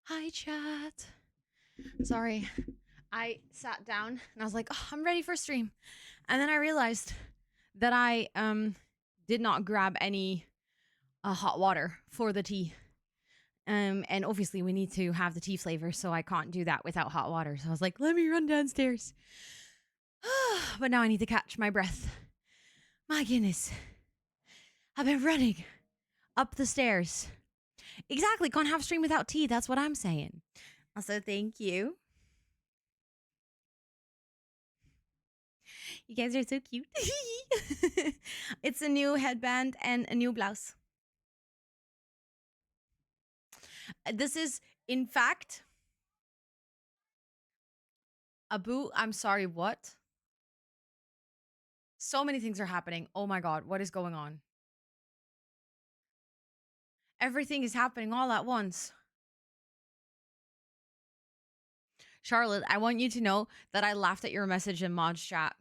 Hi, chat. Sorry. I sat down and I was like, oh, I'm ready for stream. And then I realized that I did not grab any hot water for the tea. And obviously we need to have the tea flavor, so I can't do that without hot water. So I was like, let me run downstairs. But now I need to catch my breath. My goodness. I've been running up the stairs. Exactly, can't have stream without tea. That's what I'm saying. Also, thank you. You guys are so cute. It's a new headband and a new blouse. This is, in fact, Abu, I'm sorry, what? So many things are happening. Oh my God, what is going on? Everything is happening all at once. Charlotte, I want you to know that I laughed at your message in Mod's chat.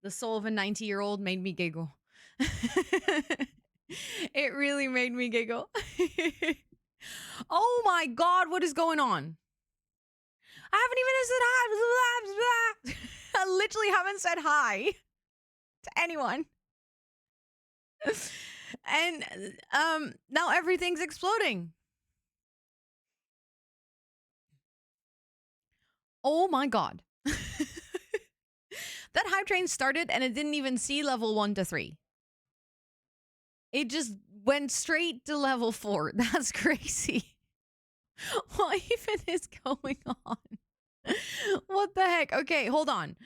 The soul of a 90-year-old made me giggle. It really made me giggle. Oh my God, what is going on? I haven't even said hi. I literally haven't said hi to anyone. And now everything's exploding. Oh my God. That hype train started and it didn't even see level 1 to 3. It just went straight to level 4. That's crazy. What even is going on? What the heck? Okay, hold on.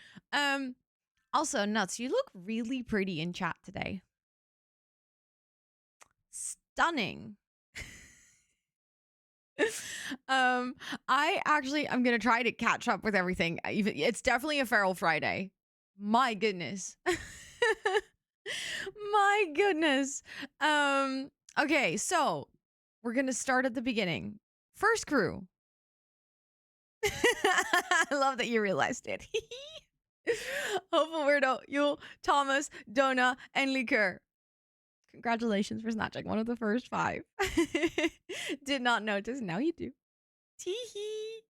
Also, Nuts, you look really pretty in chat today. Stunning. I'm gonna try to catch up with everything. It's definitely a Feral Friday. My goodness. My goodness. Okay, so we're gonna start at the beginning. First crew. I love that you realized it. Hopeful Weirdo, Yule, Thomas, Donna, and Liqueur. Congratulations for snatching one of the first 5. Did not notice. Now you do. Tee-hee.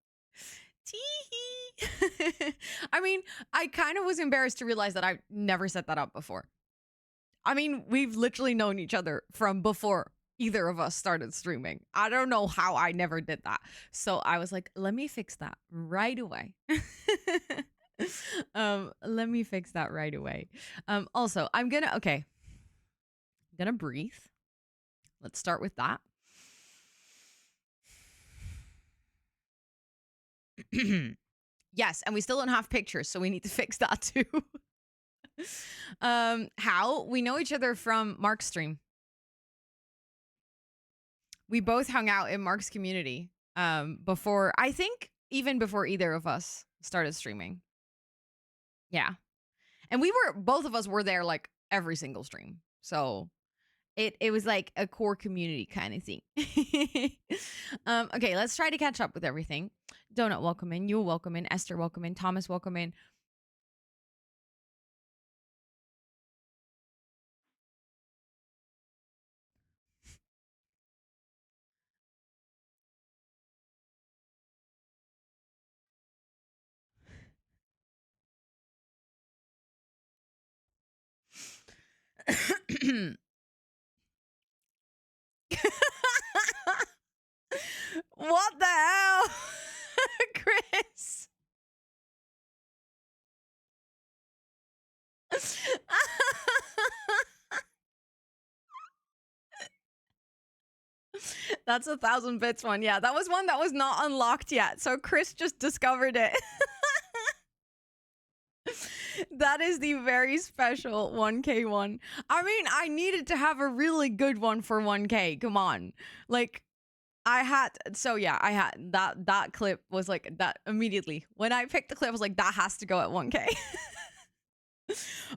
Tee-hee. I mean, I kind of was embarrassed to realize that I've never set that up before. I mean, we've literally known each other from before either of us started streaming. I don't know how I never did that. So I was like, let me fix that right away. Let me fix that right away. Also, I'm gonna breathe. Let's start with that. Yes, and we still don't have pictures, so we need to fix that too. How? We know each other from Mark's stream. We both hung out in Mark's community before, I think even before either of us started streaming. Yeah. And both of us were there like every single stream. So it was like a core community kind of thing. Okay, let's try to catch up with everything. Donut, welcome in. You'll welcome in. Esther, welcome in. Thomas, welcome in. What the hell? Chris. That's 1,000 bits one. Yeah, that was one that was not unlocked yet. So Chris just discovered it. That is the very special 1K one. I mean, I needed to have a really good one for 1K. Come on. Like, I had that clip was like that immediately. When I picked the clip, I was like, that has to go at 1K.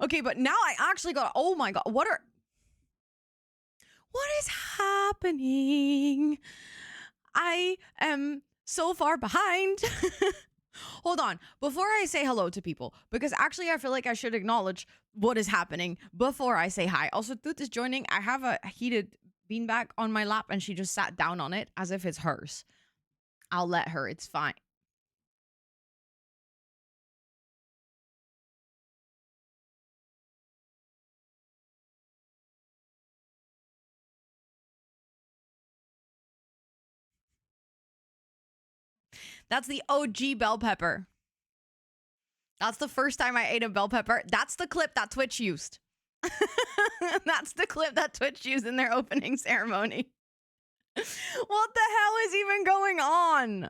Okay, but now I actually got, oh my God, what is happening? I am so far behind. Hold on, before I say hello to people, because actually I feel like I should acknowledge what is happening before I say hi. Also, Tut is joining. I have a heated beanbag on my lap and she just sat down on it as if it's hers. I'll let her. It's fine. That's the OG bell pepper. That's the first time I ate a bell pepper. That's the clip that Twitch used. That's the clip that Twitch used in their opening ceremony. What the hell is even going on?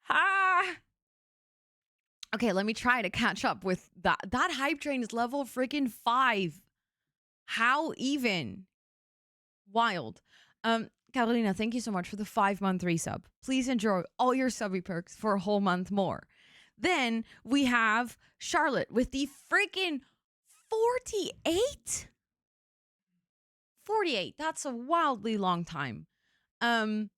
Ah. Okay, let me try to catch up with that. That hype train is level freaking 5. How even? Wild. Carolina, thank you so much for the 5-month resub. Please enjoy all your subby perks for a whole month more. Then we have Charlotte with the freaking 48? 48. That's a wildly long time. Like,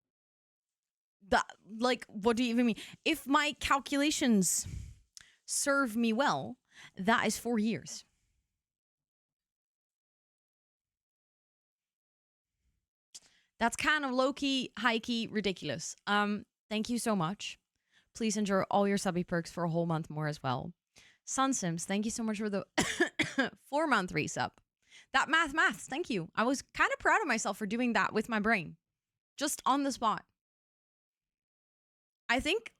what do you even mean? If my calculations serve me well, that is 4 years. That's kind of low-key, high-key, ridiculous. Thank you so much. Please enjoy all your subby perks for a whole month more as well. Sun Sims, thank you so much for the 4-month resub. That maths, thank you. I was kind of proud of myself for doing that with my brain. Just on the spot. I think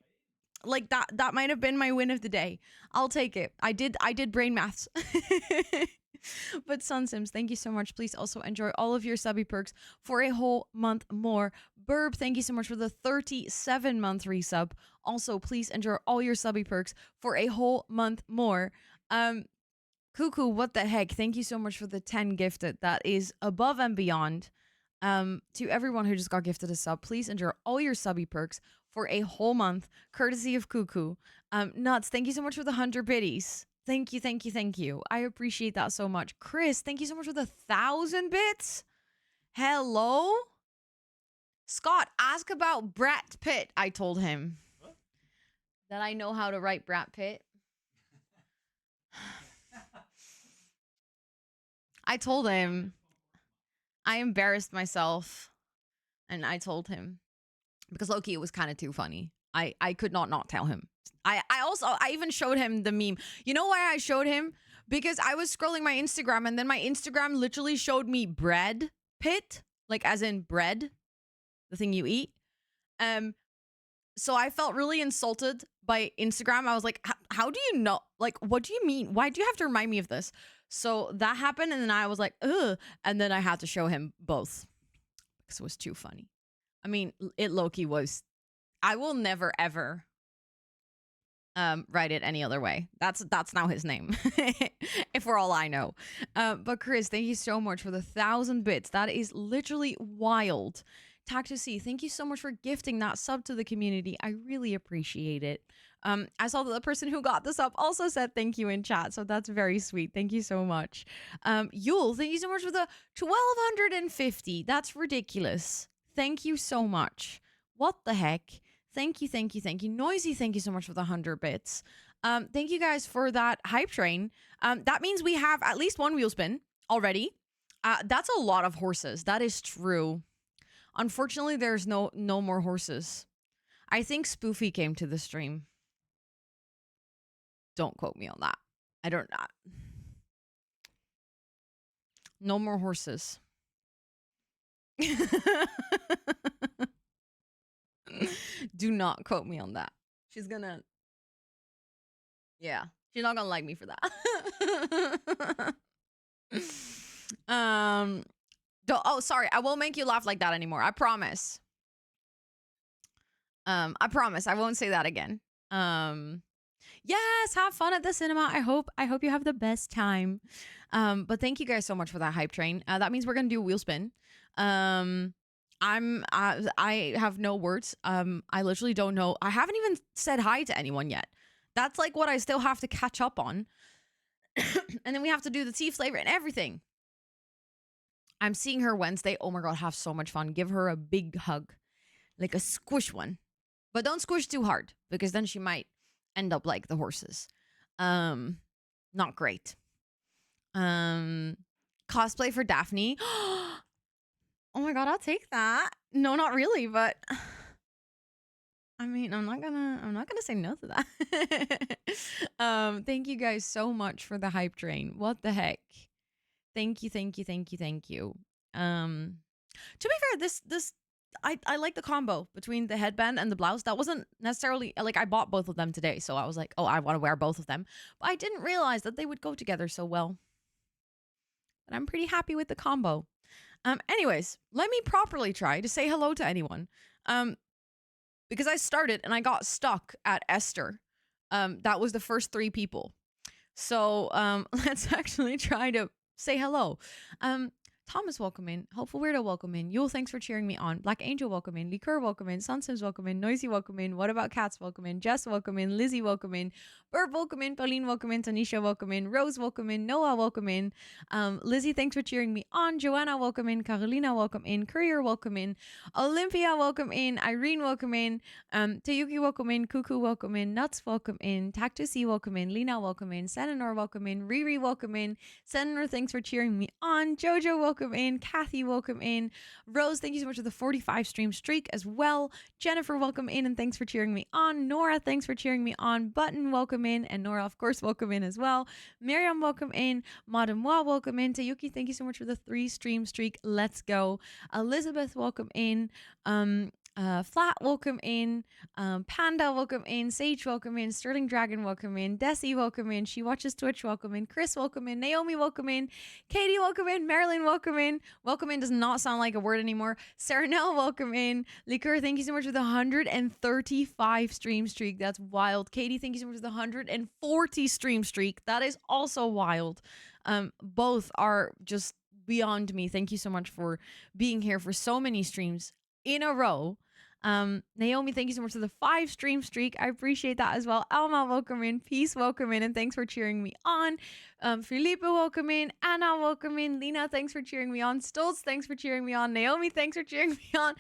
like that might have been my win of the day. I'll take it. I did brain maths. But Sun Sims, thank you so much. Please also enjoy all of your subby perks for a whole month more. Burb, thank you so much for the 37-month resub. Also, please enjoy all your subby perks for a whole month more. Cuckoo, what the heck? Thank you so much for the 10 gifted. That is above and beyond. To everyone who just got gifted a sub, please enjoy all your subby perks for a whole month, courtesy of Cuckoo. Nuts, thank you so much for the 100 biddies. Thank you. I appreciate that so much. Chris, thank you so much for the 1,000 bits. Hello? Scott, ask about Brad Pitt, I told him. What? That I know how to write Brad Pitt. I told him. I embarrassed myself. And I told him. Because low-key, it was kind of too funny. I could not tell him. I even showed him the meme. You know why I showed him? Because I was scrolling my Instagram and then my Instagram literally showed me bread pit, like as in bread, the thing you eat. So I felt really insulted by Instagram. I was like, how do you know? Like, what do you mean? Why do you have to remind me of this? So that happened and then I was like, ugh. And then I had to show him both because it was too funny. I mean, it low-key was. I will never ever write it any other way. That's now his name. If for all I know. But Chris, thank you so much for the 1,000 bits. That is literally wild. Tactus, thank you so much for gifting that sub to the community. I really appreciate it. I saw that the person who got the sub also said thank you in chat, so that's very sweet. Thank you so much. Yule, thank you so much for the 1,250. That's ridiculous. Thank you so much. What the heck? Thank you. Noisy, thank you so much for the 100 bits. Thank you guys for that hype train. That means we have at least one wheel spin already. That's a lot of horses. That is true. Unfortunately, there's no more horses. I think Spoofy came to the stream. Don't quote me on that. I don't know. No more horses. Do not quote me on that. She's gonna... Yeah. She's not gonna like me for that. Oh, sorry. I won't make you laugh like that anymore. I promise. I promise. I won't say that again. Yes, have fun at the cinema. I hope you have the best time. But thank you guys so much for that hype train. That means we're gonna do a wheel spin. I have no words. I literally don't know. I haven't even said hi to anyone yet. That's like what I still have to catch up on. And then we have to do the tea flavor and everything. I'm seeing her Wednesday. Oh my God, have so much fun. Give her a big hug. Like a squish one. But don't squish too hard because then she might end up like the horses. Not great. Cosplay for Daphne. Oh my god, I'll take that. No, not really, but I mean, I'm not gonna say no to that. Thank you guys so much for the hype train. What the heck? Thank you, thank you, thank you, thank you. To be fair, this I like the combo between the headband and the blouse. That wasn't necessarily like I bought both of them today, so I was like, oh, I want to wear both of them. But I didn't realize that they would go together so well. But I'm pretty happy with the combo. Anyways, let me properly try to say hello to anyone. Because I started and I got stuck at Esther. That was the first 3 people. So let's actually try to say hello. Thomas, welcome in. Hopeful Weirdo, welcome in. Yule, thanks for cheering me on. Black Angel, welcome in. Liqueur, welcome in. Sunsims, welcome in. Noisy, welcome in. What About Cats, welcome in. Jess, welcome in. Lizzie, welcome in. Burp, welcome in. Pauline, welcome in. Tanisha, welcome in. Rose, welcome in. Noah, welcome in. Lizzie, thanks for cheering me on. Joanna, welcome in. Carolina, welcome in. Courier, welcome in. Olympia, welcome in. Irene, welcome in. Tayuki, welcome in. Cuckoo, welcome in. Nuts, welcome in. Tactusi, welcome in. Lena, welcome in. Senanor, welcome in. Riri, welcome in. Senanor, thanks for cheering me on. Jojo, welcome in. Kathy, welcome in. Rose, thank you so much for the 45 stream streak as well. Jennifer, welcome in and thanks for cheering me on. Nora, thanks for cheering me on. Button, welcome in. And Nora, of course, welcome in as well. Miriam, welcome in. Madamwa, welcome in. Tayuki, thank you so much for the 3 stream streak. Let's go. Elizabeth, welcome in. Flat, welcome in. Panda, welcome in. Sage, welcome in. Sterling Dragon, welcome in. Desi, welcome in. She watches Twitch, welcome in. Chris, welcome in. Naomi, welcome in. Katie, welcome in. Marilyn, welcome in. Welcome in does not sound like a word anymore. Sarah Nell, welcome in. Liquor, thank you so much for the 135 stream streak. That's wild. Katie, thank you so much for the 140 stream streak. That is also wild. Both are just beyond me. Thank you so much for being here for so many streams in a row. Naomi, thank you so much for the 5 stream streak. I appreciate that as well. Alma, welcome in. Peace, welcome in, and thanks for cheering me on. Felipe, welcome in. Anna, welcome in. Lena, thanks for cheering me on. Stoltz, thanks for cheering me on. Naomi, thanks for cheering me on.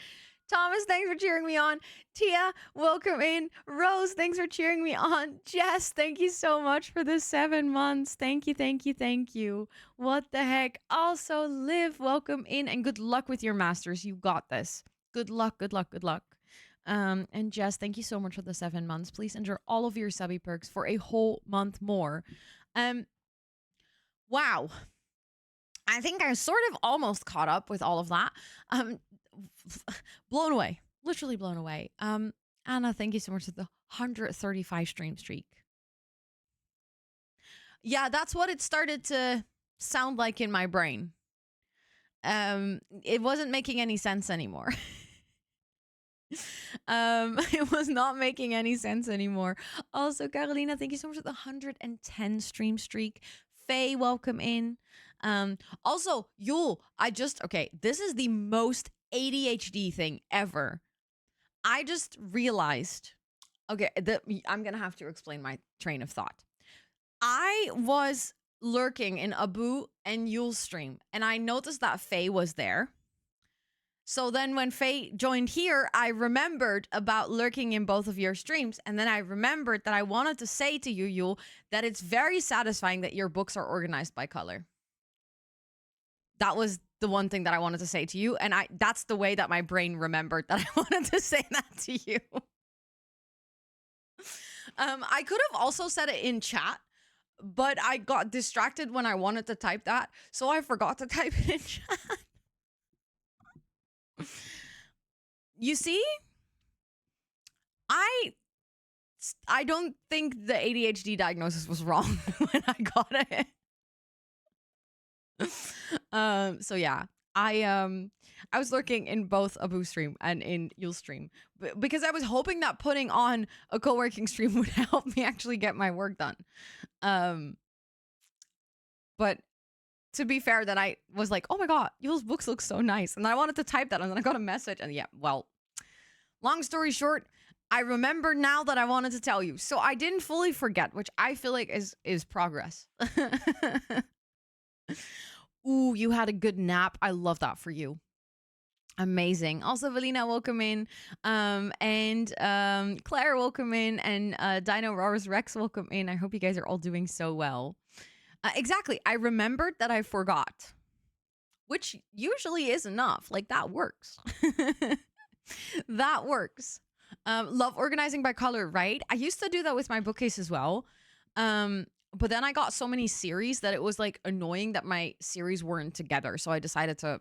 Thomas, thanks for cheering me on. Tia, welcome in. Rose, thanks for cheering me on. Jess, thank you so much for the 7 months. Thank you, thank you, thank you. What the heck? Also, Liv, welcome in, and good luck with your masters. You got this. Good luck, good luck, good luck. And Jess, thank you so much for the 7 months. Please enter all of your subby perks for a whole month more. Wow. I think I sort of almost caught up with all of that. Blown away. Literally blown away. Anna, thank you so much for the 135 stream streak. Yeah, that's what it started to sound like in my brain. It wasn't making any sense anymore. It was not making any sense anymore. Also, Carolina, thank you so much for the 110 stream streak. Faye, welcome in. Also, Yule, this is the most ADHD thing ever. I just realized, I'm gonna have to explain my train of thought. I was lurking in Abu and Yule's stream, and I noticed that Faye was there. So then when Faye joined here, I remembered about lurking in both of your streams. And then I remembered that I wanted to say to you, Yule, that it's very satisfying that your books are organized by color. That was the one thing that I wanted to say to you. And that's the way that my brain remembered that I wanted to say that to you. I could have also said it in chat, but I got distracted when I wanted to type that. So I forgot to type it in chat. You see, I don't think the ADHD diagnosis was wrong when I got it. So yeah, I was lurking in both Abu's stream and in Yule's stream because I was hoping that putting on a co-working stream would help me actually get my work done. But to be fair, that I was like, oh my god, Yule's books look so nice. And I wanted to type that, and then I got a message, and yeah, well, long story short, I remember now that I wanted to tell you. So I didn't fully forget, which I feel like is progress. Ooh, you had a good nap. I love that for you. Amazing. Also, Valina, welcome in. And Claire, welcome in. And Dino Roars Rex, welcome in. I hope you guys are all doing so well. Exactly. I remembered that I forgot. which usually is enough. Like that works. That works. Love organizing by color, right? I used to do that with my bookcase as well. But then I got so many series that it was like annoying that my series weren't together. So I decided to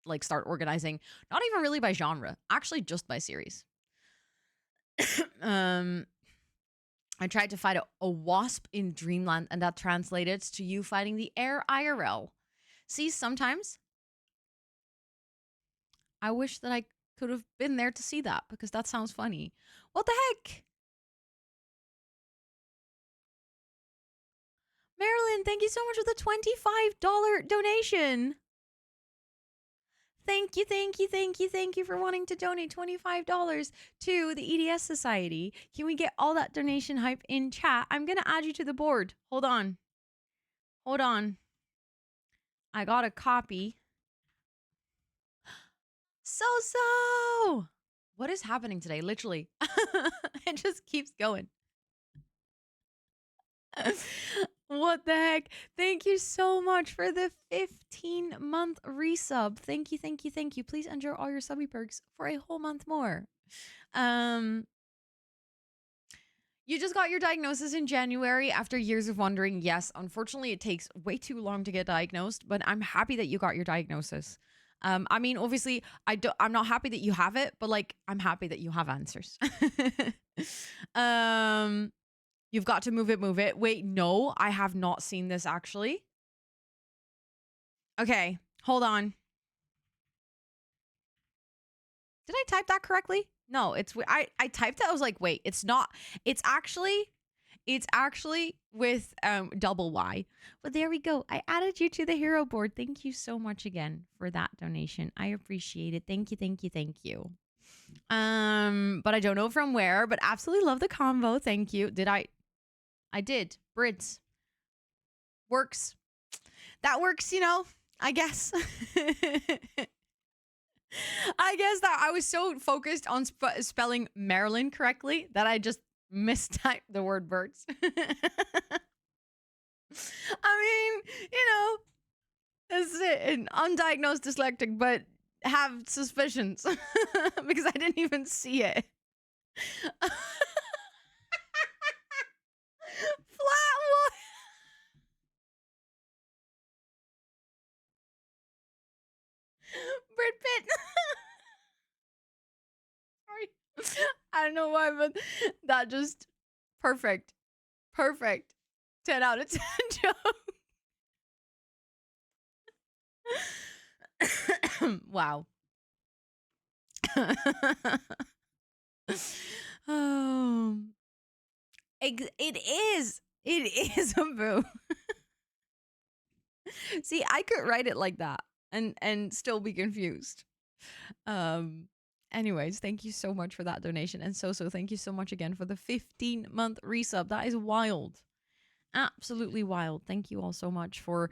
like start organizing, not even really by genre, actually just by series. I tried to fight a wasp in Dreamland, and that translated to you fighting the air IRL. See, sometimes I wish that I could have been there to see that because that sounds funny. What the heck? Marilyn, thank you so much for the $25 donation. Thank you, thank you, thank you, thank you for wanting to donate $25 to the EDS Society. Can we get all that donation hype in chat? I'm going to add you to the board. Hold on. Hold on. I got a copy. So. What is happening today? Literally. It just keeps going. What the heck? Thank you so much for the 15-month resub. Thank you, thank you, thank you. Please enjoy all your subby perks for a whole month more. You just got your diagnosis in January after years of wondering. Yes, unfortunately, it takes way too long to get diagnosed, but I'm happy that you got your diagnosis. I mean, obviously, I'm not happy that you have it, but like, I'm happy that you have answers. You've got to move it. Wait, no, I have not seen this actually. Okay, hold on. Did I type that correctly? No, I typed it. I was like, wait, it's not. It's actually with double Y. But there we go. I added you to the hero board. Thank you so much again for that donation. I appreciate it. Thank you, thank you, thank you. But I don't know from where, but absolutely love the combo. Thank you. I did. Brids. Works. That works, you know, I guess. I guess that I was so focused on spelling Maryland correctly that I just mistyped the word birds. I mean, you know, it's an undiagnosed dyslexic, but have suspicions because I didn't even see it. Flat one. Brit Pitt. Sorry. I don't know why, but that just perfect. 10 out of 10 joke. Wow. It is a boo. See, I could write it like that and still be confused. Anyways, thank you so much for that donation. And so thank you so much again for the 15-month resub. That is wild. Absolutely wild. Thank you all so much for...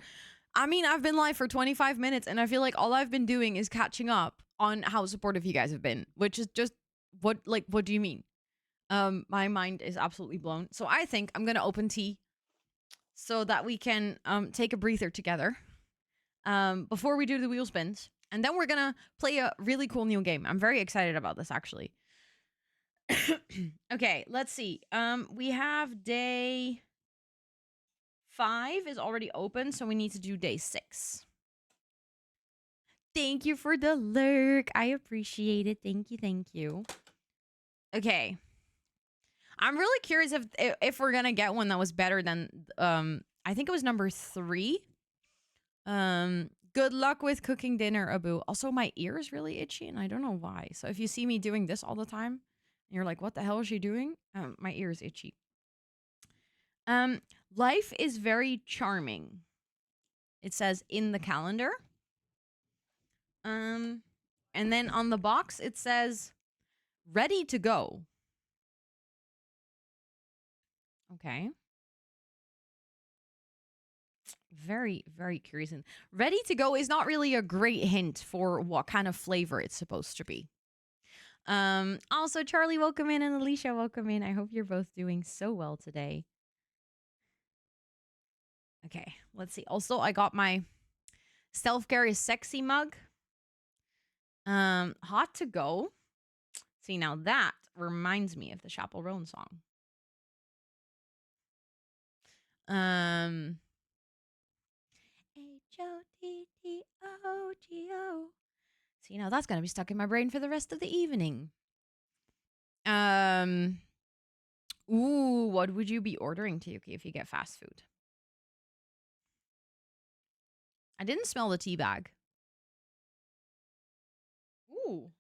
I mean, I've been live for 25 minutes and I feel like all I've been doing is catching up on how supportive you guys have been, which is just what do you mean? My mind is absolutely blown. So I think I'm going to open tea so that we can take a breather together before we do the wheel spins. And then we're going to play a really cool new game. I'm very excited about this, actually. Okay, let's see. We have day 5 is already open, so we need to do day 6. Thank you for the lurk. I appreciate it. Thank you. Okay. I'm really curious if we're gonna get one that was better than I think it was number 3. Good luck with cooking dinner, Abu. Also, my ear is really itchy and I don't know why. So if you see me doing this all the time, and you're like, what the hell is she doing? My ear is itchy. Life is very charming. It says in the calendar. And then on the box it says ready to go. Okay. Very, very curious. And ready to go is not really a great hint for what kind of flavor it's supposed to be. Also, Charlie, welcome in, and Alicia, welcome in. I hope you're both doing so well today. Okay, let's see. Also, I got my Self-care is sexy mug. Hot to go. See, now that reminds me of the Chaperone song. H-O-T-T-O-G-O. See, now that's gonna be stuck in my brain for the rest of the evening. Ooh, what would you be ordering, Tiyuki, if you get fast food? I didn't smell the tea bag. Ooh.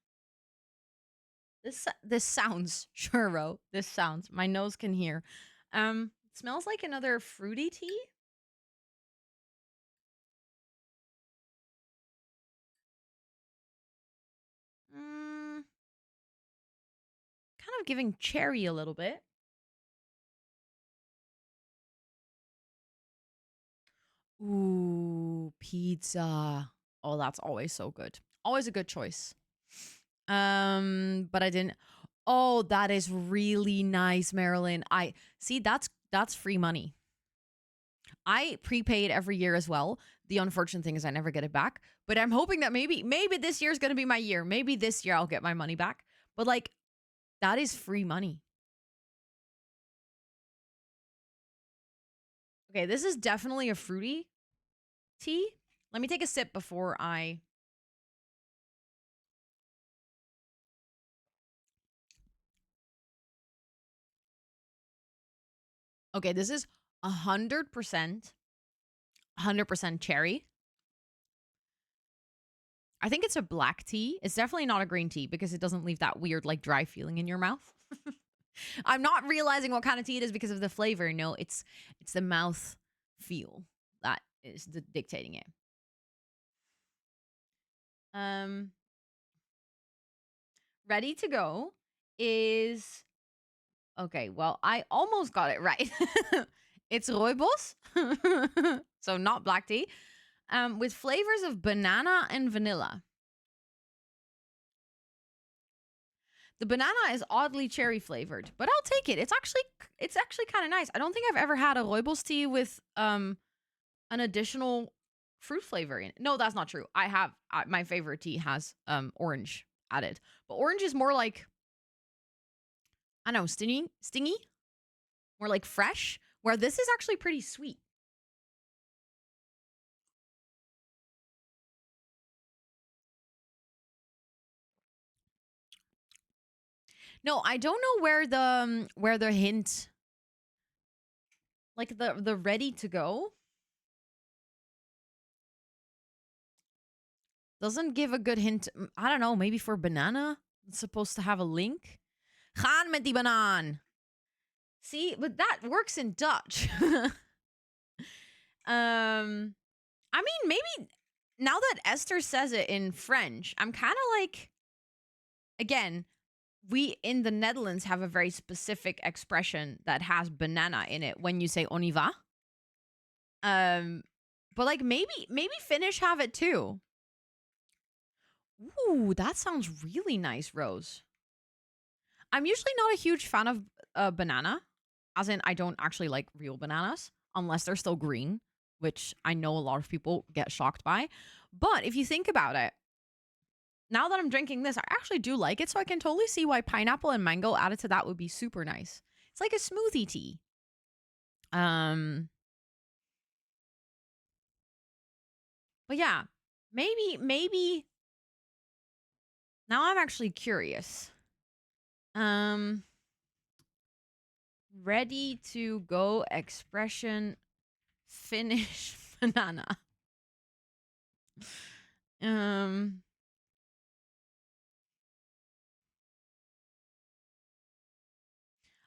This sounds, churro. This sounds. My nose can hear. It smells like another fruity tea. Kind of giving cherry a little bit. Ooh, pizza. Oh, that's always so good. Always a good choice. But I didn't. Oh, that is really nice, Marilyn. I see that's free money. I prepaid every year as well. The unfortunate thing is I never get it back. But I'm hoping that maybe this year is gonna be my year. Maybe this year I'll get my money back. But like, that is free money. Okay, this is definitely a fruity tea. Let me take a sip before I. Okay, this is 100% cherry. I think it's a black tea. It's definitely not a green tea because it doesn't leave that weird, like, dry feeling in your mouth. I'm not realizing what kind of tea it is because of the flavor. No, it's the mouth feel that is dictating it. Ready to go is okay. Well, I almost got it right. It's rooibos, so not black tea, with flavors of banana and vanilla. The banana is oddly cherry flavored, but I'll take it. It's actually kind of nice. I don't think I've ever had a rooibos tea with an additional fruit flavor in it. No, that's not true. I have my favorite tea has orange added, but orange is more like, I don't know, stingy, more like fresh. Where this is actually pretty sweet. No, I don't know where the hint, like the ready to go, doesn't give a good hint. I don't know, maybe for banana, it's supposed to have a link. Gaan met die banaan. See, but that works in Dutch. I mean, maybe now that Esther says it in French, I'm kind of like, again, we in the Netherlands have a very specific expression that has banana in it when you say on y va. But like maybe Finnish have it too. Ooh, that sounds really nice, Rose. I'm usually not a huge fan of banana, as in I don't actually like real bananas unless they're still green, which I know a lot of people get shocked by. But if you think about it, now that I'm drinking this, I actually do like it, so I can totally see why pineapple and mango added to that would be super nice. It's like a smoothie tea. But yeah, maybe now I'm actually curious. Ready to go expression Finnish banana.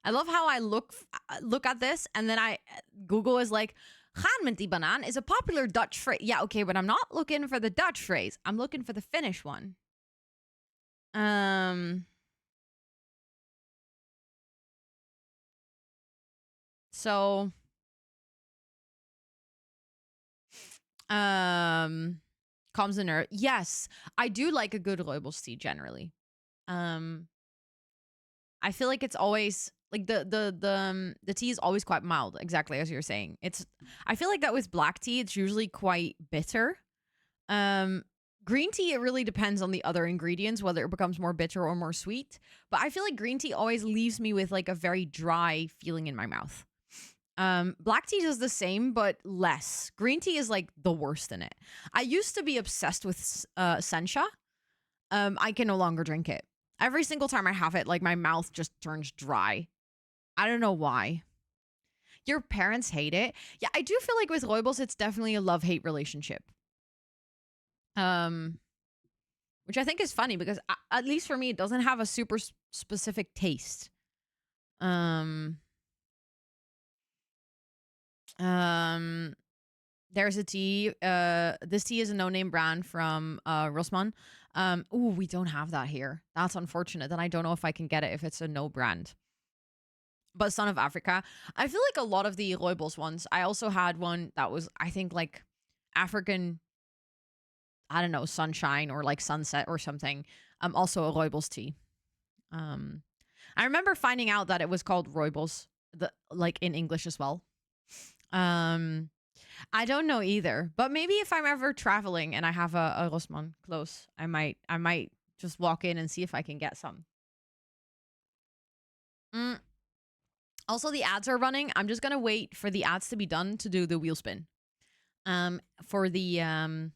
I love how I look at this and then I Google is like, gaan met die banaan is a popular Dutch phrase. Yeah, okay, but I'm not looking for the Dutch phrase. I'm looking for the Finnish one. So comes in her. Yes, I do like a good rooibos tea generally. I feel like it's always like the tea is always quite mild, exactly as you're saying. I feel like that with black tea, it's usually quite bitter. Um, green tea, it really depends on the other ingredients, whether it becomes more bitter or more sweet. But I feel like green tea always leaves me with like a very dry feeling in my mouth. Black tea does the same, but less. Green tea is like the worst in it. I used to be obsessed with sencha. I can no longer drink it. Every single time I have it, like my mouth just turns dry. I don't know why. Your parents hate it. Yeah, I do feel like with Roibos, it's definitely a love-hate relationship. Um, which I think is funny because at least for me, it doesn't have a super specific taste. Um, um, there's a tea. This tea is a no-name brand from Rossmann. Ooh, we don't have that here. That's unfortunate. Then I don't know if I can get it if it's a no brand. But Son of Africa, I feel like a lot of the Roibos ones. I also had one that was, I think, like African, I don't know, sunshine or like sunset or something. Also a Roibos tea. Um, I remember finding out that it was called Roibos, like in English as well. Um, I don't know either, but maybe if I'm ever traveling and I have a Rossmann close, I might just walk in and see if I can get some. Mm. Also, the ads are running. I'm just gonna wait for the ads to be done to do the wheel spin. For the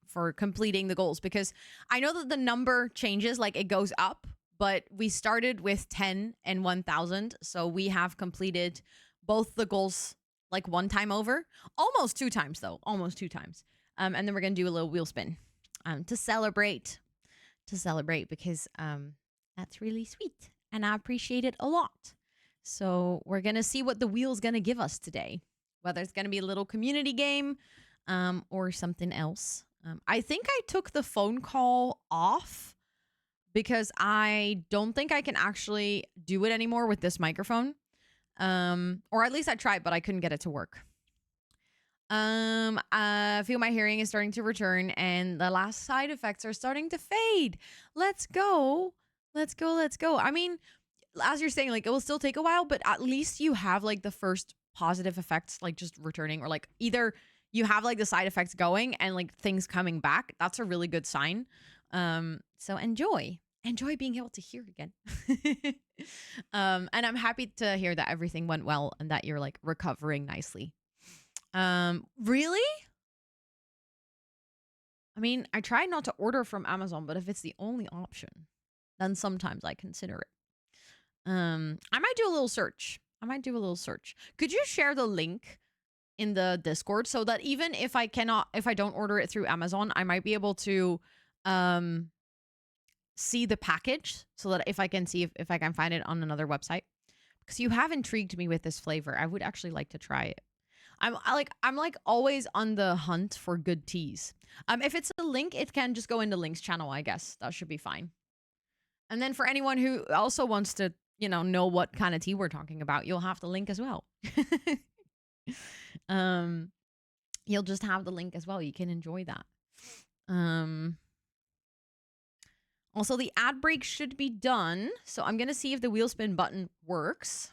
for completing the goals, because I know that the number changes, like it goes up, but we started with 10 and 1,000, so we have completed both the goals like one time over, almost two times though, almost two times. And then we're gonna do a little wheel spin, to celebrate, because that's really sweet and I appreciate it a lot. So we're gonna see what the wheel's gonna give us today, whether it's gonna be a little community game, or something else. I think I took the phone call off because I don't think I can actually do it anymore with this microphone. Or at least I tried, but I couldn't get it to work. I feel my hearing is starting to return and the last side effects are starting to fade. Let's go. Let's go. Let's go. I mean, as you're saying, like it will still take a while, but at least you have like the first positive effects, like just returning, or like either you have like the side effects going and like things coming back. That's a really good sign. So enjoy being able to hear again. And I'm happy to hear that everything went well and that you're like recovering nicely. Really? I mean, I try not to order from Amazon, but if it's the only option, then sometimes I consider it. I might do a little search. Could you share the link in the Discord so that even if I don't order it through Amazon, I might be able to see the package so that if I can see if I can find it on another website, because you have intrigued me with this flavor. I would actually like to try it. I'm like always on the hunt for good teas. If it's a link, it can just go in the links channel, I guess. That should be fine. And then for anyone who also wants to, know what kind of tea we're talking about, you'll have the link as well. You'll just have the link as well. You can enjoy that. Also, the ad break should be done. So I'm going to see if the wheel spin button works.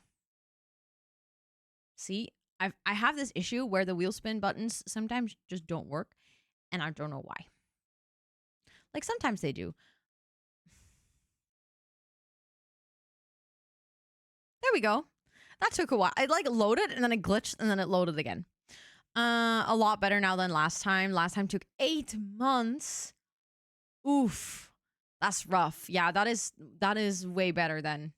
See, I have this issue where the wheel spin buttons sometimes just don't work. And I don't know why. Like sometimes they do. There we go. That took a while. I like loaded and then it glitched and then it loaded again. A lot better now than last time. Last time took 8 months. Oof. That's rough. Yeah, that is way better than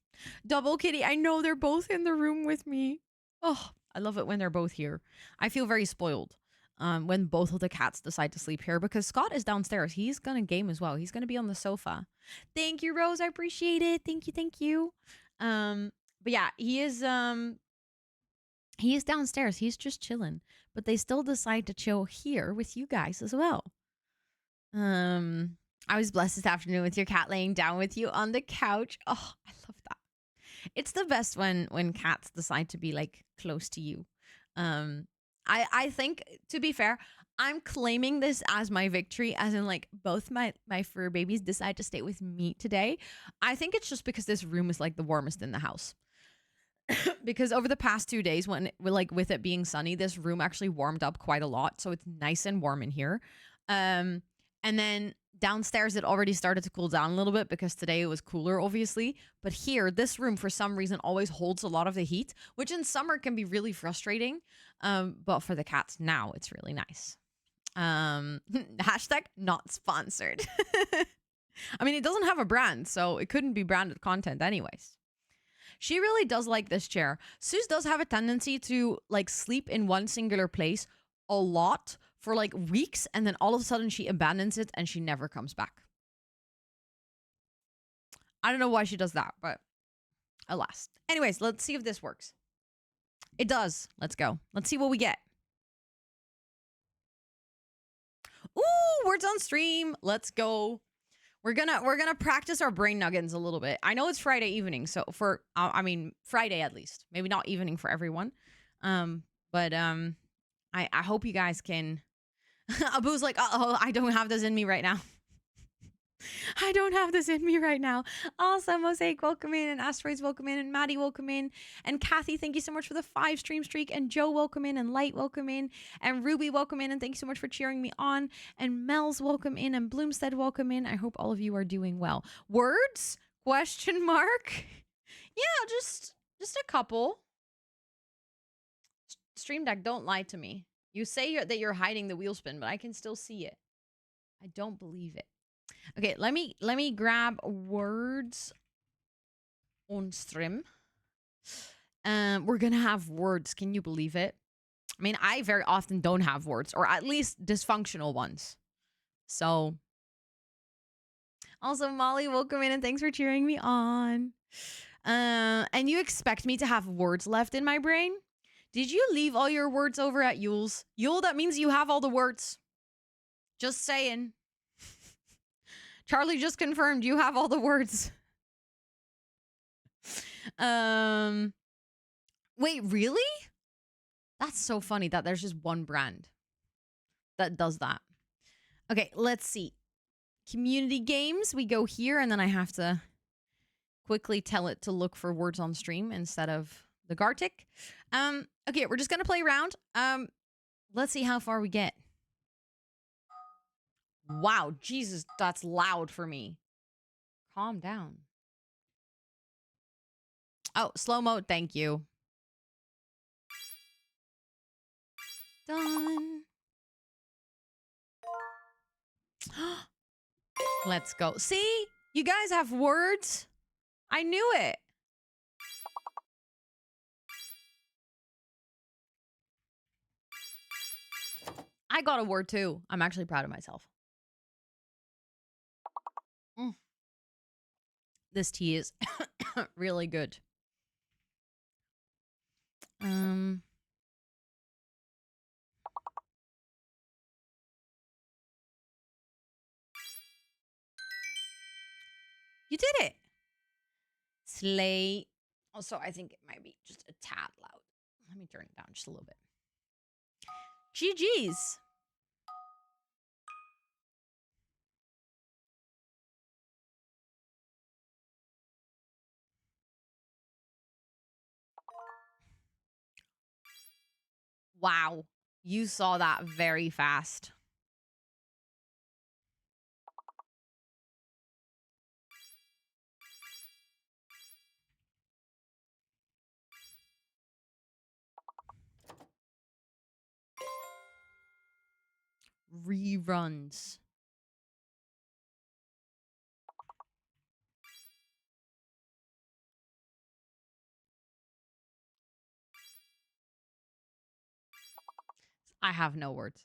Double Kitty. I know they're both in the room with me. Oh, I love it when they're both here. I feel very spoiled when both of the cats decide to sleep here because Scott is downstairs. He's gonna game as well. He's gonna be on the sofa. Thank you, Rose. I appreciate it. Thank you. But yeah, he is downstairs. He's just chilling. But they still decide to chill here with you guys as well. I was blessed this afternoon with your cat laying down with you on the couch. Oh, I love that. It's the best when cats decide to be like close to you. I think, to be fair, I'm claiming this as my victory, as in like both my fur babies decide to stay with me today. I think it's just because this room is like the warmest in the house. Because over the past 2 days, with it being sunny, this room actually warmed up quite a lot, so it's nice and warm in here. And And then downstairs, it already started to cool down a little bit because today it was cooler, obviously. But here, this room, for some reason, always holds a lot of the heat, which in summer can be really frustrating. But for the cats now, it's really nice. Hashtag not sponsored. I mean, it doesn't have a brand, so it couldn't be branded content anyways. She really does like this chair. Suze does have a tendency to like sleep in one singular place a lot for like weeks, and then all of a sudden she abandons it and she never comes back. I don't know why she does that, but alas. Anyways, let's see if this works. It does. Let's go. Let's see what we get. Ooh, words on stream. Let's go. We're gonna practice our brain nuggets a little bit. I know it's Friday evening, so for I mean Friday at least, maybe not evening for everyone. But I hope you guys can. Abu's like, oh, I don't have this in me right now. I don't have this in me right now. Awesome. Mosaic, welcome in. And Asteroids, welcome in. And Maddie, welcome in. And Kathy, thank you so much for the 5 stream streak. And Joe, welcome in. And Light, welcome in. And Ruby, welcome in. And thank you so much for cheering me on. And Mel's, welcome in. And Bloomstead, welcome in. I hope all of you are doing well. Words? Question mark? Yeah, just a couple. Stream Deck, don't lie to me. You say that you're hiding the wheel spin, but I can still see it. I don't believe it. Okay, let me grab words on stream. We're gonna have words. Can you believe it? I mean, I very often don't have words, or at least dysfunctional ones. So, also Molly, welcome in and thanks for cheering me on. And you expect me to have words left in my brain? Did you leave all your words over at Yule's? Yule, that means you have all the words. Just saying. Charlie just confirmed you have all the words. Wait, really? That's so funny that there's just one brand that does that. Okay, let's see. Community games, we go here, and then I have to quickly tell it to look for words on stream instead of the Gartic. Okay, we're just gonna play around. Let's see how far we get. Wow, Jesus, that's loud for me. Calm down. Oh, slow-mo, thank you. Done. Let's go. See? You guys have words? I knew it. I got a word too. I'm actually proud of myself. This tea is really good. You did it. Slay. Also, I think it might be just a tad loud. Let me turn it down just a little bit. GG's. Wow. You saw that very fast. Reruns. I have no words.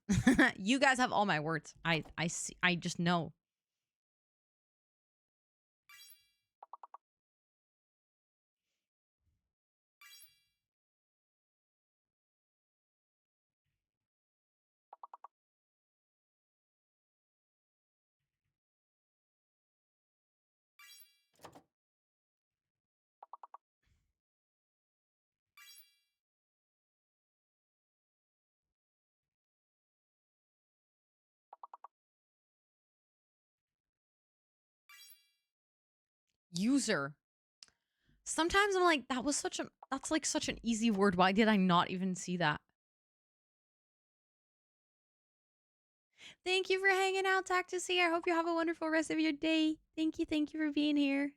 You guys have all my words. I see. I just know. User. Sometimes I'm like, that's like such an easy word. Why did I not even see that? Thank you for hanging out, Tactus. I hope you have a wonderful rest of your day. Thank you for being here.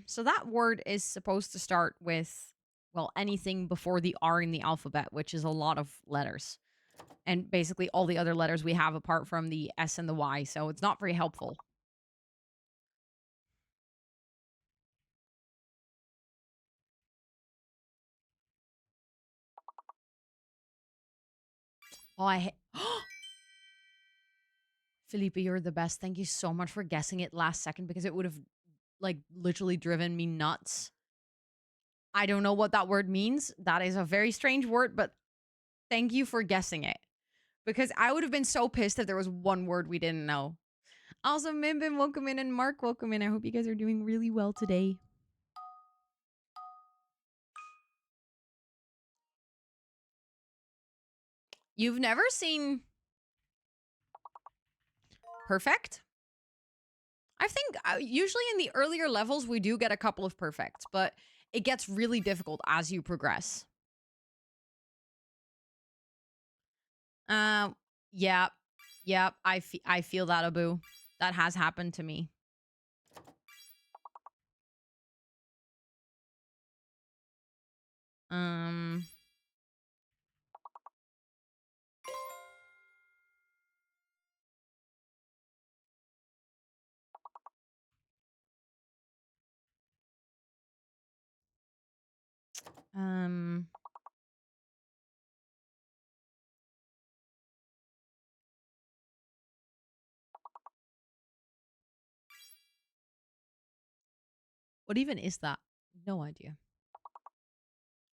So that word is supposed to start with, well, anything before the R in the alphabet, which is a lot of letters. And basically all the other letters we have apart from the S and the Y, so it's not very helpful. Oh, Felipe, you're the best. Thank you so much for guessing it last second because it would have, like, literally driven me nuts. I don't know what that word means. That is a very strange word, but thank you for guessing it. Because I would have been so pissed if there was one word we didn't know. Also, Mimbin, welcome in, and Mark, welcome in. I hope you guys are doing really well today. You've never seen perfect? I think usually in the earlier levels, we do get a couple of perfects, but it gets really difficult as you progress. Yeah. Yep, I feel that, Abu. That has happened to me. Um... Um... What even is that? No idea.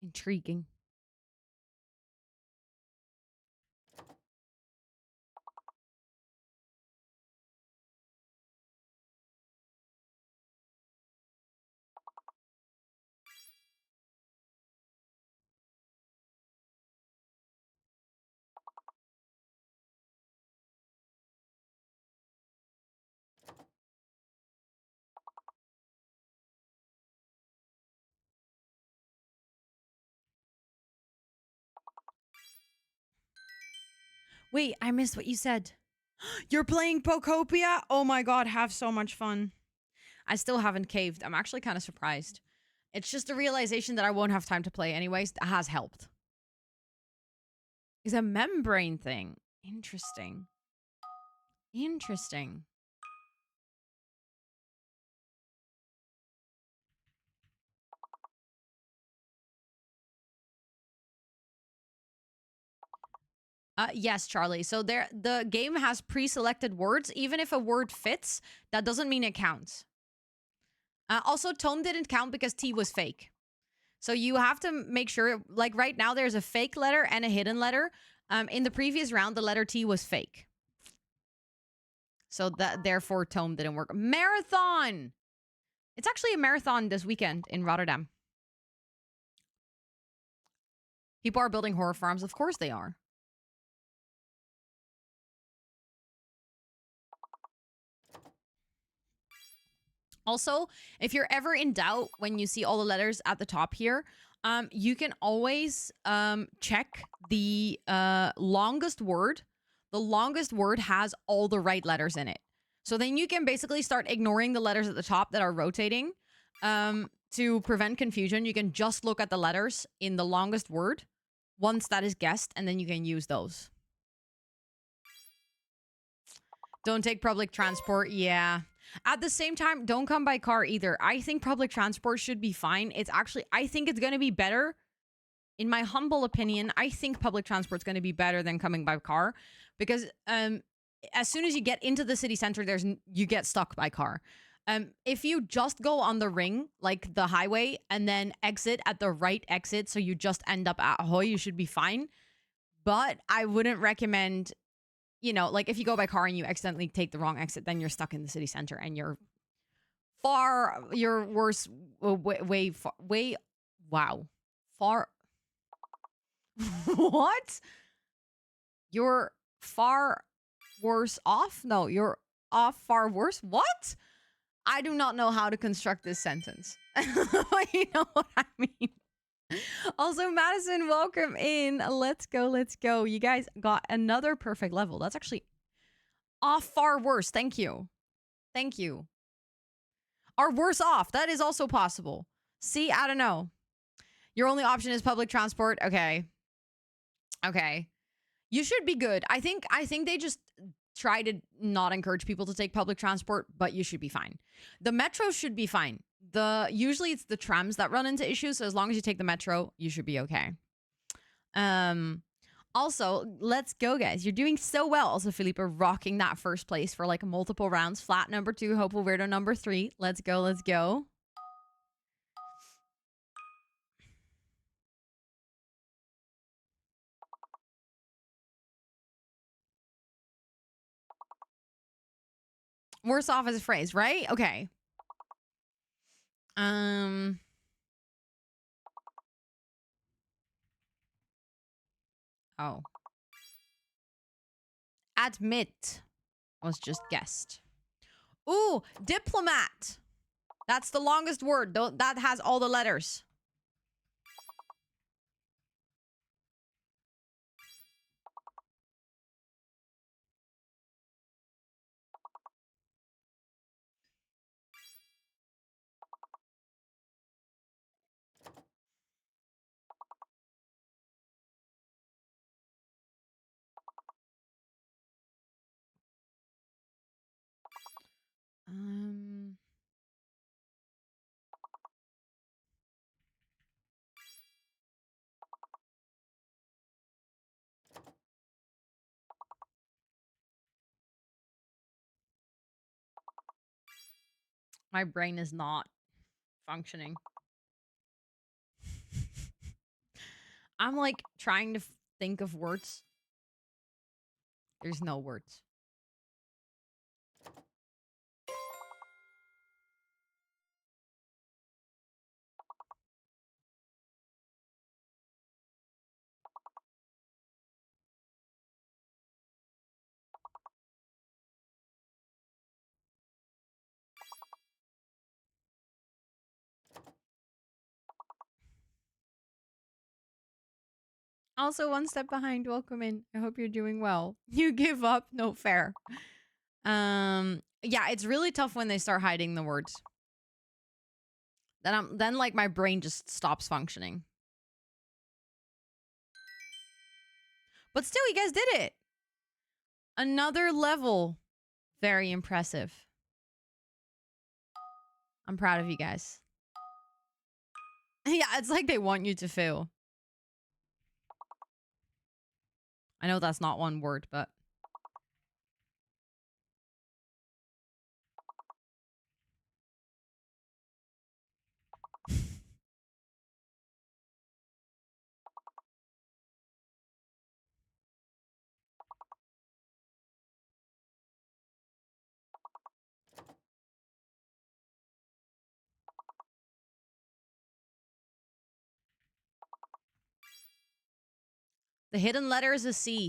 Intriguing. Wait, I missed what you said. You're playing Pokopia? Oh my god, have so much fun. I still haven't caved. I'm actually kind of surprised. It's just a realization that I won't have time to play anyways. That has helped. It's a membrane thing. Interesting. Interesting. Yes, Charlie. So the game has pre-selected words. Even if a word fits, that doesn't mean it counts. Also, tone didn't count because T was fake. So you have to make sure, like right now, there's a fake letter and a hidden letter. In the previous round, the letter T was fake. So that therefore tone didn't work. Marathon! It's actually a marathon this weekend in Rotterdam. People are building horror farms. Of course they are. Also, if you're ever in doubt when you see all the letters at the top here, you can always check the longest word. The longest word has all the right letters in it. So then you can basically start ignoring the letters at the top that are rotating. To prevent confusion, you can just look at the letters in the longest word once that is guessed, and then you can use those. Don't take public transport. Yeah. At the same time, don't come by car either. I think public transport should be fine. It's actually, I think it's going to be better. In my humble opinion, I think public transport is going to be better than coming by car because as soon as you get into the city center, you get stuck by car. If you just go on the ring, like the highway, and then exit at the right exit, so you just end up at Ahoy, you should be fine. But I wouldn't recommend, you know, like if you go by car and you accidentally take the wrong exit, then you're stuck in the city center and you're worse, wow. Far, what? You're far worse off? No, you're off far worse? What? I do not know how to construct this sentence. You know what I mean? Also, Madison, welcome in. Let's go. Let's go. You guys got another perfect level. That's actually off far worse. Thank you. Thank you. Are worse off. That is also possible. See, I don't know. Your only option is public transport. Okay. Okay. You should be good. I think they just try to not encourage people to take public transport, but you should be fine. The metro should be fine. Usually it's the trams that run into issues, so as long as you take the metro, you should be okay. Also, let's go, guys. You're doing so well. Also, Felipe rocking that first place for like multiple rounds. Flat number 2, Hopeful Weirdo number 3. Let's go, let's go. Worse off as a phrase, right? Okay. Oh. Admit was just guessed. Ooh, diplomat. That's the longest word. That has all the letters. My brain is not functioning. I'm like trying to think of words. There's no words. Also, one step behind. Welcome in. I hope you're doing well. You give up? No fair. Yeah, it's really tough when they start hiding the words. Then like my brain just stops functioning. But still, you guys did it. Another level. Very impressive. I'm proud of you guys. Yeah, it's like they want you to fail. I know that's not one word, but... The hidden letter is a C.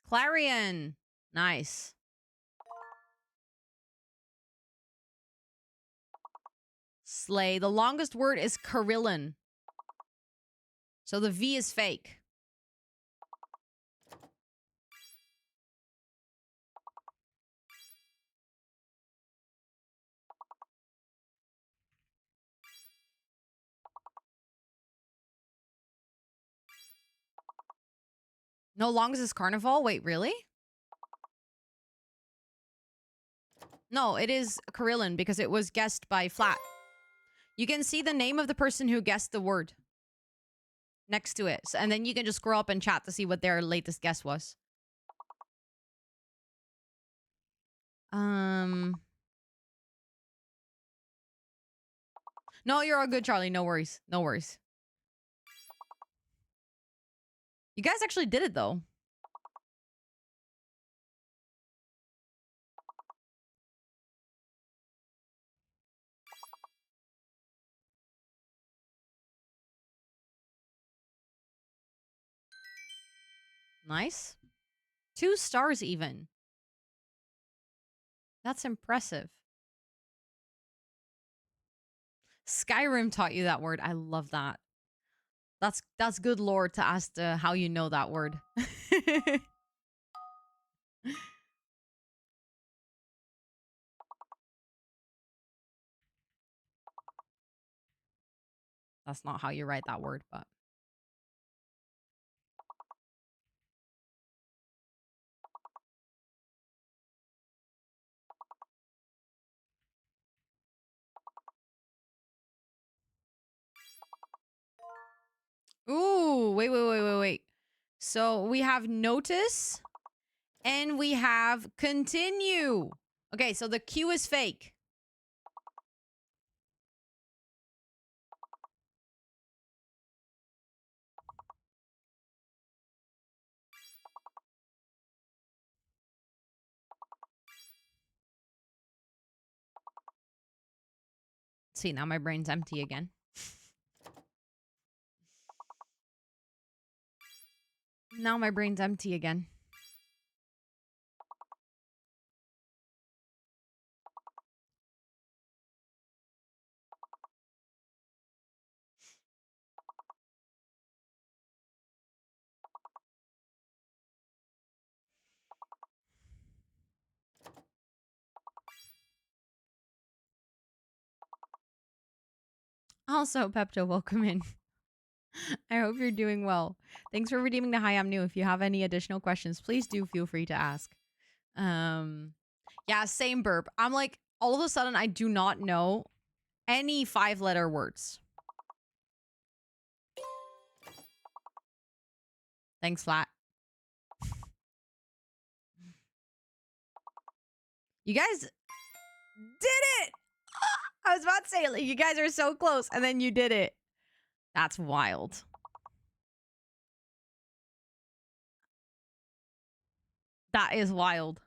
Clarion. Nice. Slay. The longest word is Carillon. So the V is fake. No, longest is Carnival? Wait, really? No, it is Carillon because it was guessed by Flat. You can see the name of the person who guessed the word next to it. And then you can just scroll up and chat to see what their latest guess was. No, you're all good, Charlie. No worries. No worries. You guys actually did it, though. Nice. 2 stars even. That's impressive. Skyrim taught you that word. I love that. That's good lore to ask how you know that word. That's not how you write that word, but ooh, wait. So we have notice and we have continue. Okay, so the Q is fake. See, now my brain's empty again. Now my brain's empty again. Also, Pepto, welcome in. I hope you're doing well. Thanks for redeeming the Hi, I'm new. If you have any additional questions, please do feel free to ask. Yeah, same burp. I'm like, all of a sudden, I do not know any 5-letter words. Thanks, Flat. You guys did it! I was about to say, like, you guys are so close, and then you did it. That's wild. That is wild.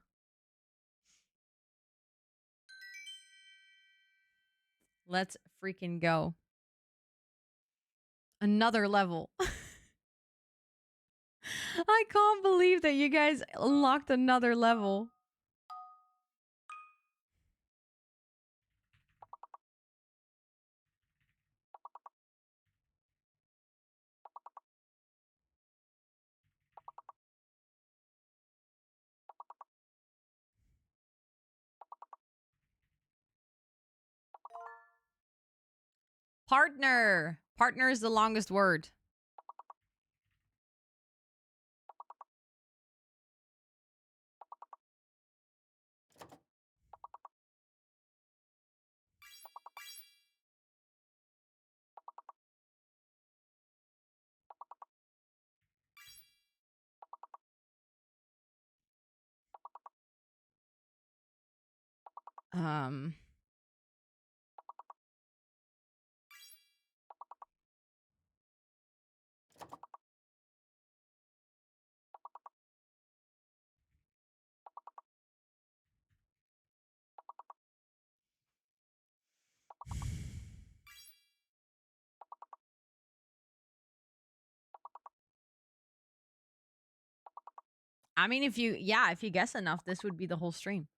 Let's freaking go. Another level. I can't believe that you guys unlocked another level. Partner. Partner is the longest word. I mean, if you guess enough, this would be the whole stream.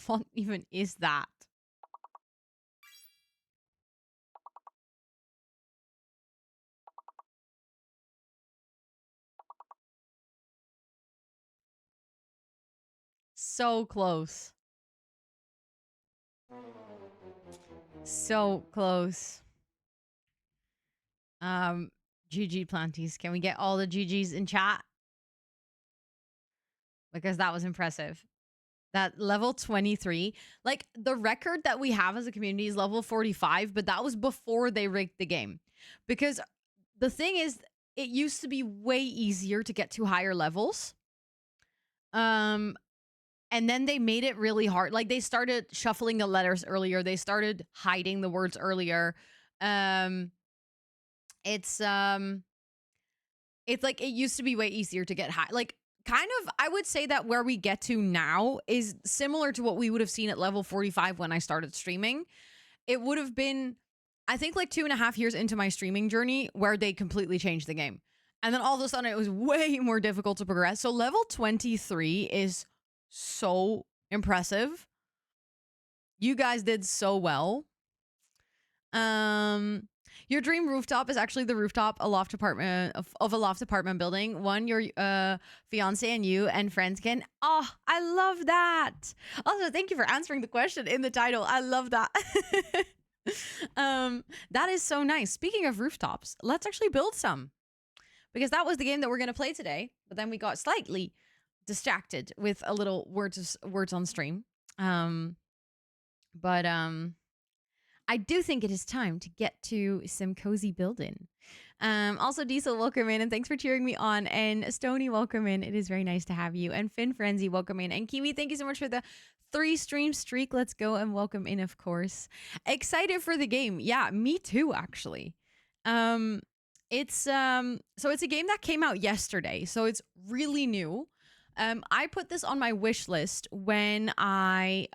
What even is that? So close. So close. GG Planties. Can we get all the GGs in chat? Because that was impressive. That level 23, like the record that we have as a community is level 45, but that was before they rigged the game. Because the thing is, it used to be way easier to get to higher levels. And then they made it really hard. Like they started shuffling the letters earlier. They started hiding the words earlier. Um it's like it used to be way easier to get high. Like kind of I would say that where we get to now is similar to what we would have seen at level 45 when I started streaming. It would have been, I think, like 2.5 years into my streaming journey where they completely changed the game. And then all of a sudden it was way more difficult to progress. So level 23 is so impressive. You guys did so well. Your dream rooftop is actually the rooftop a loft apartment of a loft apartment building. One your fiance and you and friends can. Oh, I love that. Also, thank you for answering the question in the title. I love that. That is so nice. Speaking of rooftops, let's actually build some. Because that was the game that we're going to play today, but then we got slightly distracted with a little words on stream. But I do think it is time to get to some cozy building. Also, Diesel, welcome in, and thanks for cheering me on. And Stony, welcome in. It is very nice to have you. And Finn Frenzy, welcome in. And Kiwi, thank you so much for the 3 stream streak. Let's go and welcome in, of course. Excited for the game. Yeah, me too, actually. It's a game that came out yesterday, so it's really new. I put this on my wish list when I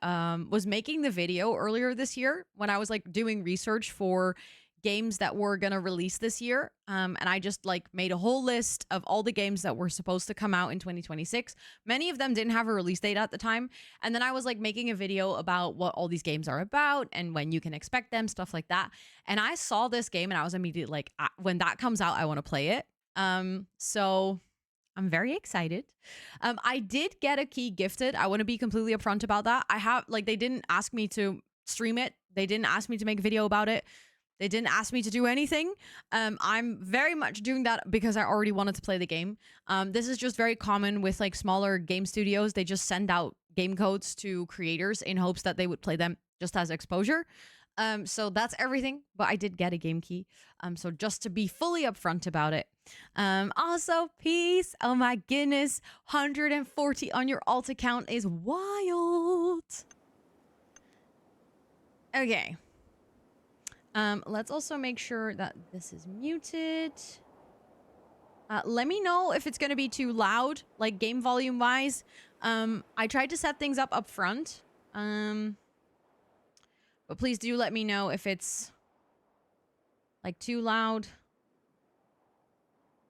was making the video earlier this year, when I was like doing research for games that were gonna release this year. And I just like made a whole list of all the games that were supposed to come out in 2026. Many of them didn't have a release date at the time. And then I was like making a video about what all these games are about and when you can expect them, stuff like that. And I saw this game and I was immediately like, when that comes out, I want to play it. So I'm very excited. I did get a key gifted. I want to be completely upfront about that. I have, like, they didn't ask me to stream it. They didn't ask me to make a video about it. They didn't ask me to do anything. I'm very much doing that because I already wanted to play the game. This is just very common with like smaller game studios. They just send out game codes to creators in hopes that they would play them just as exposure. So that's everything, but I did get a game key. So just to be fully upfront about it. Also, peace. Oh my goodness. 140 on your alt account is wild. Okay. Let's also make sure that this is muted. Let me know if it's going to be too loud, like game volume wise. I tried to set things up front. But please do let me know if it's like too loud.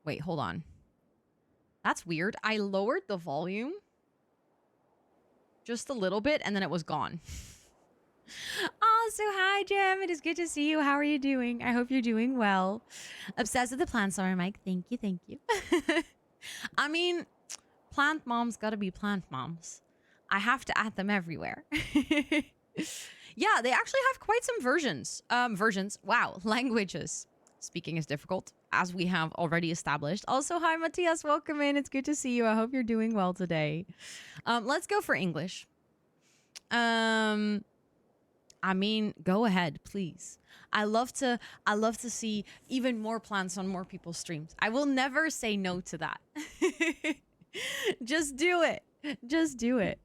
Wait, hold on. That's weird. I lowered the volume just a little bit and then it was gone. Also, hi, Jem. It is good to see you. How are you doing? I hope you're doing well. Obsessed with the plants, sorry, Mike. Thank you, thank you. I mean, plant moms gotta be plant moms. I have to add them everywhere. Yeah, they actually have quite some versions. Wow, languages. Speaking is difficult, as we have already established. Also, hi, Matthias. Welcome in. It's good to see you. I hope you're doing well today. Let's go for English. I mean, go ahead, please. I love to see even more plants on more people's streams. I will never say no to that. Just do it. Just do it.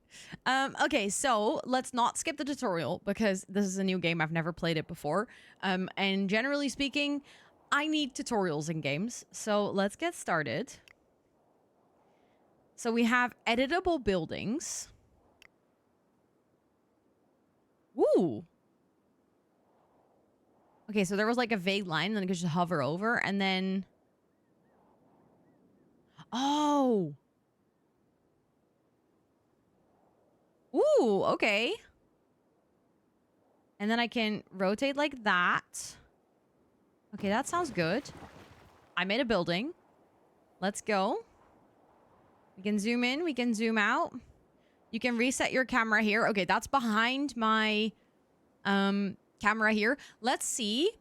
Okay, so let's not skip the tutorial because this is a new game. I've never played it before. And generally speaking, I need tutorials in games. So let's get started. So we have editable buildings. Ooh. Okay, so there was like a vague line, then I could just hover over, and then... Oh! Ooh, okay. And then I can rotate like that. Okay, that sounds good. I made a building. Let's go. We can zoom in, we can zoom out. You can reset your camera here. Okay, that's behind my camera here. Let's see.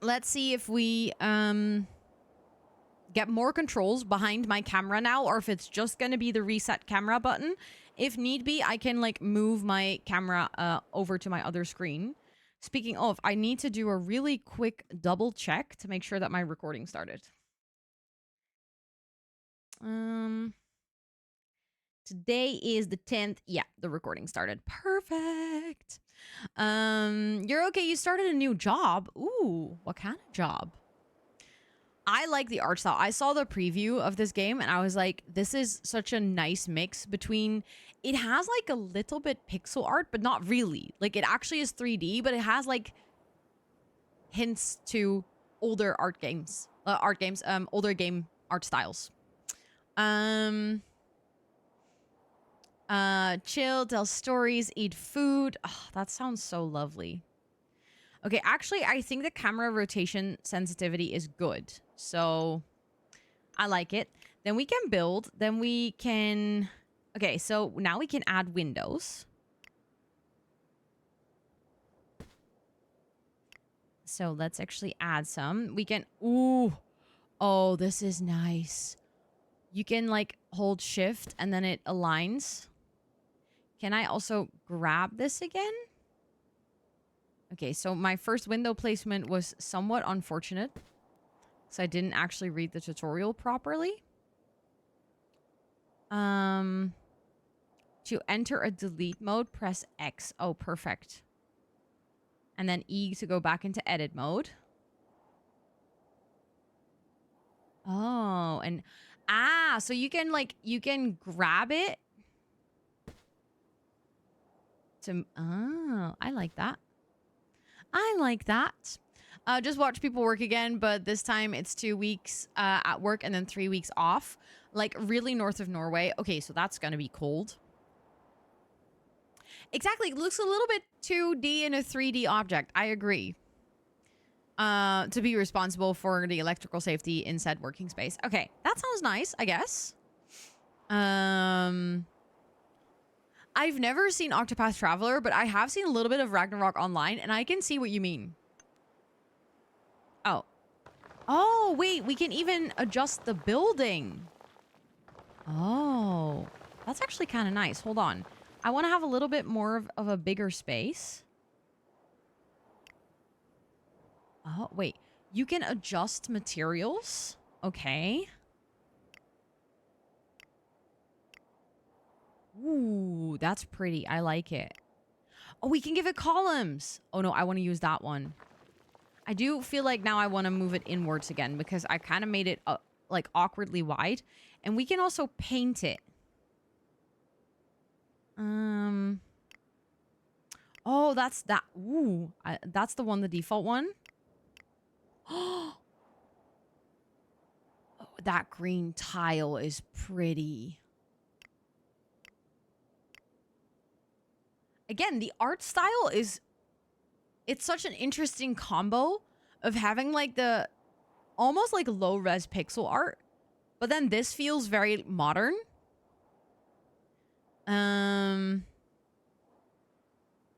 Let's see if we get more controls behind my camera now, or if it's just going to be the reset camera button. If need be, I can like move my camera over to my other screen. Speaking of, I need to do a really quick double check to make sure that my recording started. Today is the 10th. Yeah, the recording started. Perfect. You're okay. You started a new job. Ooh, what kind of job? I like the art style. I saw the preview of this game and I was like, this is such a nice mix between, it has like a little bit pixel art, but not really. Like it actually is 3D, but it has like hints to older older game art styles. Chill, tell stories, eat food. Oh, that sounds so lovely. Okay, actually, I think the camera rotation sensitivity is good. So I like it. Then we can build. Then we can... Okay, so now we can add windows. So let's actually add some. We can... Ooh. Oh, this is nice. You can, like, hold shift and then it aligns. Can I also grab this again? Okay, so my first window placement was somewhat unfortunate. So I didn't actually read the tutorial properly. To enter a delete mode, press X. Oh, perfect. And then E to go back into edit mode. Oh, and... Ah, so you can, like, you can grab it. Oh, I like that. I like that. Just watch people work again, but this time it's 2 weeks at work and then 3 weeks off. Like, really north of Norway. Okay, so that's gonna be cold. Exactly. It looks a little bit 2D in a 3D object. I agree. To be responsible for the electrical safety in said working space. Okay, that sounds nice, I guess. I've never seen Octopath Traveler, but I have seen a little bit of Ragnarok Online, and I can see what you mean. Oh. Oh, wait, we can even adjust the building. Oh, that's actually kind of nice. Hold on. I want to have a little bit more of a bigger space. Oh, wait. You can adjust materials? Okay. Ooh, that's pretty. I like it. Oh, we can give it columns. Oh, no, I want to use that one. I do feel like now I want to move it inwards again because I kind of made it, like, awkwardly wide. And we can also paint it. Oh, that's that. Ooh, that's the one, the default one. Oh, that green tile is pretty. Again, the art style is... It's such an interesting combo of having, like, the almost, like, low-res pixel art. But then this feels very modern.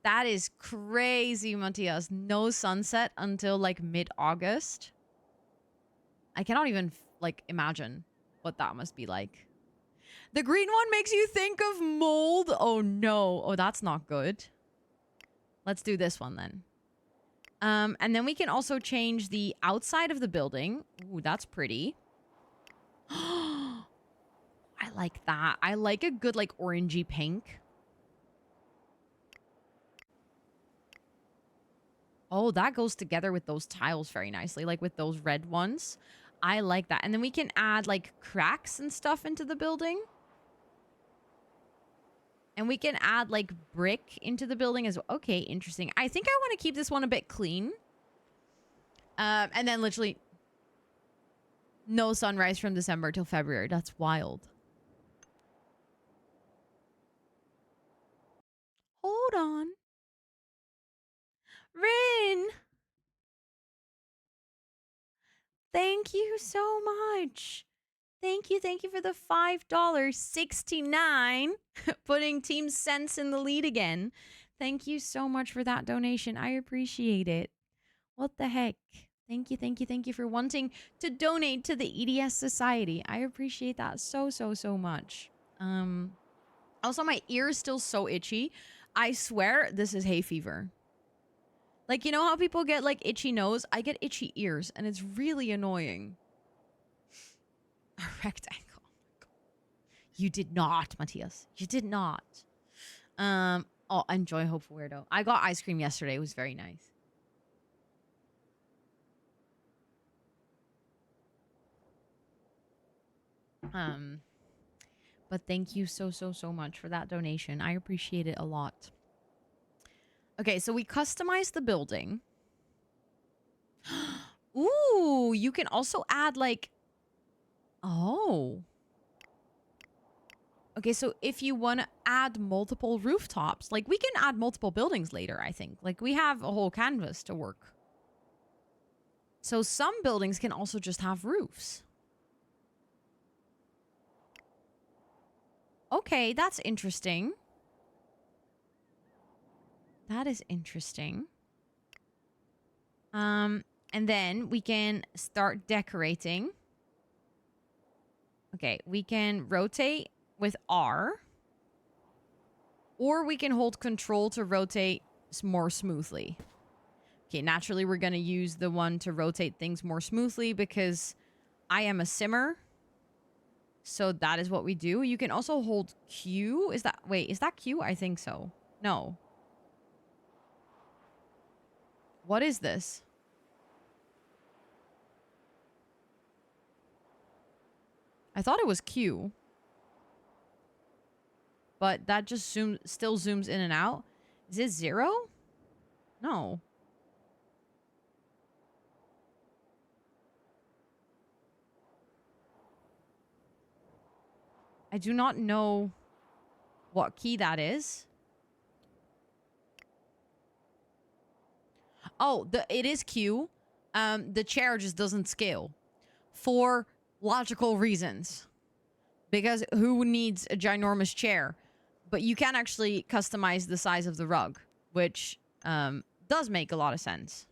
That is crazy, Matthias. No sunset until, like, mid-August. I cannot even, like, imagine what that must be like. The green one makes you think of mold. Oh, no. Oh, that's not good. Let's do this one, then. And then we can also change the outside of the building. Ooh, that's pretty. I like that. I like a good, like, orangey pink. Oh, that goes together with those tiles very nicely, like with those red ones. I like that. And then we can add, like, cracks and stuff into the building. And we can add, like, brick into the building as well. Okay, interesting. I think I want to keep this one a bit clean. And then literally no sunrise from December till February. That's wild. Hold on. Rin! Thank you so much. Thank you for the $5.69. Putting Team Sense in the lead again. Thank you so much for that donation. I appreciate it. What the heck? Thank you for wanting to donate to the EDS Society. I appreciate that so much. Also, my ear is still so itchy. I swear this is hay fever. Like, you know how people get, like, itchy nose? I get itchy ears, and it's really annoying. A rectangle. You did not, Matthias. You did not. Oh, enjoy Hopeful Weirdo. I got ice cream yesterday. It was very nice. But thank you so much for that donation. I appreciate it a lot. Okay, so we customized the building. Ooh, you can also add like... Oh. Okay, so if you want to add multiple rooftops, like we can add multiple buildings later, I think. Like we have a whole canvas to work. So some buildings can also just have roofs. Okay, that's interesting. That is interesting. And then we can start decorating. Okay, we can rotate with R. Or we can hold control to rotate more smoothly. Okay, naturally we're going to use the one to rotate things more smoothly because I am a simmer. So that is what we do. You can also hold Q. Is that... Wait, is that Q? I think so. No. What is this? I thought it was Q. But that just still zooms in and out. Is it 0? No. I do not know what key that is. Oh, it is Q. The chair just doesn't scale. For logical reasons. Because who needs a ginormous chair? But you can actually customize the size of the rug. Which does make a lot of sense.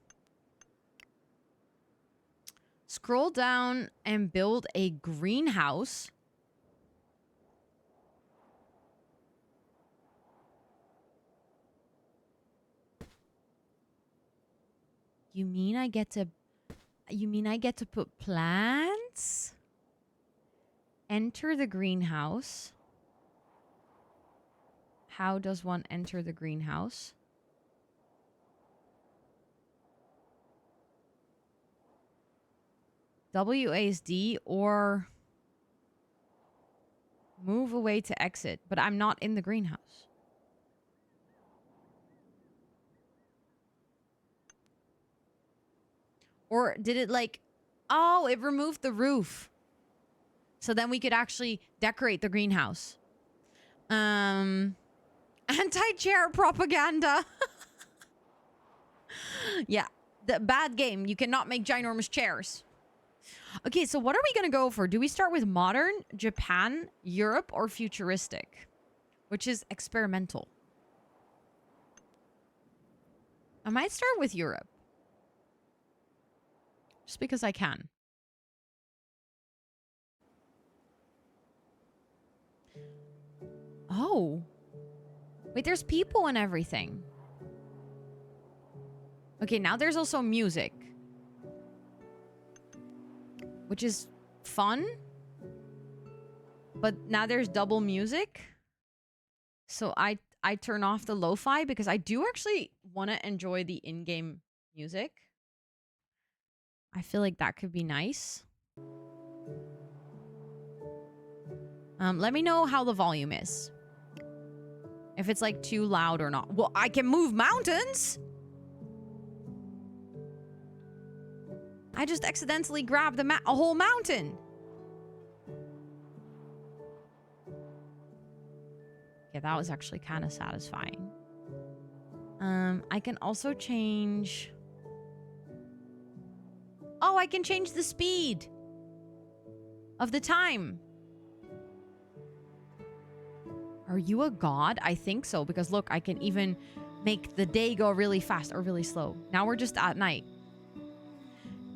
Scroll down and build a greenhouse. You mean I get to put plants? Enter the greenhouse. How does one enter the greenhouse? WASD or move away to exit, but I'm not in the greenhouse. Or did it like... Oh, it removed the roof. So then we could actually decorate the greenhouse. Anti-chair propaganda. Yeah. The bad game. You cannot make ginormous chairs. Okay, so what are we going to go for? Do we start with modern, Japan, Europe, or futuristic? Which is experimental. I might start with Europe. Just because I can. Oh. Wait, there's people and everything. Okay, now there's also music. Which is fun. But now there's double music. So I turn off the lo-fi because I do actually want to enjoy the in-game music. I feel like that could be nice. Let me know how the volume is. If it's like too loud or not. Well, I can move mountains! I just accidentally grabbed a whole mountain. Yeah, that was actually kind of satisfying. I can also change... Oh, I can change the speed of the time. Are you a god? I think so, because look, I can even make the day go really fast or really slow. Now we're just at night.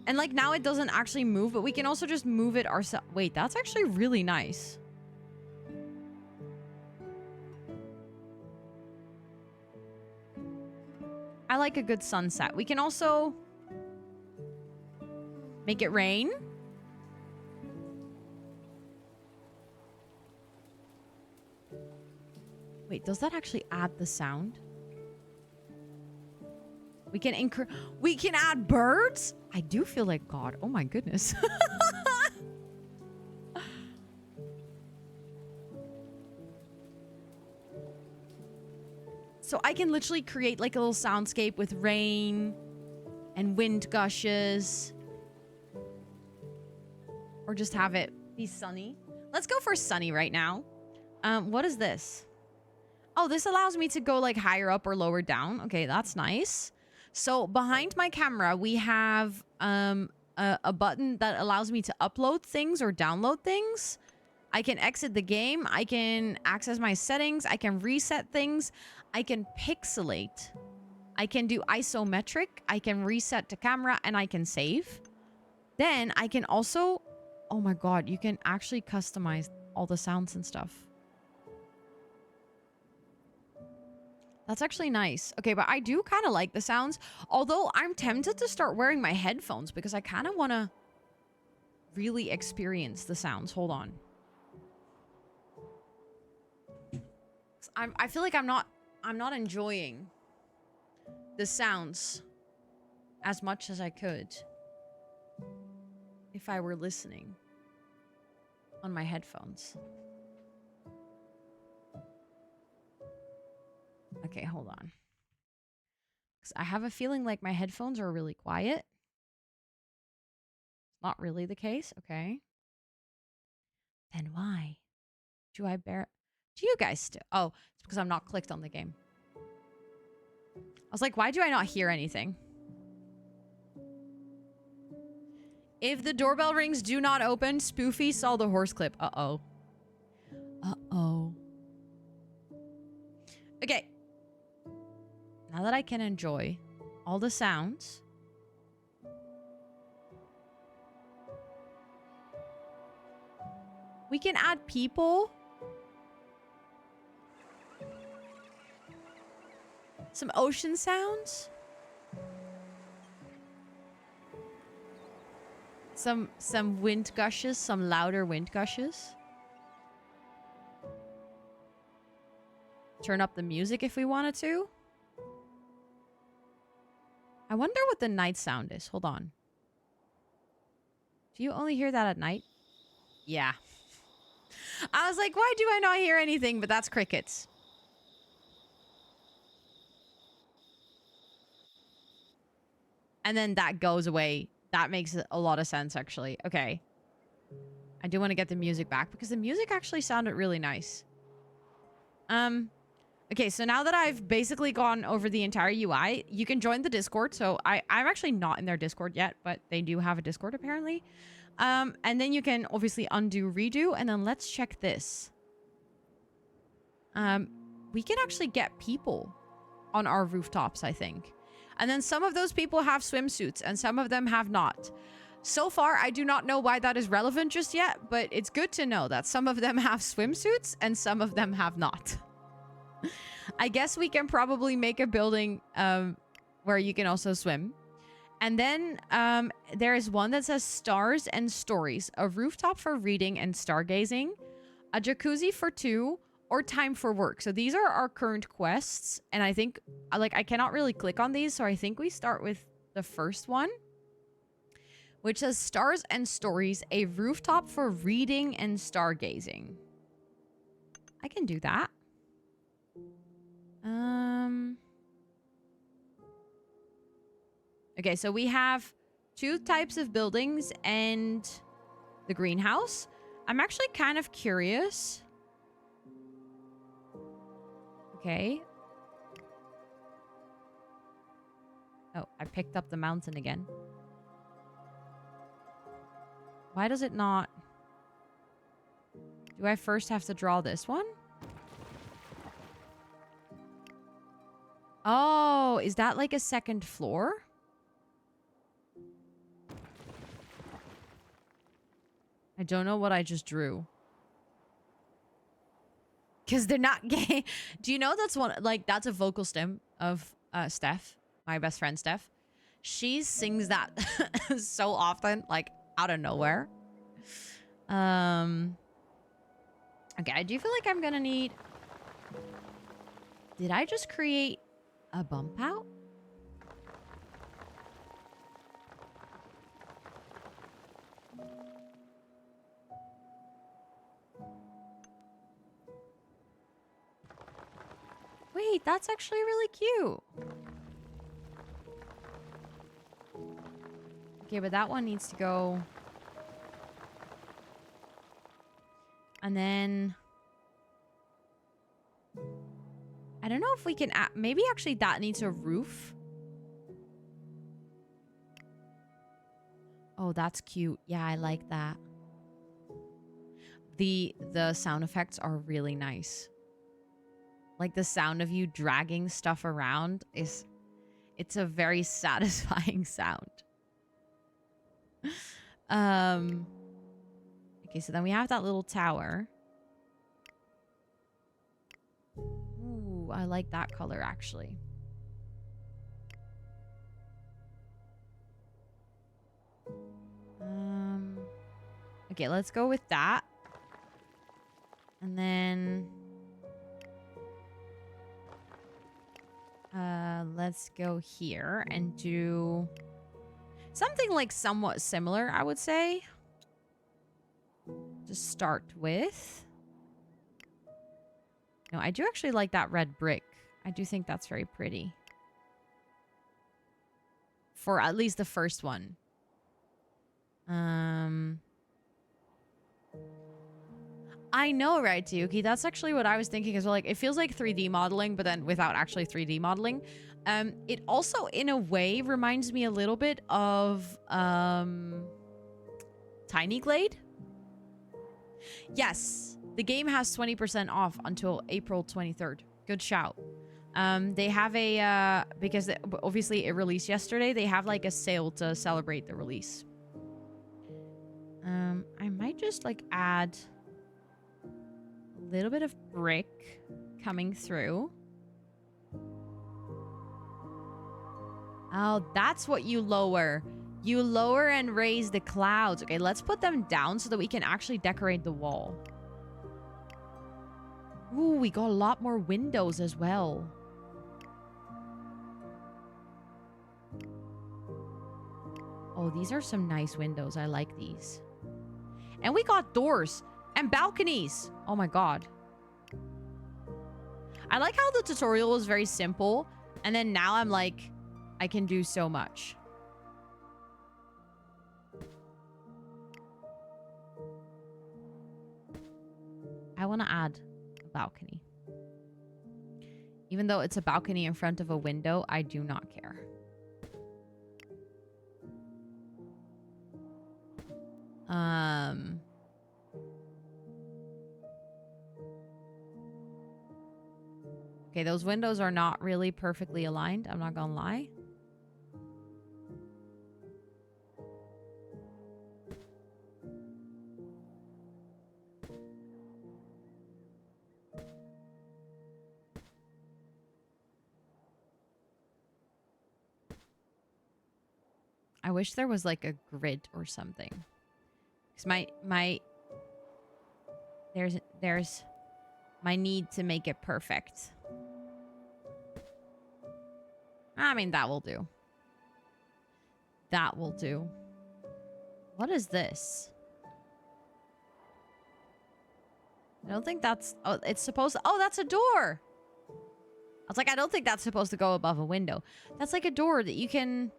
And like now it doesn't actually move, but we can also just move it ourselves. Wait, that's actually really nice. I like a good sunset. We can also make it rain. Wait, does that actually add the sound? We can add birds? I do feel like God. Oh my goodness. So I can literally create like a little soundscape with rain and wind gushes. Or just have it be sunny. Let's go for sunny right now. What is this? Oh, this allows me to go like higher up or lower down. Okay, that's nice. So behind my camera, we have a button that allows me to upload things or download things. I can exit the game. I can access my settings. I can reset things. I can pixelate. I can do isometric. I can reset to camera and I can save. Then I can also... Oh my God, you can actually customize all the sounds and stuff. That's actually nice. Okay, but I do kind of like the sounds. Although I'm tempted to start wearing my headphones because I kind of want to really experience the sounds. Hold on. I feel like I'm not enjoying the sounds as much as I could if I were listening on my headphones. Okay, hold on. Because I have a feeling like my headphones are really quiet. Not really the case. Okay. Then why? Do you guys still... Oh, it's because I'm not clicked on the game. I was like, why do I not hear anything? If the doorbell rings, do not open. Spoofy saw the horse clip. Uh-oh. Uh-oh. Okay. Now that I can enjoy all the sounds... We can add people. Some ocean sounds. Some wind gushes, some louder wind gushes. Turn up the music if we wanted to. I wonder what the night sound is. Hold on. Do you only hear that at night? Yeah. I was like, why do I not hear anything? But that's crickets. And then that goes away. That makes a lot of sense, actually. Okay. I do want to get the music back because the music actually sounded really nice. Okay, so now that I've basically gone over the entire UI, you can join the Discord. So I'm actually not in their Discord yet, but they do have a Discord apparently. And then you can obviously undo, redo, and then let's check this. We can actually get people on our rooftops, I think. And then some of those people have swimsuits and some of them have not. So far, I do not know why that is relevant just yet, but it's good to know that some of them have swimsuits and some of them have not. I guess we can probably make a building where you can also swim. And then there is one that says stars and stories, a rooftop for reading and stargazing, a jacuzzi for 2, or time for work. So these are our current quests. And I think, like, I cannot really click on these. So I think we start with the first one, which says stars and stories, a rooftop for reading and stargazing. I can do that. Okay, so we have 2 types of buildings and the greenhouse. I'm actually kind of curious. Okay. Oh, I picked up the mountain again. Why does it not... Do I first have to draw this one? Oh, is that like a second floor? I don't know what I just drew. Because they're not gay. Do you know that's one, like, that's a vocal stem of Steph, my best friend Steph. She sings that so often, like, out of nowhere. Okay, I do feel like I'm gonna need Did I just create a bump out? Wait, that's actually really cute. Okay, but that one needs to go. And then I don't know if we can add, maybe actually that needs a roof. Oh, that's cute. Yeah, I like that. The sound effects are really nice. Like the sound of you dragging stuff around it's a very satisfying sound. Okay, so then we have that little tower. Ooh, I like that color actually. Okay, let's go with that. And then let's go here and do something like somewhat similar, I would say. To start with. No, I do actually like that red brick. I do think that's very pretty. For at least the first one. I know, right, Tiyuki? That's actually what I was thinking as well. Like, it feels like 3D modeling, but then without actually 3D modeling. It also, in a way, reminds me a little bit of Tiny Glade. Yes, the game has 20% off until April 23rd. Good shout. They have a, because obviously it released yesterday, they have like a sale to celebrate the release. I might just like add a little bit of brick coming through. Oh, that's what you lower. You lower and raise the clouds. Okay, let's put them down so that we can actually decorate the wall. Ooh, we got a lot more windows as well. Oh, these are some nice windows. I like these. And we got doors and balconies. Oh my god. I like how the tutorial was very simple. And then now I'm like, I can do so much. I want to add a balcony. Even though it's a balcony in front of a window, I do not care. Okay, those windows are not really perfectly aligned. I'm not gonna lie. I wish there was like a grid or something. Because there's my need to make it perfect. I mean, that will do. That will do. What is this? I don't think that's... Oh, it's supposed to... Oh, that's a door! I was like, I don't think that's supposed to go above a window. That's like a door that you can...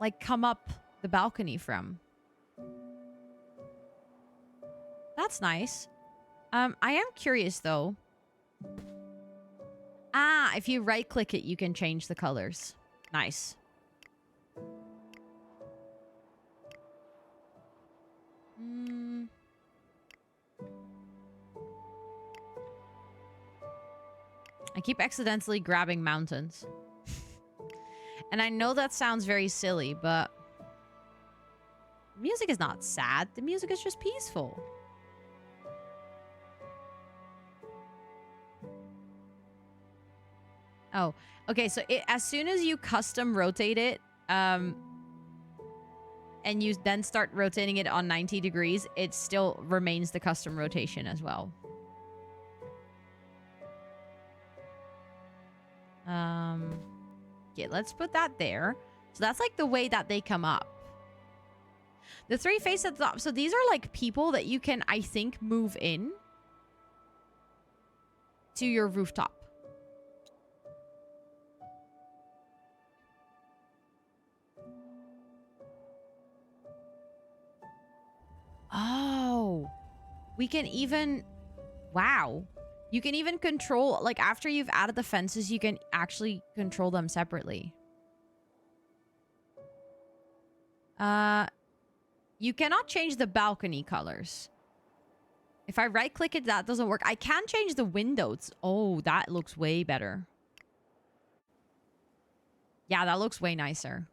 like, come up the balcony from. That's nice. I am curious, though. Ah, if you right-click it, you can change the colors. Nice. I keep accidentally grabbing mountains. And I know that sounds very silly, but... music is not sad. The music is just peaceful. Oh, okay. So as soon as you custom rotate it, and you then start rotating it on 90 degrees, it still remains the custom rotation as well. Okay, let's put that there. So that's like the way that they come up. The 3 faces at the top. So these are like people that you can, I think, move in to your rooftop. Oh, we can even, wow. You can even control, like after you've added the fences, you can actually control them separately. You cannot change the balcony colors. If I right click it, that doesn't work. I can change the windows. Oh, that looks way better. Yeah, that looks way nicer.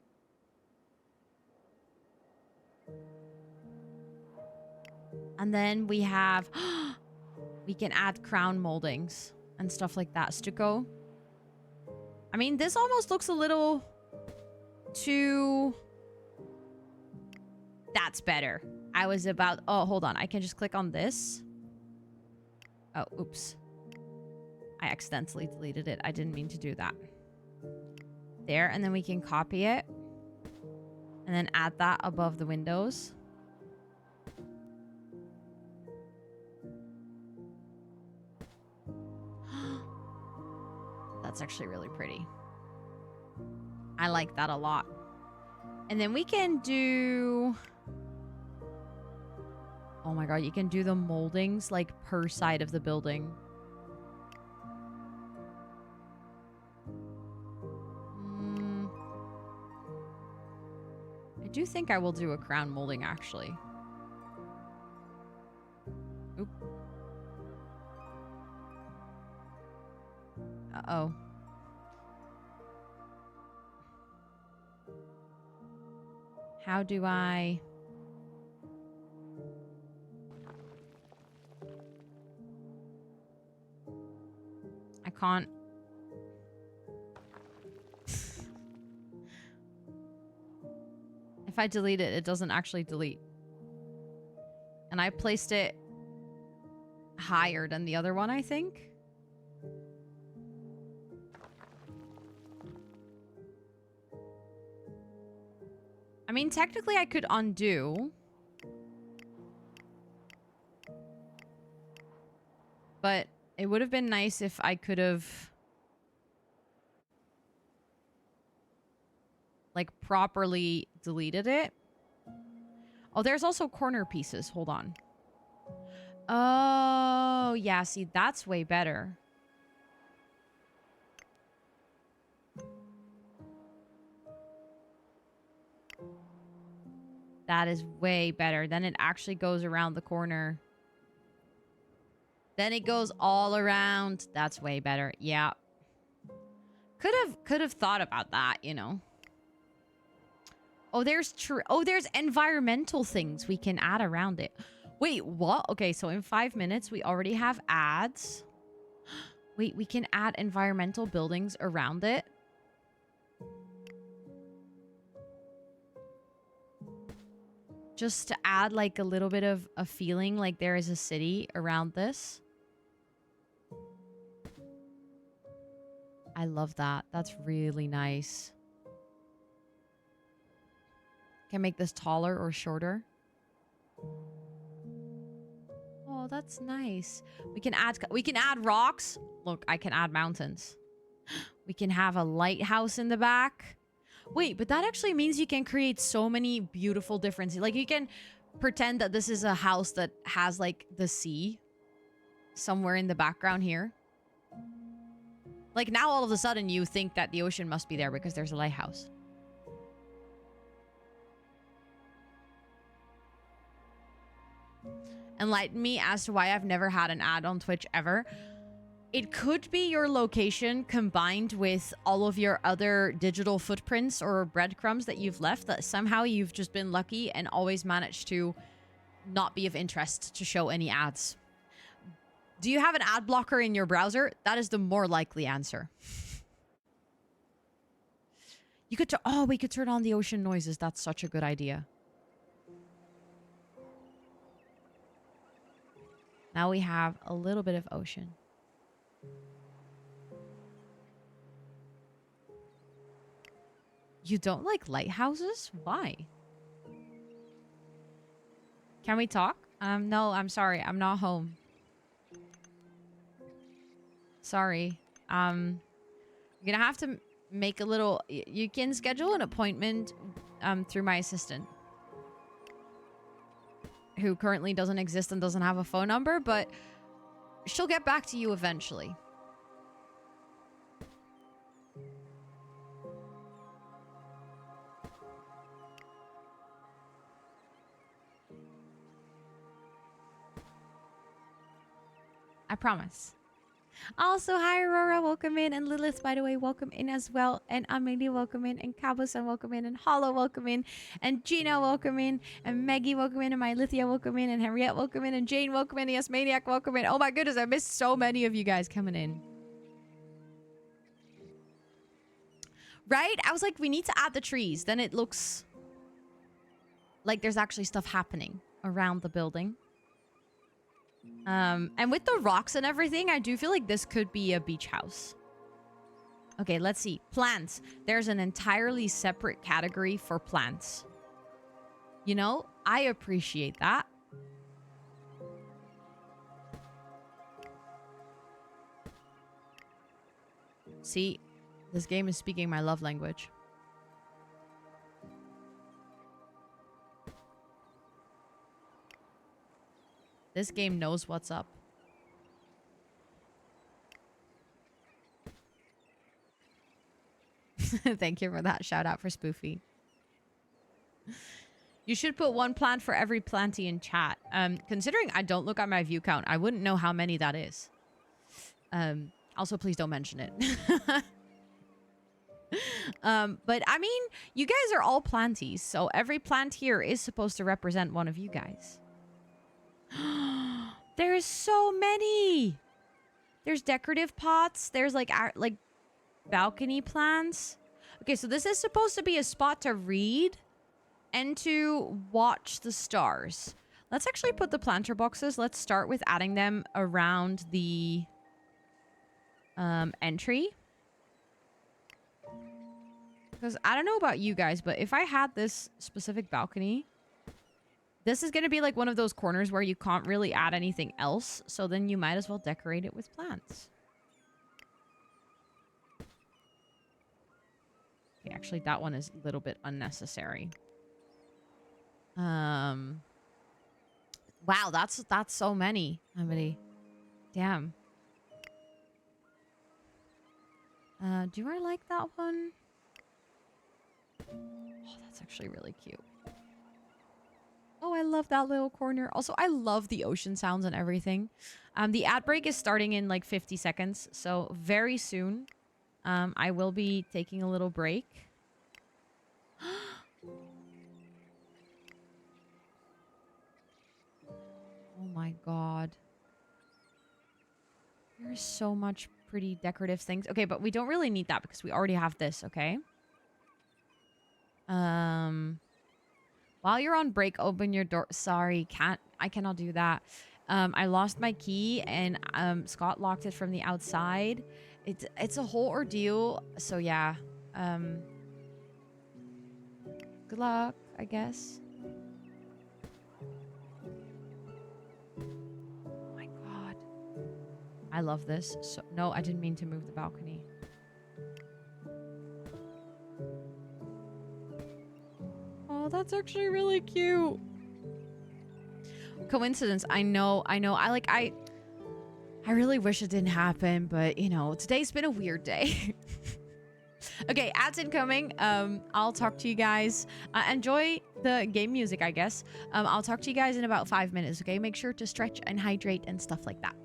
And then we have, we can add crown moldings and stuff like that. Stucco. I mean, this almost looks a little too... That's better. I was about... Oh, hold on. I can just click on this. Oh, oops. I accidentally deleted it. I didn't mean to do that. There, and then we can copy it. And then add that above the windows. That's actually really pretty. I like that a lot. And then we can do... Oh my god, you can do the moldings like per side of the building. I do think I will do a crown molding actually. Oop. Uh-oh. How do I... I can't... If I delete it, it doesn't actually delete. And I placed it higher than the other one, I think. I mean, technically I could undo. But it would have been nice if I could have... like, properly deleted it. Oh, there's also corner pieces. Hold on. Oh, yeah. See, that's way better. That is way better. Then it actually goes around the corner. Then it goes all around. That's way better. Yeah. Could have thought about that, you know. Oh, there's there's environmental things we can add around it. Wait, what? Okay, so in 5 minutes, we already have ads. Wait, we can add environmental buildings around it. Just to add like a little bit of a feeling like there is a city around this. I love that. That's really nice. Can I make this taller or shorter? Oh, that's nice. We can add rocks. Look, I can add mountains. We can have a lighthouse in the back. Wait, but that actually means you can create so many beautiful differences. Like you can pretend that this is a house that has like the sea somewhere in the background here. Like now all of a sudden you think that the ocean must be there because there's a lighthouse. Enlighten me as to why I've never had an ad on Twitch ever. It could be your location combined with all of your other digital footprints or breadcrumbs that you've left, that somehow you've just been lucky and always managed to not be of interest to show any ads. Do you have an ad blocker in your browser? That is the more likely answer. You could we could turn on the ocean noises. That's such a good idea. Now we have a little bit of ocean. You don't like lighthouses? Why? Can we talk? No, I'm sorry. I'm not home. Sorry. You're gonna have to make a little... You can schedule an appointment through my assistant, who currently doesn't exist and doesn't have a phone number, but she'll get back to you eventually. I promise. Also, hi Aurora, welcome in, and Lilith, by the way, welcome in as well, and Amelia, welcome in, and Cabo-san, welcome in, and Hollow, welcome in, and Gina, welcome in, and Maggie, welcome in, and Mylithia, welcome in, and Henriette, welcome in, and Jane, welcome in, and Yes Maniac, welcome in. Oh my goodness, I missed so many of you guys coming in. Right? I was like, we need to add the trees, then it looks like there's actually stuff happening around the building. And with the rocks and everything, I do feel like this could be a beach house. Okay, let's see. Plants. There's an entirely separate category for plants. You know, I appreciate that. See, this game is speaking my love language. This game knows what's up. Thank you for that shout out for Spoofy. You should put one plant for every planty in chat. Considering I don't look at my view count, I wouldn't know how many that is. Also, please don't mention it. But I mean, you guys are all planties, so every plant here is supposed to represent one of you guys. There's so many. There's decorative pots. There's like balcony plants. Okay, so this is supposed to be a spot to read and to watch the stars. Let's actually put the planter boxes. Let's start with adding them around the entry. Because I don't know about you guys, but if I had this specific balcony, this is going to be like one of those corners where you can't really add anything else. So then you might as well decorate it with plants. Okay, actually, that one is a little bit unnecessary. Wow, that's so many. How many? Damn. Do I like that one? Oh, that's actually really cute. Oh, I love that little corner. Also, I love the ocean sounds and everything. The ad break is starting in like 50 seconds. So very soon, I will be taking a little break. Oh my god. There's so much pretty decorative things. Okay, but we don't really need that because we already have this, okay? While you're on break, open your door. Sorry, I cannot do that. I lost my key and Scott locked it from the outside. It's a whole ordeal. So yeah. Good luck, I guess. Oh my god. I love this. So no, I didn't mean to move the balcony. Oh, that's actually really cute. Coincidence. I know. I really wish it didn't happen, but you know, today's been a weird day. Okay, ads incoming. I'll talk to you guys. Enjoy the game music, I guess. I'll talk to you guys in about 5 minutes, okay? Make sure to stretch and hydrate and stuff like that.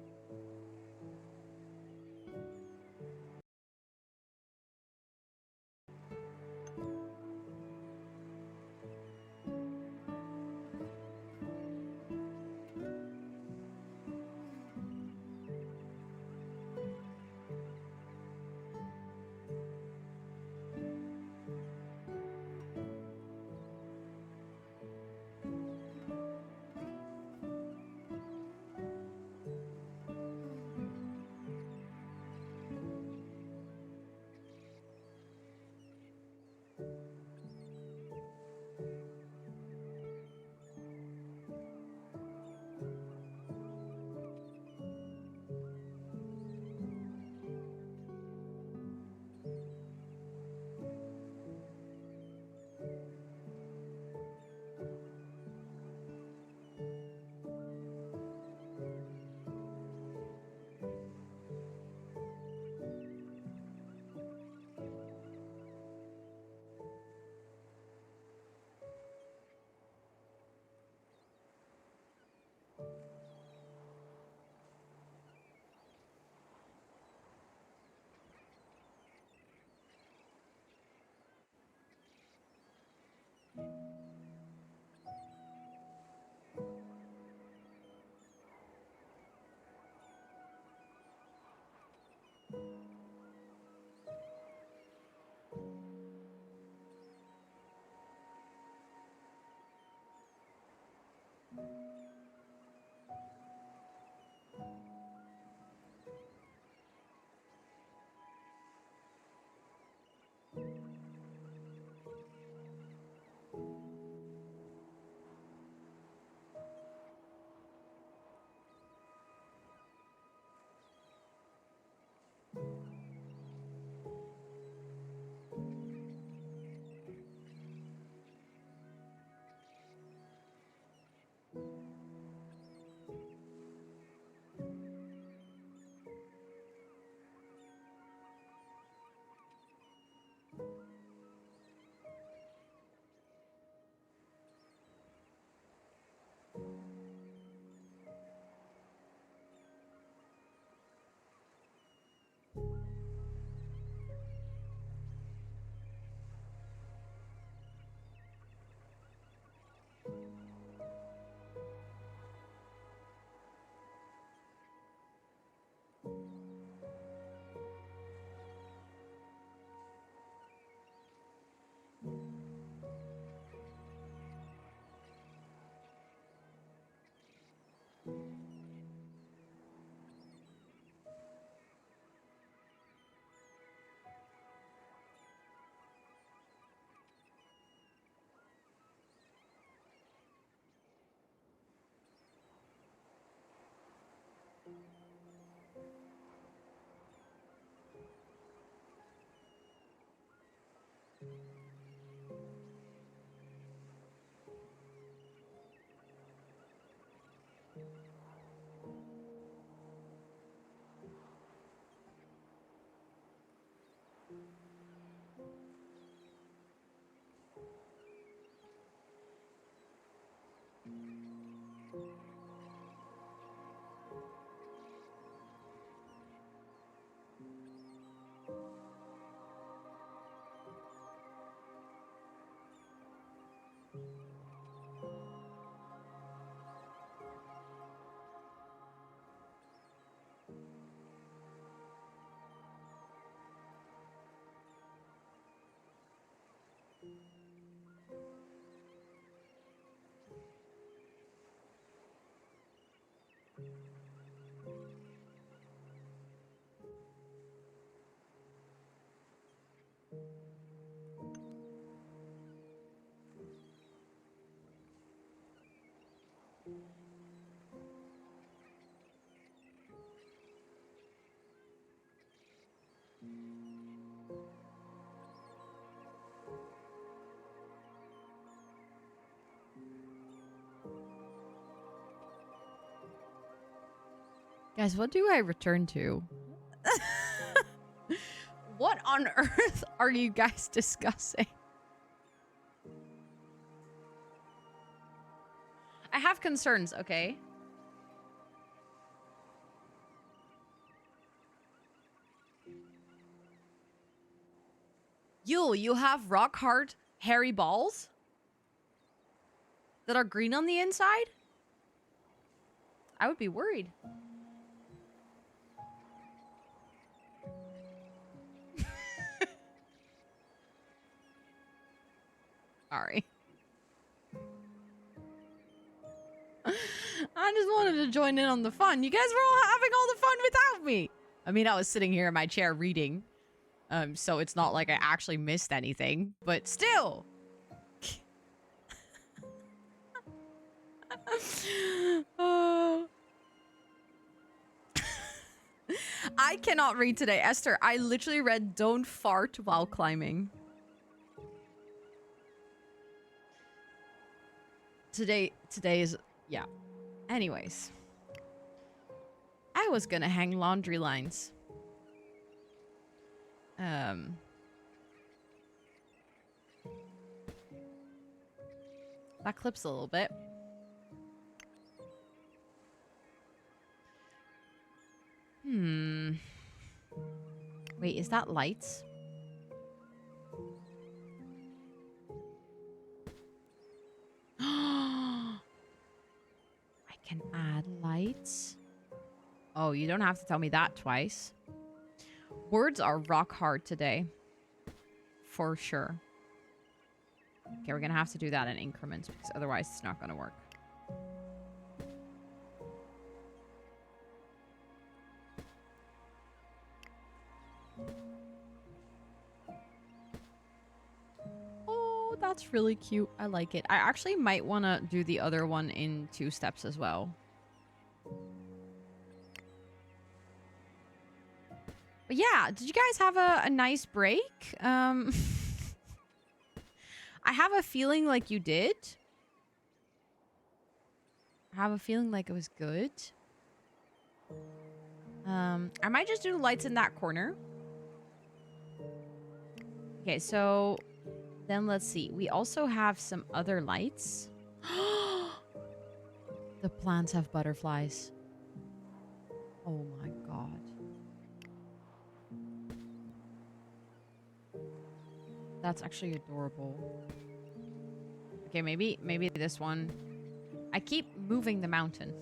Guys, what do I return to? What on earth are you guys discussing? I have concerns, okay? Yule, you have rock hard, hairy balls that are green on the inside? I would be worried. Sorry. I just wanted to join in on the fun. You guys were all having all the fun without me. I mean, I was sitting here in my chair reading. So it's not like I actually missed anything, but still. Oh. I cannot read today. Esther, I literally read "Don't fart while climbing." Today is, yeah. Anyways. I was gonna hang laundry lines. That clips a little bit. Wait, is that lights? I can add lights. Oh, you don't have to tell me that twice. Words are rock hard today. For sure. Okay, we're gonna have to do that in increments because otherwise it's not gonna work. Oh, that's really cute. I like it. I actually might want to do the other one in 2 steps as well. But yeah, did you guys have a nice break? I have a feeling like you did. I have a feeling like it was good. I might just do the lights in that corner. Okay, so then let's see. We also have some other lights. The plants have butterflies. Oh my god. That's actually adorable. Okay, maybe this one. I keep moving the mountain.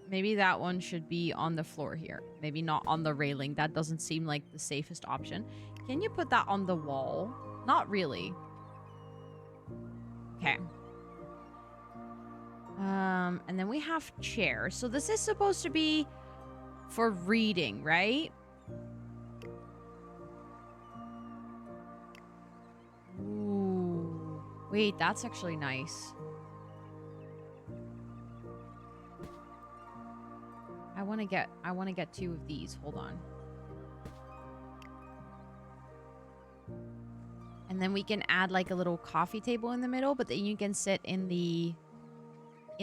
Maybe that one should be on the floor here. Maybe not on the railing. That doesn't seem like the safest option. Can you put that on the wall? Not really. Okay. And then we have chairs. So this is supposed to be for reading, right? Ooh. Wait, that's actually nice. I want to get 2 of these. Hold on. And then we can add like a little coffee table in the middle, but then you can sit in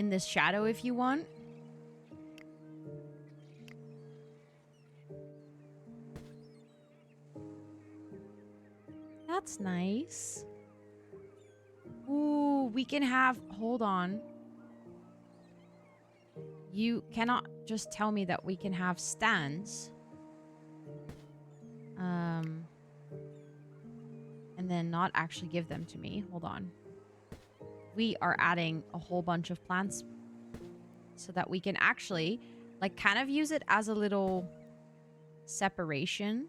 this shadow if you want. That's nice. Ooh, we can have... Hold on. You cannot just tell me that we can have stands. And then not actually give them to me. Hold on. We are adding a whole bunch of plants so that we can actually, like, kind of use it as a little separation.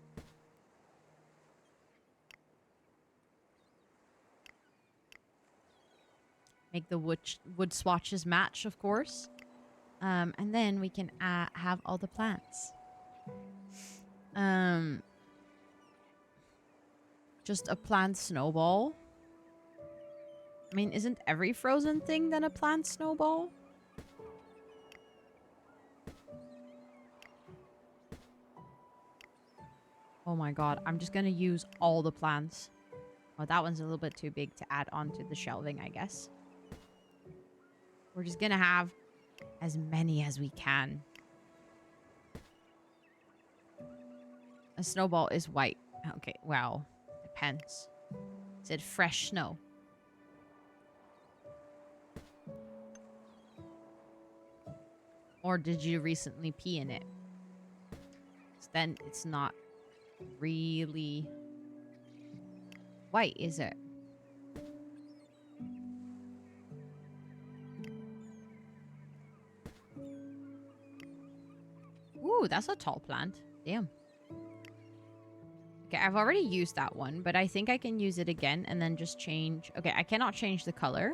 Make the wood swatches match, of course. And then we can have all the plants. Just a plant snowball. I mean, isn't every frozen thing then a plant snowball? Oh my god, I'm just gonna use all the plants. Oh, that one's a little bit too big to add onto the shelving, I guess. We're just gonna have as many as we can. A snowball is white. Okay, well, depends. Is it fresh snow? Or did you recently pee in it? Then it's not really white, is it? Ooh, that's a tall plant. Damn. Okay, I've already used that one, but I think I can use it again and then just change. Okay, I cannot change the color.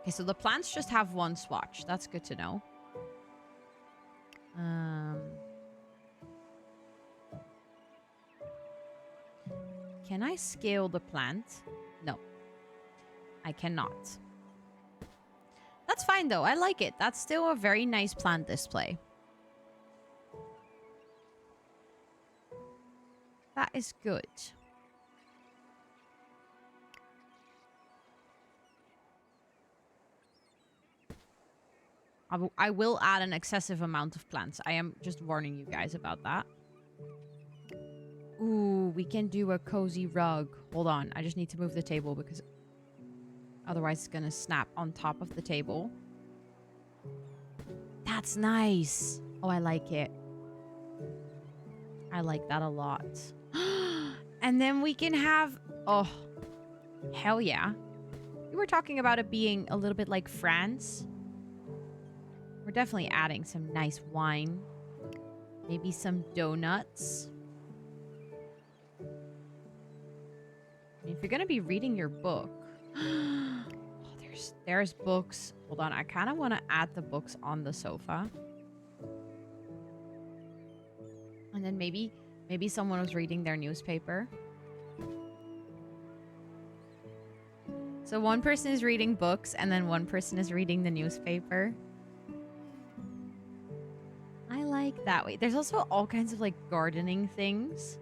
Okay, so the plants just have one swatch. That's good to know. Can I scale the plant? No. I cannot. That's fine, though. I like it. That's still a very nice plant display. That is good. I will add an excessive amount of plants. I am just warning you guys about that. Ooh, we can do a cozy rug. Hold on. I just need to move the table because otherwise it's going to snap on top of the table. That's nice. Oh, I like it. I like that a lot. And then we can have... Oh, hell yeah. We were talking about it being a little bit like France. We're definitely adding some nice wine. Maybe some donuts. I mean, if you're gonna be reading your book, oh, there's books. Hold on, I kind of want to add the books on the sofa, and then maybe someone was reading their newspaper. So one person is reading books, and then one person is reading the newspaper. I like that way. There's also all kinds of like gardening things.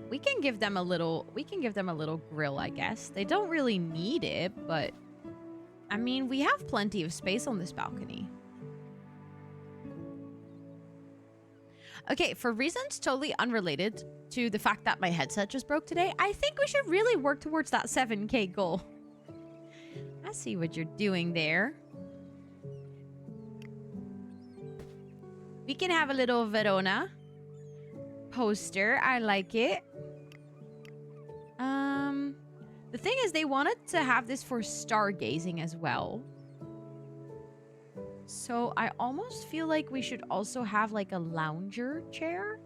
We can give them a little grill, I guess. They don't really need it, but I mean, we have plenty of space on this balcony. Okay, for reasons totally unrelated to the fact that my headset just broke today, I think we should really work towards that 7K goal. I see what you're doing there. We can have a little Verona poster. I like it. The thing is, they wanted to have this for stargazing as well. So I almost feel like we should also have like a lounger chair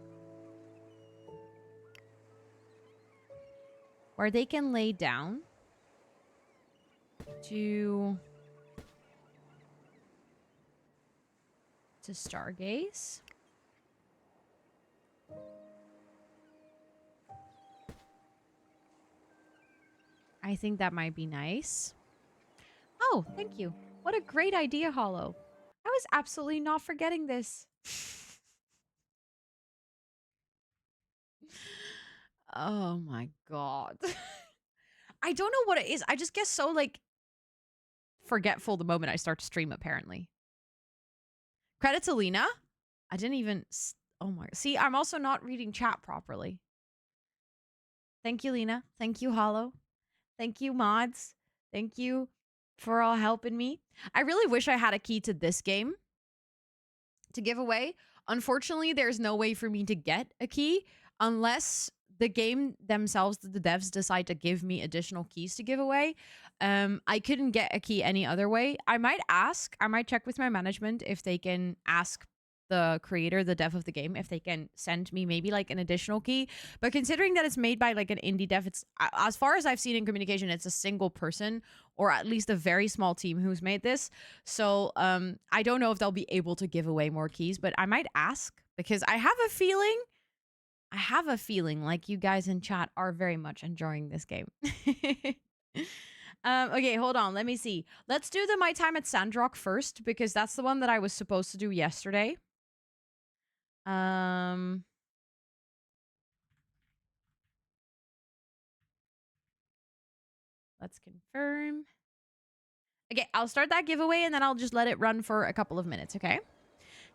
where they can lay down to stargaze. I think that might be nice. Oh, thank you. What a great idea, Hollow. I was absolutely not forgetting this. Oh my god. I don't know what it is. I just get so, like, forgetful the moment I start to stream, apparently. Credit to Lena. I didn't even... Oh my... See, I'm also not reading chat properly. Thank you, Lena. Thank you, Hollow. Thank you, mods. Thank you for all helping me. I really wish I had a key to this game to give away. Unfortunately, there's no way for me to get a key unless the game themselves, the devs, decide to give me additional keys to give away. I couldn't get a key any other way. I might check with my management if they can ask the creator, the dev of the game, if they can send me maybe like an additional key. But considering that it's made by like an indie dev, it's, as far as I've seen in communication, it's a single person or at least a very small team who's made this. So I don't know if they'll be able to give away more keys, but I might ask because I have a feeling like you guys in chat are very much enjoying this game. Okay, hold on. Let me see. Let's do the My Time at Sandrock first because that's the one that I was supposed to do yesterday. Let's confirm. Okay, I'll start that giveaway and then I'll just let it run for a couple of minutes, okay?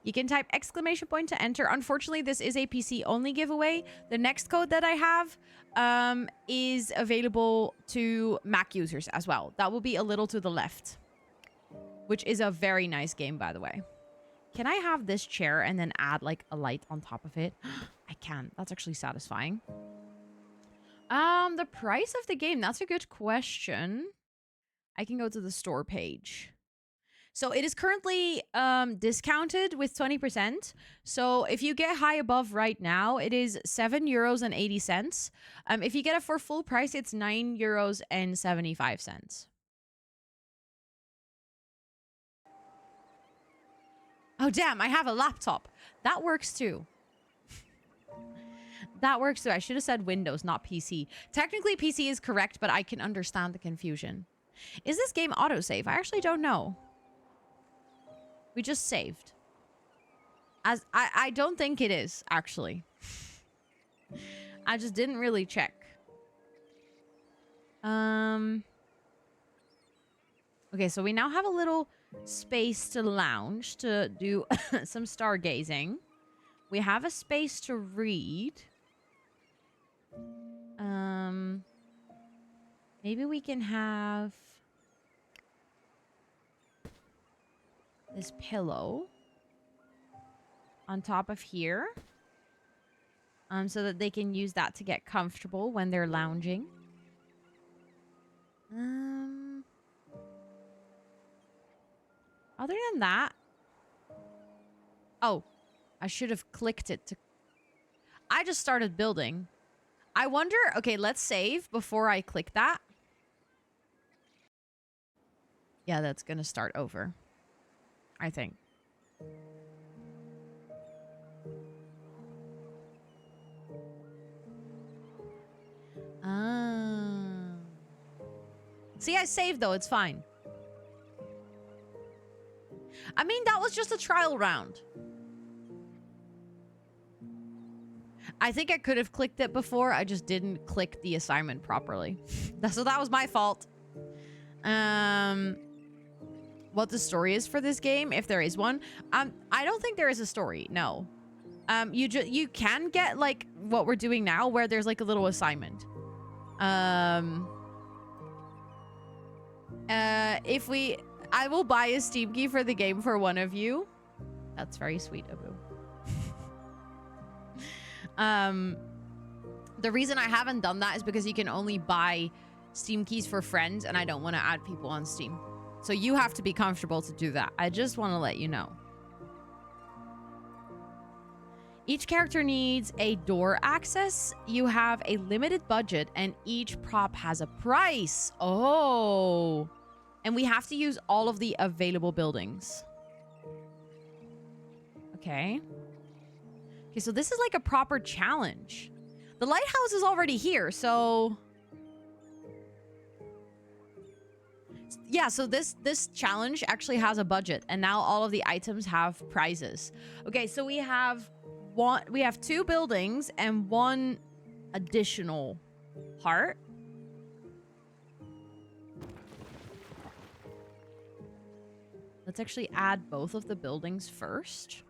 You can type exclamation point to enter. Unfortunately, this is a PC only giveaway. The next code that I have is available to Mac users as well. That will be a little to the left, which is a very nice game, by the way. Can I have this chair and then add like a light on top of it? I can. That's actually satisfying. The price of the game, that's a good question. I can go to the store page. So it is currently discounted with 20%. So if you get high above right now, it is €7.80. If you get it for full price, it's €9.75. Oh, damn, I have a laptop. That works too. That works too. I should have said Windows, not PC. Technically, PC is correct, but I can understand the confusion. Is this game autosave? I actually don't know. We just saved. I don't think it is, actually. I just didn't really check. Okay, so we now have a little space to lounge, to do some stargazing. We have a space to read. Maybe we can have this pillow on top of here. So that they can use that to get comfortable when they're lounging. Other than that, Oh, I should have clicked it to... I just started building. I wonder... Okay, let's save before I click that. Yeah, that's gonna start over. I think. Ah. See, I saved though. It's fine. I mean, that was just a trial round. I think I could have clicked it before. I just didn't click the assignment properly. So that was my fault. What the story is for this game, if there is one. I don't think there is a story. No. You can get like what we're doing now, where there's like a little assignment. I will buy a Steam key for the game for one of you. That's very sweet, Abu. The reason I haven't done that is because you can only buy Steam keys for friends, and I don't want to add people on Steam. So you have to be comfortable to do that. I just want to let you know. Each character needs a door access. You have a limited budget, and each prop has a price. Oh. And we have to use all of the available buildings. Okay. Okay, so this is like a proper challenge. The lighthouse is already here, so... Yeah, so this challenge actually has a budget, and now all of the items have prizes. Okay, so we have 2 buildings and 1 additional heart. Let's actually add both of the buildings first.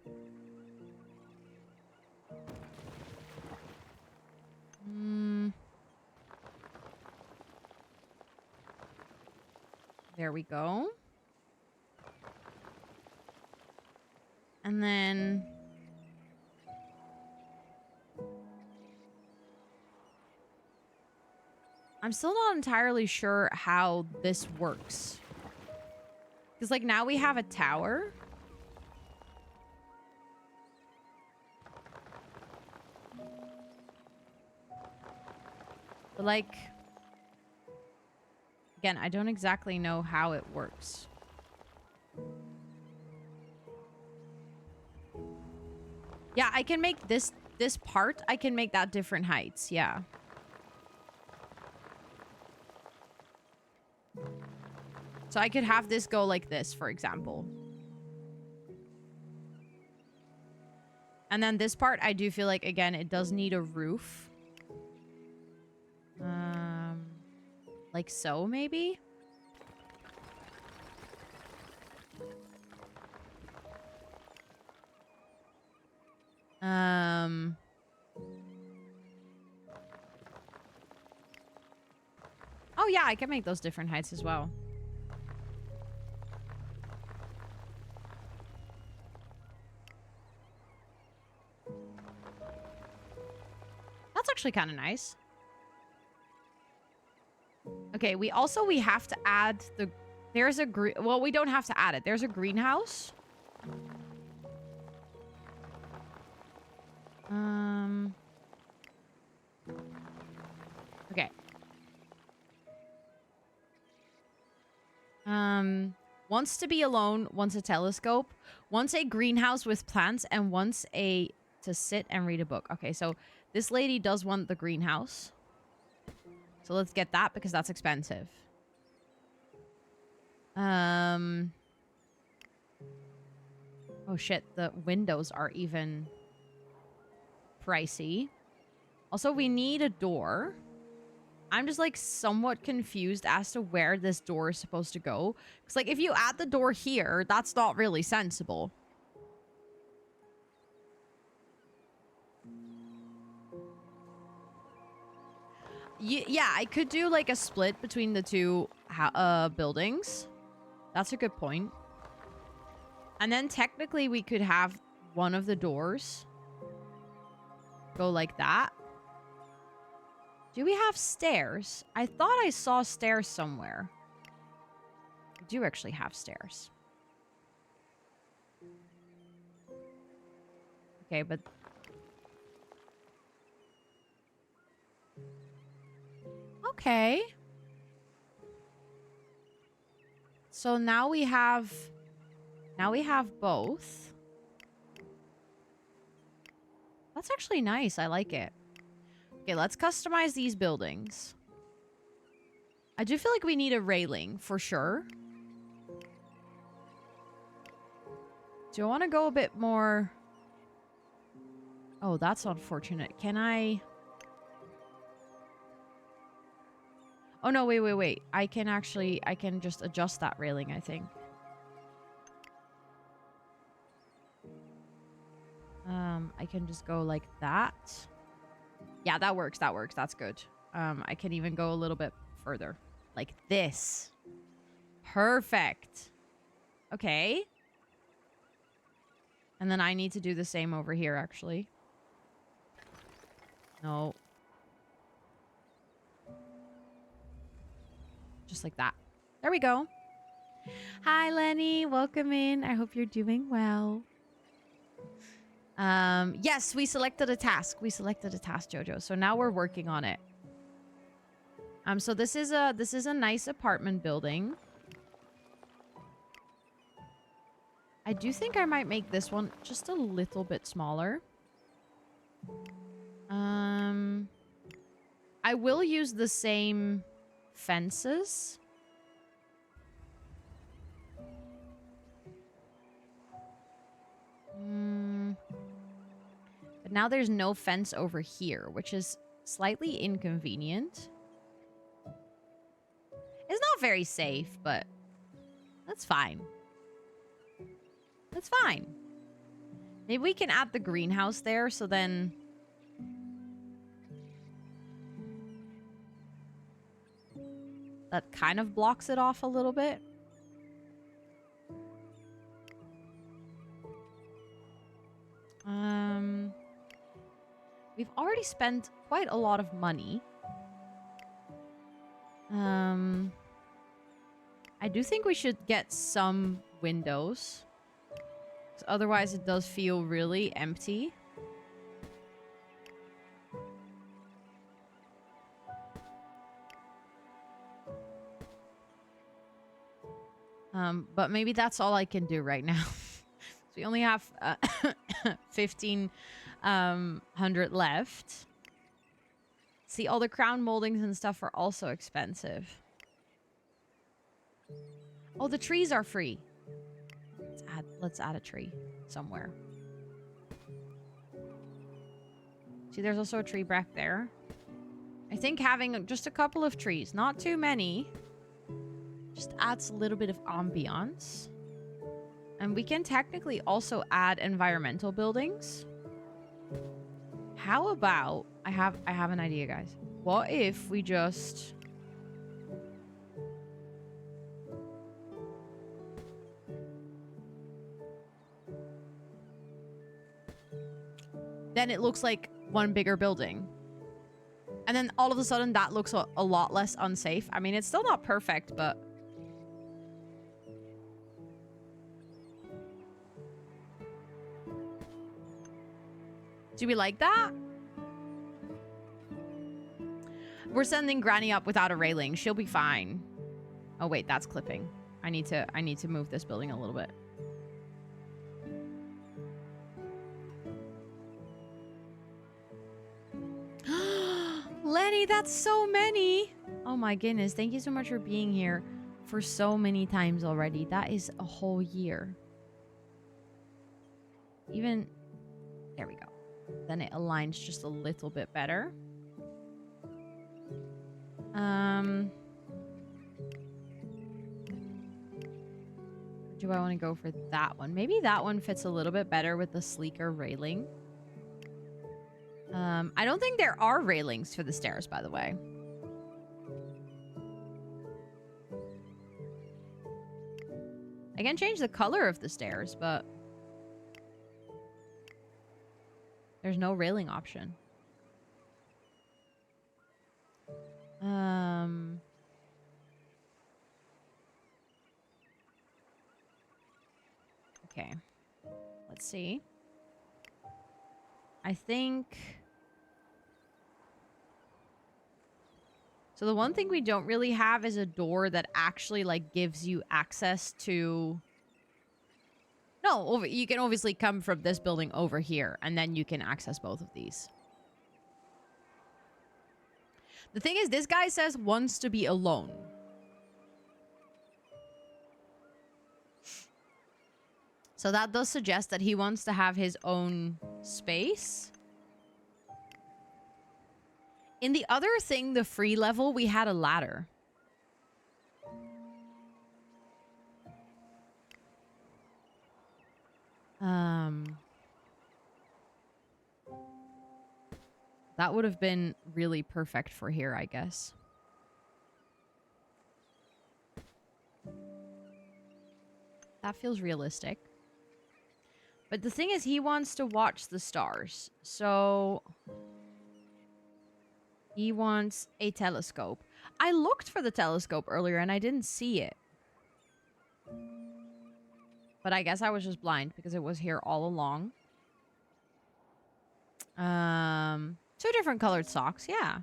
There we go. And then... I'm still not entirely sure how this works. Because, like, now we have a tower. But, like... Again, I don't exactly know how it works. Yeah, I can make this part, I can make that different heights, yeah. So I could have this go like this, for example. And then this part, I do feel like, again, it does need a roof. Like so, maybe? Oh, yeah, I can make those different heights as well. That's actually kind of nice. Okay, we have to add the... There's a well, we don't have to add it. There's a greenhouse. Okay. Wants to be alone, wants a telescope, wants a greenhouse with plants, and wants to sit and read a book. Okay, so this lady does want the greenhouse. So let's get that because that's expensive. Oh shit, the windows are even pricey. Also, we need a door. I'm just like somewhat confused as to where this door is supposed to go. Because like if you add the door here, that's not really sensible. Yeah, I could do like a split between the 2 buildings. That's a good point. And then technically we could have one of the doors go like that. Do we have stairs? I thought I saw stairs somewhere. I do actually have stairs. Okay, but... Okay. So now we have... Now we have both. That's actually nice. I like it. Okay, let's customize these buildings. I do feel like we need a railing for sure. Do I want to go a bit more... Oh, that's unfortunate. Can I... Oh, no, wait. I can just adjust that railing, I think. I can just go like that. Yeah, that works. That's good. I can even go a little bit further. Like this. Perfect. Okay. And then I need to do the same over here, actually. No. Just like that. There we go. Hi, Lenny. Welcome in. I hope you're doing well. Yes, we selected a task. Jojo. So now we're working on it. So this is a nice apartment building. I do think I might make this one just a little bit smaller. I will use the same fences. But now there's no fence over here, which is slightly inconvenient. It's not very safe, but that's fine. That's fine. Maybe we can add the greenhouse there, so then... that kind of blocks it off a little bit. We've already spent quite a lot of money. I do think we should get some windows. 'Cause otherwise it does feel really empty. But maybe that's all I can do right now. So we only have 1,500 left. See, all the crown moldings and stuff are also expensive. Oh, the trees are free. Let's add a tree somewhere. See, there's also a tree back there. I think having just a couple of trees, not too many, just adds a little bit of ambiance. And we can technically also add environmental buildings. How about... I have an idea, guys. What if we just... then it looks like one bigger building. And then all of a sudden that looks a lot less unsafe. I mean, it's still not perfect, but... do we like that? We're sending Granny up without a railing. She'll be fine. Oh, wait, that's clipping. I need to move this building a little bit. Lenny, that's so many. Oh my goodness. Thank you so much for being here for so many times already. That is a whole year. Even... there we go. Then it aligns just a little bit better. Do I want to go for that one? Maybe that one fits a little bit better with the sleeker railing. I don't think there are railings for the stairs, by the way. I can change the color of the stairs, but there's no railing option. Okay. Let's see. I think... So the one thing we don't really have is a door that actually, like, gives you access to... No, you can obviously come from this building over here, and then you can access both of these. The thing is, this guy says wants to be alone. So that does suggest that he wants to have his own space. In the other thing, the free level, we had a ladder. That would have been really perfect for here, I guess. That feels realistic. But the thing is, he wants to watch the stars. So... he wants a telescope. I looked for the telescope earlier and I didn't see it. But I guess I was just blind because it was here all along. 2 different colored socks. Yeah.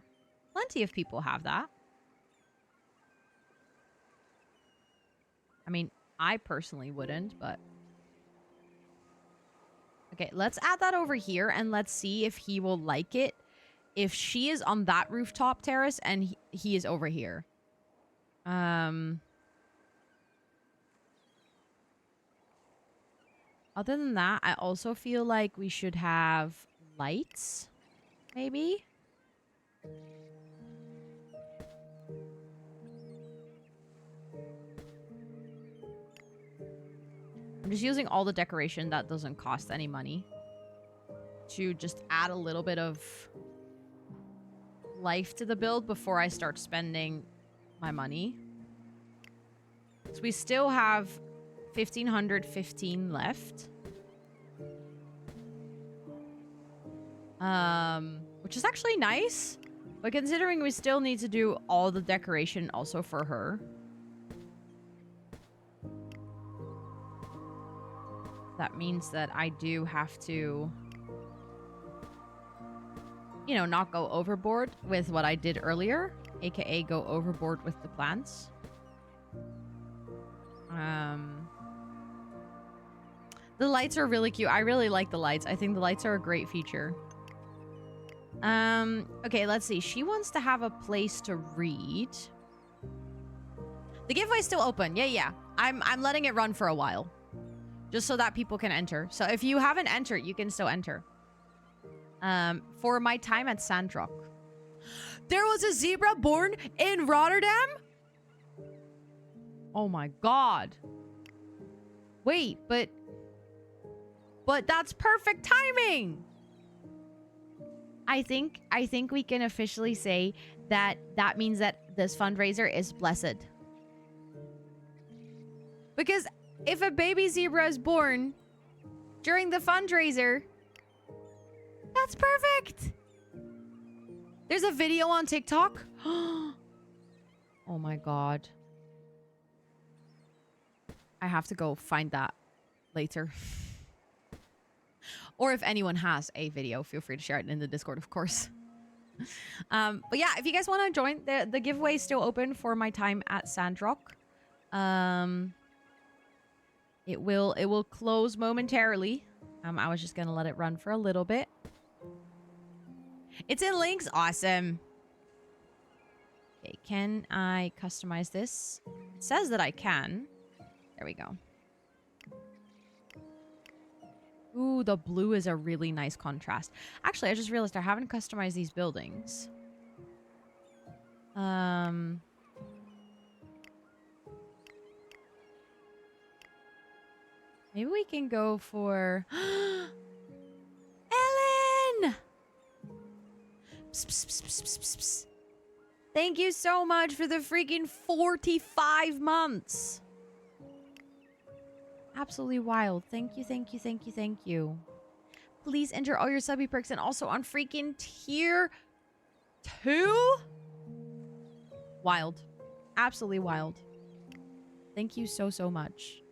Plenty of people have that. I mean, I personally wouldn't, but... Okay, let's add that over here and let's see if he will like it. If she is on that rooftop terrace and he is over here. Other than that, I also feel like we should have lights, maybe? I'm just using all the decoration that doesn't cost any money to just add a little bit of life to the build before I start spending my money. So we still have 1,515 left. Which is actually nice. But considering we still need to do all the decoration also for her. That means that I do have to, you know, not go overboard with what I did earlier. AKA go overboard with the plants. The lights are really cute. I really like the lights. I think the lights are a great feature. Okay, let's see. She wants to have a place to read. The giveaway's still open. Yeah. I'm letting it run for a while. Just so that people can enter. So if you haven't entered, you can still enter. For my time at Sandrock. There was a zebra born in Rotterdam? Oh my god. Wait, but that's perfect timing. I think we can officially say that means that this fundraiser is blessed. Because if a baby zebra is born during the fundraiser, that's perfect. There's a video on TikTok. Oh my god. I have to go find that later. Or if anyone has a video, feel free to share it in the Discord, of course. But yeah, if you guys want to join, the giveaway is still open for my time at Sandrock. It will close momentarily. I was just gonna let it run for a little bit. It's in links. Awesome. Okay, can I customize this? It says that I can. There we go. Ooh, the blue is a really nice contrast. Actually, I just realized I haven't customized these buildings. Maybe we can go for... Ellen! Psst, psst, psst, psst, psst, psst. Thank you so much for the freaking 45 months. Absolutely wild. Thank you, thank you, thank you, thank you. Please enter all your subby perks and also on freaking tier 2. Wild. Absolutely wild. Thank you so, so much.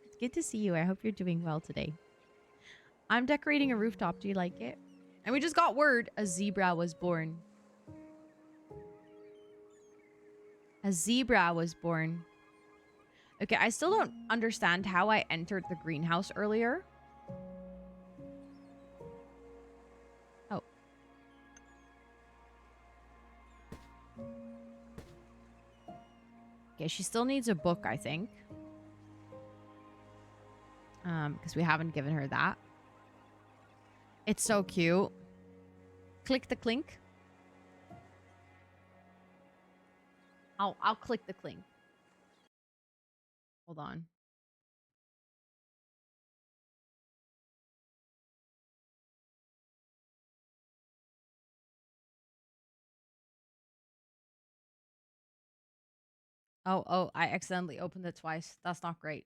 It's good to see you. I hope you're doing well today. I'm decorating a rooftop. Do you like it? And we just got word a zebra was born. A zebra was born. Okay, I still don't understand how I entered the greenhouse earlier. Oh. Okay, she still needs a book, I think. Because we haven't given her that. It's so cute. Click the clink. I'll click the clink. Hold on. Oh, I accidentally opened it twice. That's not great.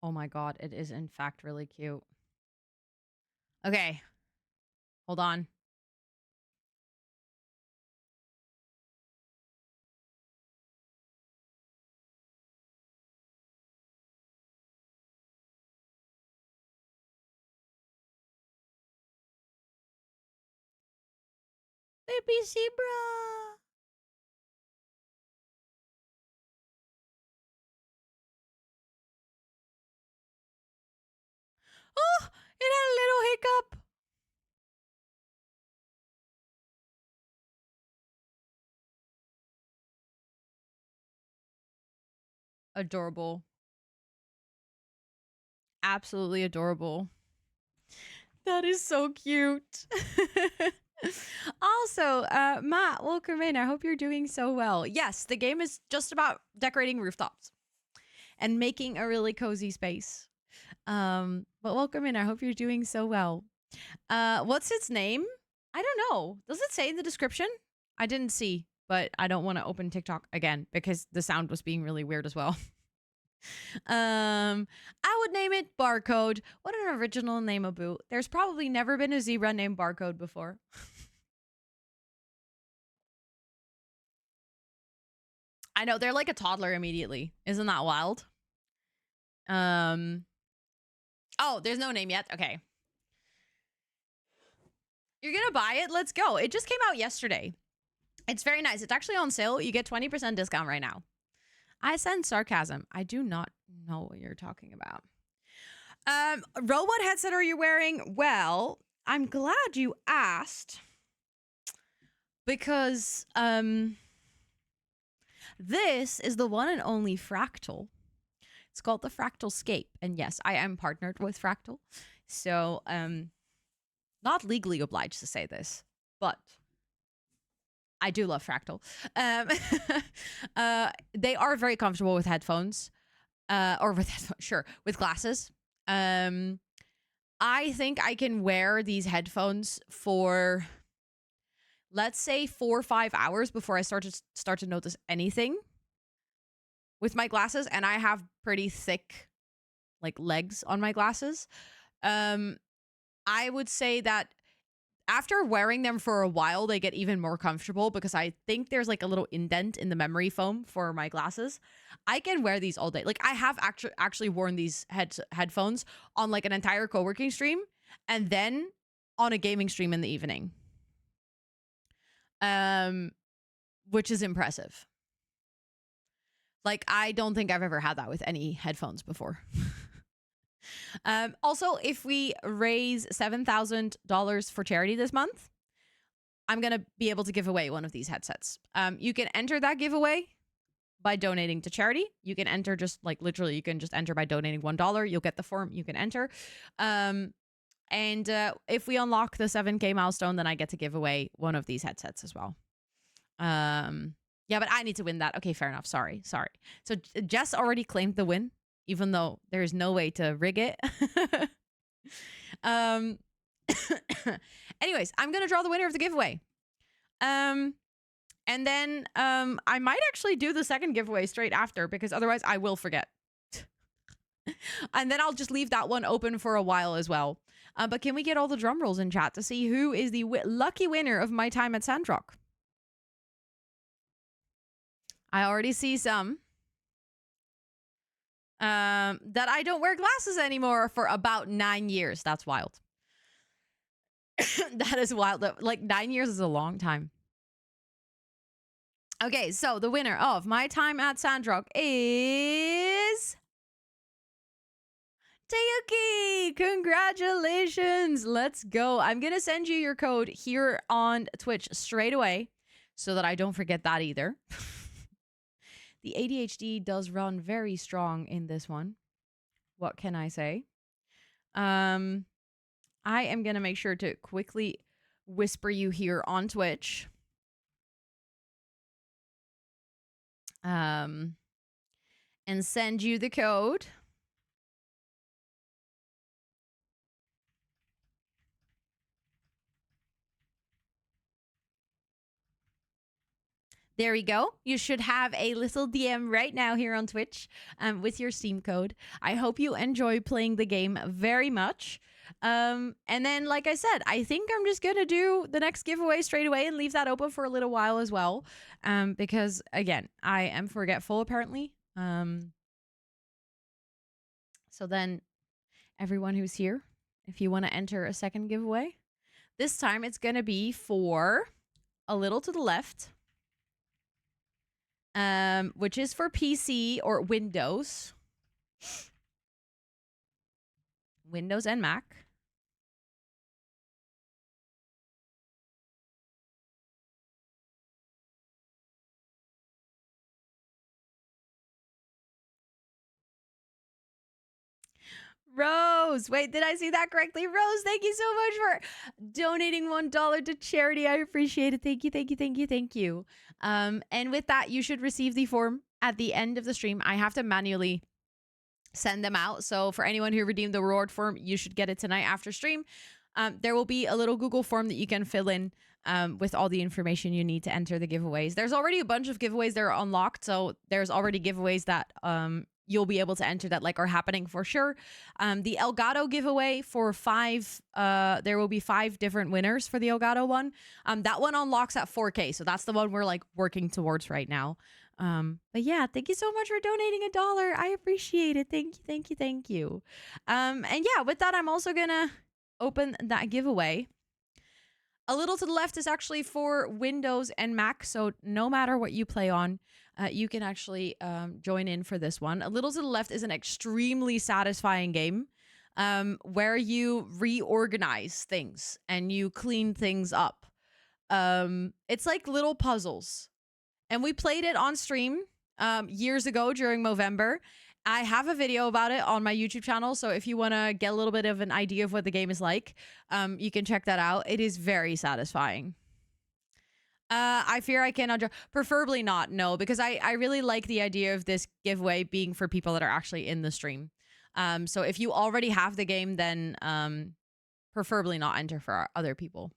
Oh my god, it is in fact really cute. Okay. Hold on. Baby zebra. Oh, it had a little hiccup. Adorable. Absolutely adorable. That is so cute. Also, Matt, welcome in. I hope you're doing so well. Yes, the game is just about decorating rooftops and making a really cozy space. But welcome in. I hope you're doing so well. What's its name? I don't know. Does it say in the description? I didn't see, but I don't want to open TikTok again because the sound was being really weird as well. I would name it Barcode. What an original name, Abu. There's probably never been a zebra named Barcode before. I know, they're like a toddler immediately. Isn't that wild? Oh, there's no name yet. Okay. You're gonna buy it? Let's go. It just came out yesterday. It's very nice. It's actually on sale. You get 20% discount right now. I sense sarcasm. I do not know what you're talking about. Ro, what headset are you wearing? Well, I'm glad you asked because this is the one and only Fractal. It's called the Fractalscape, and yes, I am partnered with Fractal, so not legally obliged to say this, but I do love Fractal. They are very comfortable with headphones, or with headphones, sure, with glasses. I think I can wear these headphones for, let's say, 4 or 5 hours before I start to notice anything with my glasses, and I have pretty thick, like, legs on my glasses. I would say that after wearing them for a while, they get even more comfortable because I think there's like a little indent in the memory foam for my glasses. I can wear these all day. Like, I have actually worn these headphones on like an entire co-working stream and then on a gaming stream in the evening. Which is impressive. Like, I don't think I've ever had that with any headphones before. Also, if we raise $7,000 for charity this month, I'm going to be able to give away one of these headsets. You can enter that giveaway by donating to charity. You can enter just like literally, you can just enter by donating $1. You'll get the form. You can enter. And if we unlock the 7K milestone, then I get to give away one of these headsets as well. Yeah, but I need to win that. Okay, fair enough. Sorry. So Jess already claimed the win, even though there's no way to rig it. Anyways, I'm going to draw the winner of the giveaway. And then I might actually do the second giveaway straight after because otherwise I will forget. And then I'll just leave that one open for a while as well. But can we get all the drum rolls in chat to see who is the lucky winner of my time at Sandrock? I already see some. that I don't wear glasses anymore for about 9 years. That's wild. That is wild. Like 9 years is a long time. Okay, so the winner of my time at Sandrock is Tayuki. Congratulations. Let's go. I'm going to send you your code here on Twitch straight away so that I don't forget that either. The ADHD does run very strong in this one. What can I say? I am going to make sure to quickly whisper you here on Twitch. And send you the code. There we go. You should have a little DM right now here on Twitch with your Steam code. I hope you enjoy playing the game very much. And then, like I said, I think I'm just going to do the next giveaway straight away and leave that open for a little while as well. Because, again, I am forgetful, apparently. So then, everyone who's here, if you want to enter a second giveaway, this time it's going to be for A Little to the Left. Which is for PC or Windows. Windows and Mac. Rose, wait, did I see that correctly? Rose, thank you so much for donating $1 to charity. I appreciate it. Thank you, thank you, thank you, thank you. And with that, you should receive the form at the end of the stream. I have to manually send them out. So for anyone who redeemed the reward form, you should get it tonight after stream. There will be a little Google form that you can fill in with all the information you need to enter the giveaways. There's already a bunch of giveaways that are unlocked. So there's already giveaways that you'll be able to enter that like are happening for sure. The Elgato giveaway for 5, there will be 5 different winners for the Elgato one. That one unlocks at 4K. So that's the one we're like working towards right now. But yeah, thank you so much for donating $1. I appreciate it. Thank you, thank you, thank you. And yeah, with that, I'm also gonna open that giveaway. A Little to the Left is actually for Windows and Mac, so no matter what you play on, you can actually join in for this one. A Little to the Left is an extremely satisfying game where you reorganize things and you clean things up. It's like little puzzles. And we played it on stream years ago during Movember. I have a video about it on my YouTube channel, so if you want to get a little bit of an idea of what the game is like, you can check that out. It is very satisfying. I fear I cannot, preferably not, no, because I really like the idea of this giveaway being for people that are actually in the stream. So if you already have the game, then preferably not enter for other people.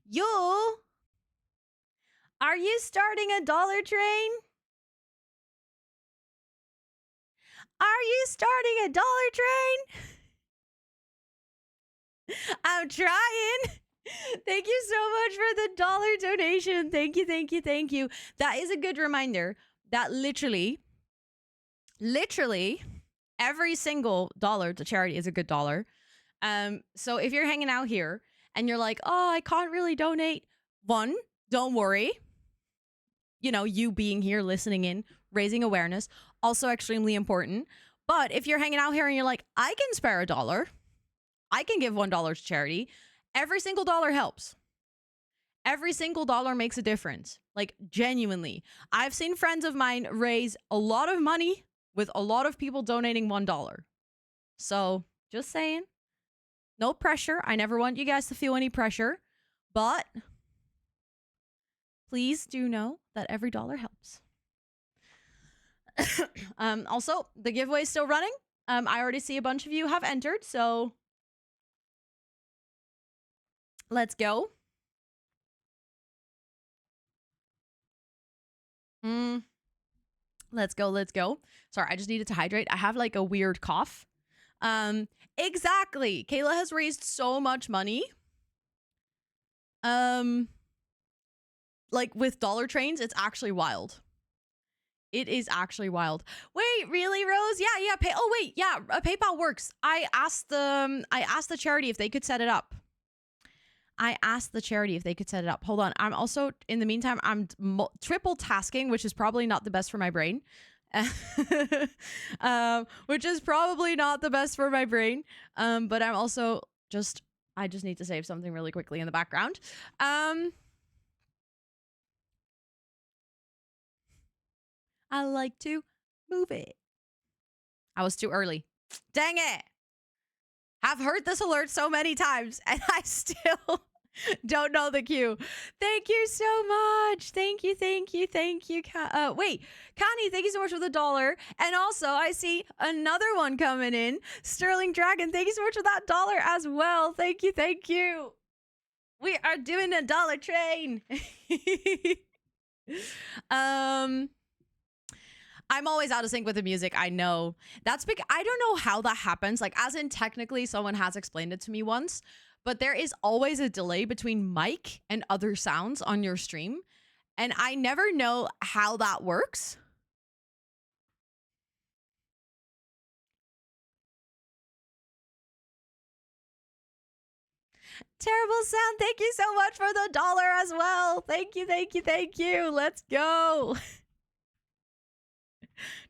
Yule, are you starting a dollar train? Are you starting a dollar train? I'm trying. Thank you so much for the dollar donation. Thank you, thank you, thank you. That is a good reminder that literally, every single dollar to charity is a good dollar. So if you're hanging out here and you're like, oh, I can't really donate, one, don't worry. You know, you being here, listening in, raising awareness, also extremely important. But if you're hanging out here and you're like, I can spare $1, I can give $1 to charity, every single dollar helps. Every single dollar makes a difference. Like, genuinely. I've seen friends of mine raise a lot of money with a lot of people donating $1. So, just saying. No pressure. I never want you guys to feel any pressure. But please do know that every dollar helps. Also, the giveaway is still running. I already see a bunch of you have entered, so let's go. Let's go, let's go. Sorry, I just needed to hydrate. I have like a weird cough. Exactly. Kayla has raised so much money. Like with dollar trains, it's actually wild. It is actually wild. Wait, really, Rose? Yeah. Oh wait, yeah. PayPal works. I asked the charity if they could set it up. Hold on. I'm also, in the meantime, I'm triple tasking, which is probably not the best for my brain. But I'm also I just need to save something really quickly in the background. I like to move it. I was too early. Dang it. I've heard this alert so many times and I still don't know the cue. Thank you so much. Thank you. Wait, Connie, thank you so much for the $1. And also, I see another one coming in. Sterling Dragon, thank you so much for that $1 as well. Thank you. We are doing a dollar train. I'm always out of sync with the music. I know. That's because I don't know how that happens. Like, as in, technically, someone has explained it to me once, but there is always a delay between mic and other sounds on your stream. And I never know how that works. Terrible sound. Thank you so much for the $1 as well. Thank you. Let's go.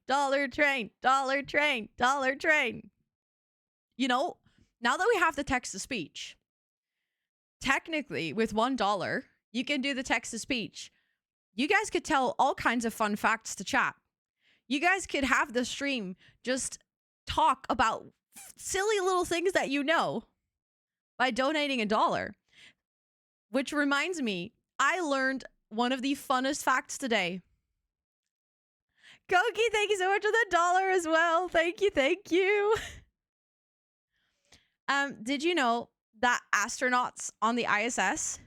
Dollar train. You know, now that we have the text to speech, technically with $1, you can do the text to speech. You guys could tell all kinds of fun facts to chat. You guys could have the stream just talk about silly little things that you know by donating $1. Which reminds me, I learned one of the funnest facts today. Koki, thank you so much for the $1 as well. Thank you. Did you know that astronauts on the ISS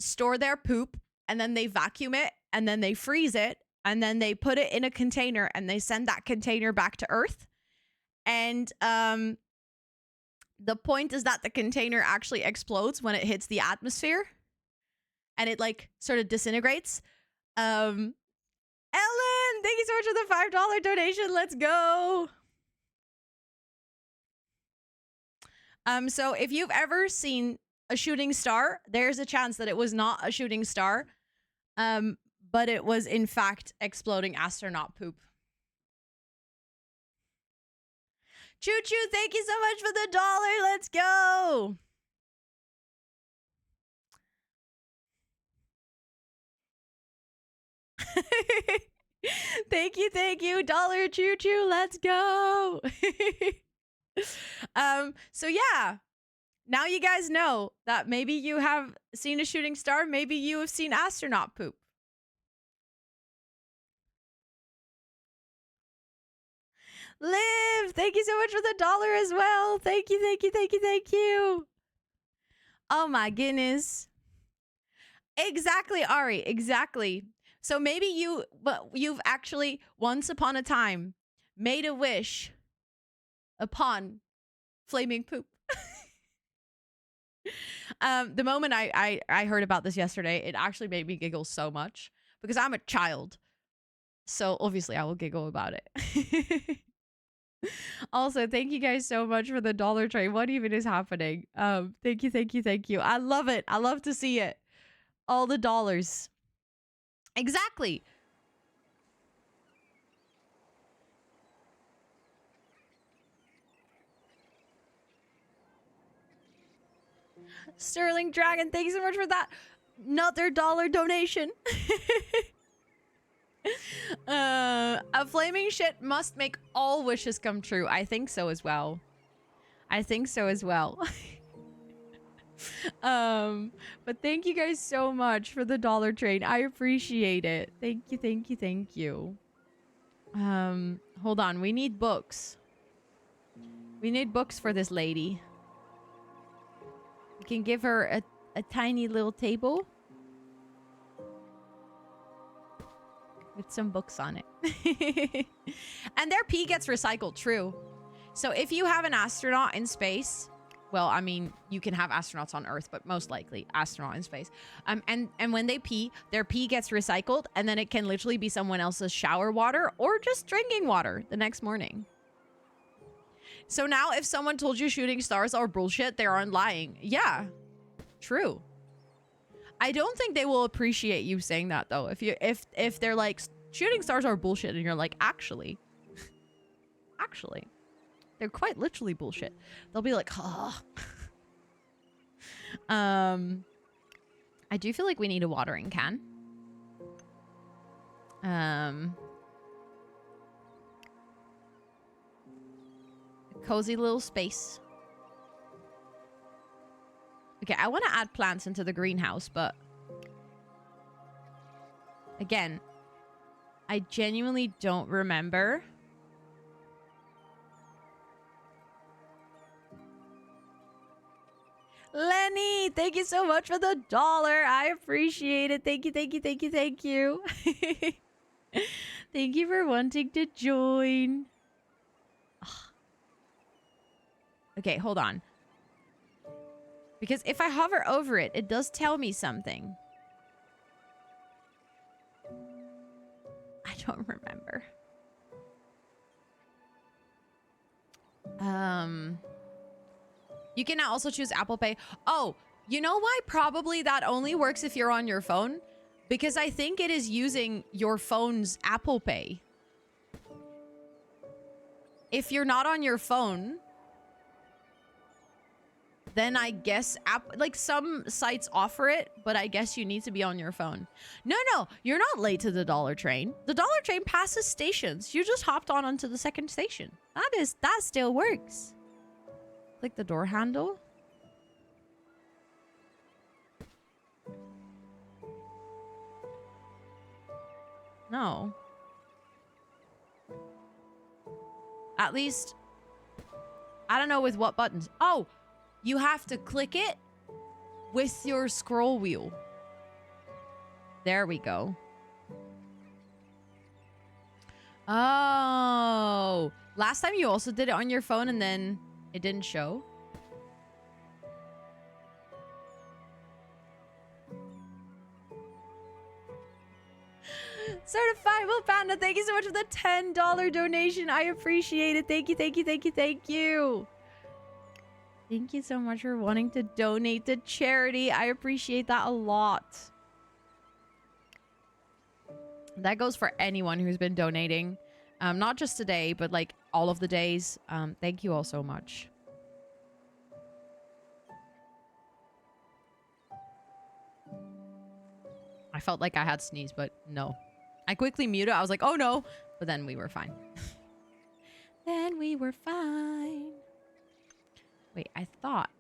store their poop and then they vacuum it and then they freeze it and then they put it in a container and they send that container back to Earth? And the point is that the container actually explodes when it hits the atmosphere and it like sort of disintegrates. Ellen, thank you so much for the $5 donation. Let's go. So if you've ever seen a shooting star, there's a chance that it was not a shooting star, but it was in fact exploding astronaut poop. Choo choo, thank you so much for the $1. Let's go. Thank you. $1 choo choo, let's go. So yeah. Now you guys know that maybe you have seen a shooting star, maybe you have seen astronaut poop. Liv, thank you so much for the $1 as well. Thank you. Oh my goodness. Exactly, Ari, exactly. So maybe you've actually once upon a time made a wish upon flaming poop. The moment I heard about this yesterday, it actually made me giggle so much because I'm a child. So obviously I will giggle about it. Also, thank you guys so much for the $1 train. What even is happening? Thank you. I love it. I love to see it. All the dollars. Exactly. Sterling Dragon, thank you so much for that. Another $1 donation. A flaming shit must make all wishes come true. I think so as well. But thank you guys so much for the $1 train. I appreciate it. Thank you. Hold on. We need books. We need books for this lady. We can give her a tiny little table. with some books on it. And their pee gets recycled, true. So if you have an astronaut in space, well, I mean, you can have astronauts on Earth, but most likely astronaut in space. And when they pee, their pee gets recycled, and then it can literally be someone else's shower water or just drinking water the next morning. So now if someone told you shooting stars are bullshit, they aren't lying. Yeah, true. I don't think they will appreciate you saying that though. If they're like, shooting stars are bullshit, and you're like, actually, they're quite literally bullshit. They'll be like, oh. I do feel like we need a watering can. A cozy little space. Okay, I want to add plants into the greenhouse, but again, I genuinely don't remember. Lenny, thank you so much for the $1. I appreciate it. Thank you, thank you, thank you, thank you. Thank you for wanting to join. Ugh. Okay, hold on. Because if I hover over it, it does tell me something. I don't remember. You can now also choose Apple Pay. Oh, you know why probably that only works if you're on your phone? Because I think it is using your phone's Apple Pay. If you're not on your phone, then I guess like some sites offer it, but I guess you need to be on your phone. No, you're not late to the Dollar Train. The Dollar Train passes stations. You just hopped on onto the second station. That still works. Click the door handle. No. At least, I don't know with what buttons. Oh, you have to click it with your scroll wheel. There we go. Oh, last time you also did it on your phone and then it didn't show. Certifiable Panda, thank you so much for the $10 donation. I appreciate it. Thank you, thank you, thank you, thank you. Thank you so much for wanting to donate to charity. I appreciate that a lot. That goes for anyone who's been donating. Not just today, but like all of the days. Thank you all so much. I felt like I had sneezed, but no. I quickly muted. I was like, oh no. But then we were fine. Then we were fine. Wait, I thought,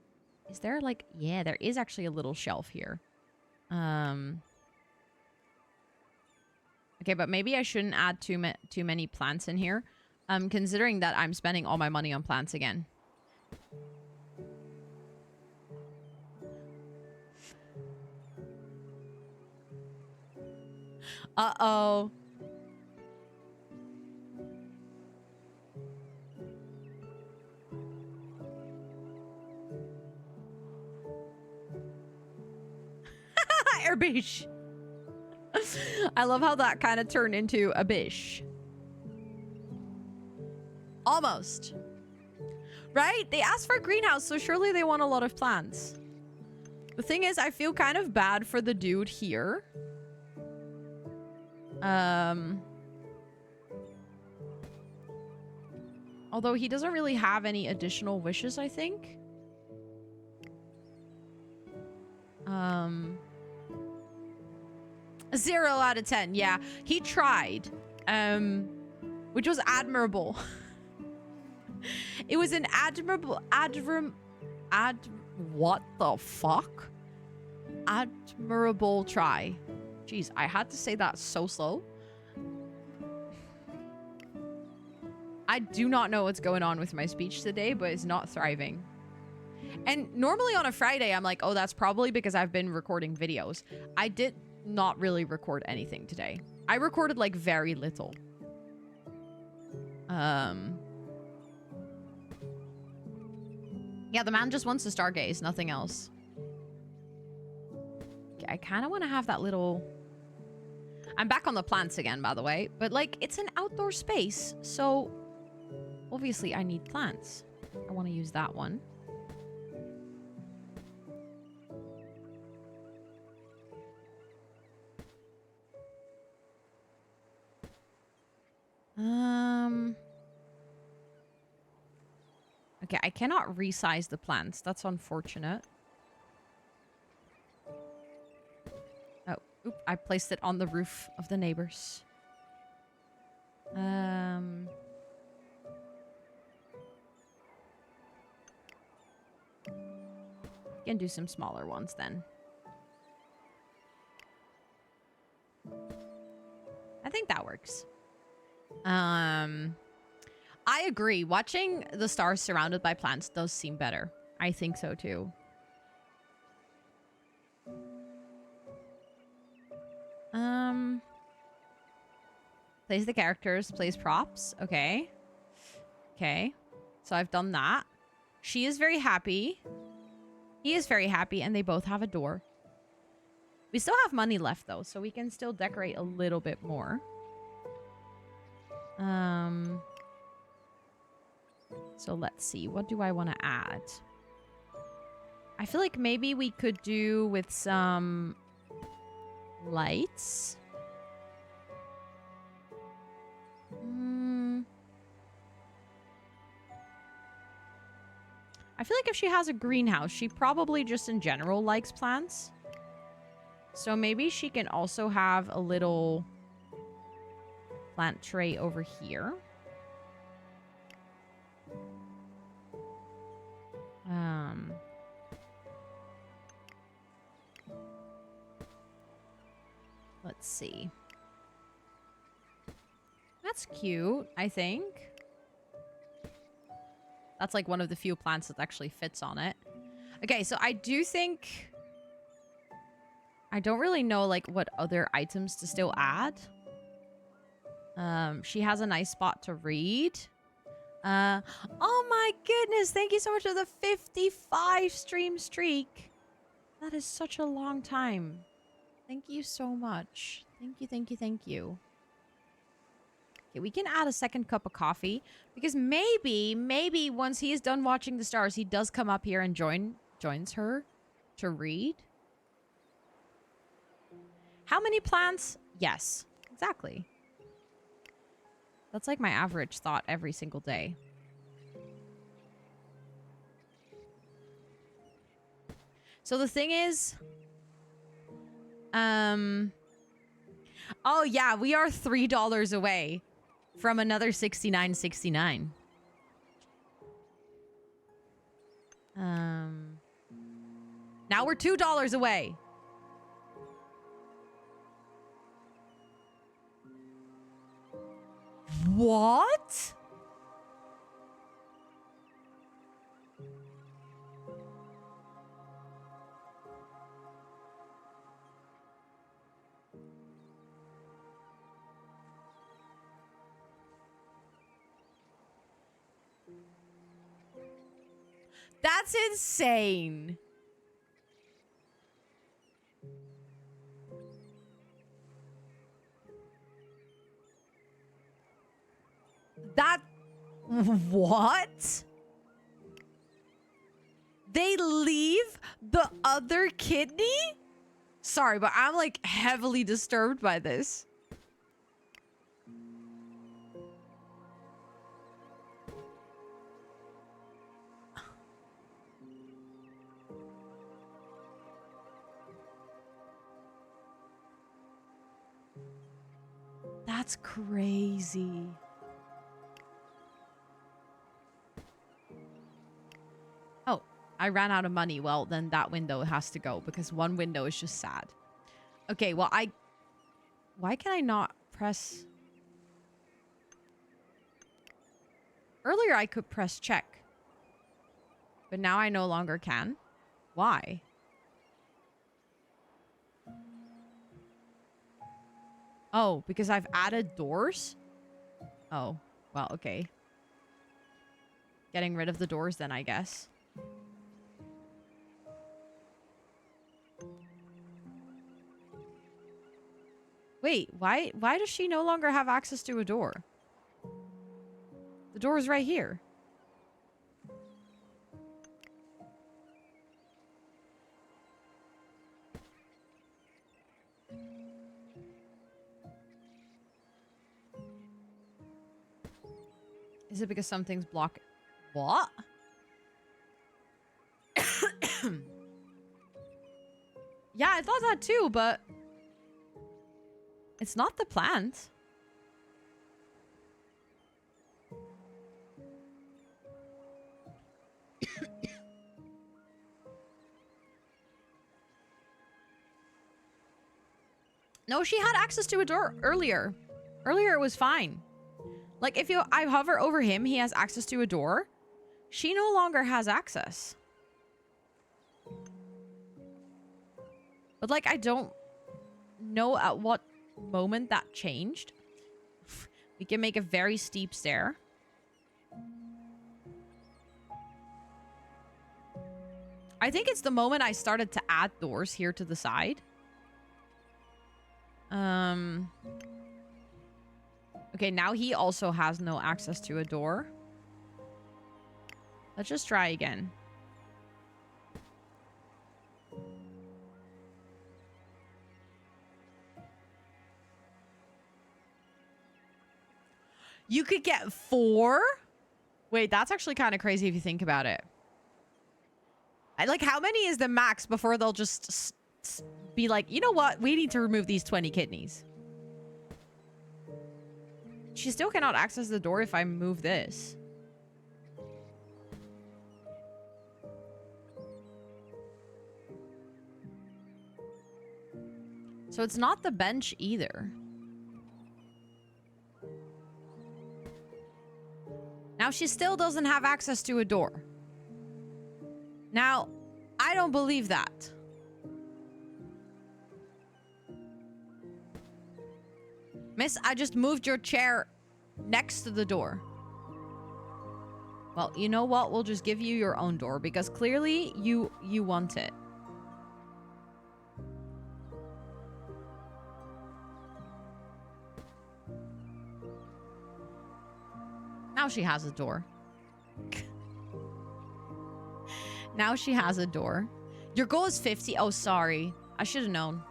is there like, yeah, there is actually a little shelf here. Okay, but maybe I shouldn't add too many plants in here. Considering that I'm spending all my money on plants again. Uh-oh. Airbish. I love how that kind of turned into a bish. Almost. Right? They asked for a greenhouse, so surely they want a lot of plants. The thing is, I feel kind of bad for the dude here. Although he doesn't really have any additional wishes, I think. 0 out of 10. Yeah, he tried. Which was admirable. It was an admirable... what the fuck? Admirable try. Jeez, I had to say that so slow. I do not know what's going on with my speech today, but it's not thriving. And normally on a Friday, I'm like, oh, that's probably because I've been recording videos. I did not really record anything today. I recorded like very little. Yeah, the man just wants to stargaze, nothing else. Okay, I kind of want to have that little... I'm back on the plants again, by the way. But, like, it's an outdoor space, so... Obviously, I need plants. I want to use that one. Okay, I cannot resize the plants. That's unfortunate. Oh, oop, I placed it on the roof of the neighbors. Can do some smaller ones then. I think that works. I agree. Watching the stars surrounded by plants does seem better. I think so too. Plays the characters, plays props. Okay. Okay. So I've done that. She is very happy. He is very happy, and they both have a door. We still have money left, though, so we can still decorate a little bit more. So let's see. What do I want to add? I feel like maybe we could do with some lights. I feel like if she has a greenhouse, she probably just in general likes plants. So maybe she can also have a little plant tray over here. Let's see. That's cute, I think. That's like one of the few plants that actually fits on it. Okay, so I do think... I don't really know like what other items to still add. She has a nice spot to read. Oh my goodness, thank you so much for the 55 stream streak. That is such a long time. Thank you so much. Thank you, thank you, thank you. Okay, we can add a second cup of coffee because maybe once he is done watching the stars, he does come up here and joins her to read. How many plants? Yes, exactly. That's like my average thought every single day. So the thing is, oh yeah, we are $3 away from another $69.69. Now we're $2 away. What? That's insane. That... What? They leave the other kidney? Sorry, but I'm like heavily disturbed by this. That's crazy. Oh, I ran out of money. Well, then that window has to go because one window is just sad. Okay, well, why can I not press... Earlier, I could press check. But now I no longer can. Why? Oh, because I've added doors? Oh, well, okay. Getting rid of the doors then, I guess. Wait, why does she no longer have access to a door? The door is right here. Is it because something's blocking? What? Yeah, I thought that too, but it's not the plant. No, she had access to a door earlier. Earlier it was fine. Like if I hover over him, he has access to a door. She no longer has access. But like I don't know at what moment that changed. We can make a very steep stair. I think it's the moment I started to add doors here to the side. Okay, now he also has no access to a door. Let's just try again. You could get 4? Wait, that's actually kind of crazy if you think about it. Like, how many is the max before they'll just be like, you know what? We need to remove these 20 kidneys. She still cannot access the door if I move this. So it's not the bench either. Now she still doesn't have access to a door. Now, I don't believe that. Miss, I just moved your chair next to the door. Well, you know what? We'll just give you your own door because clearly you want it. Now she has a door. Now she has a door. Your goal is 50. Oh, sorry. I should have known.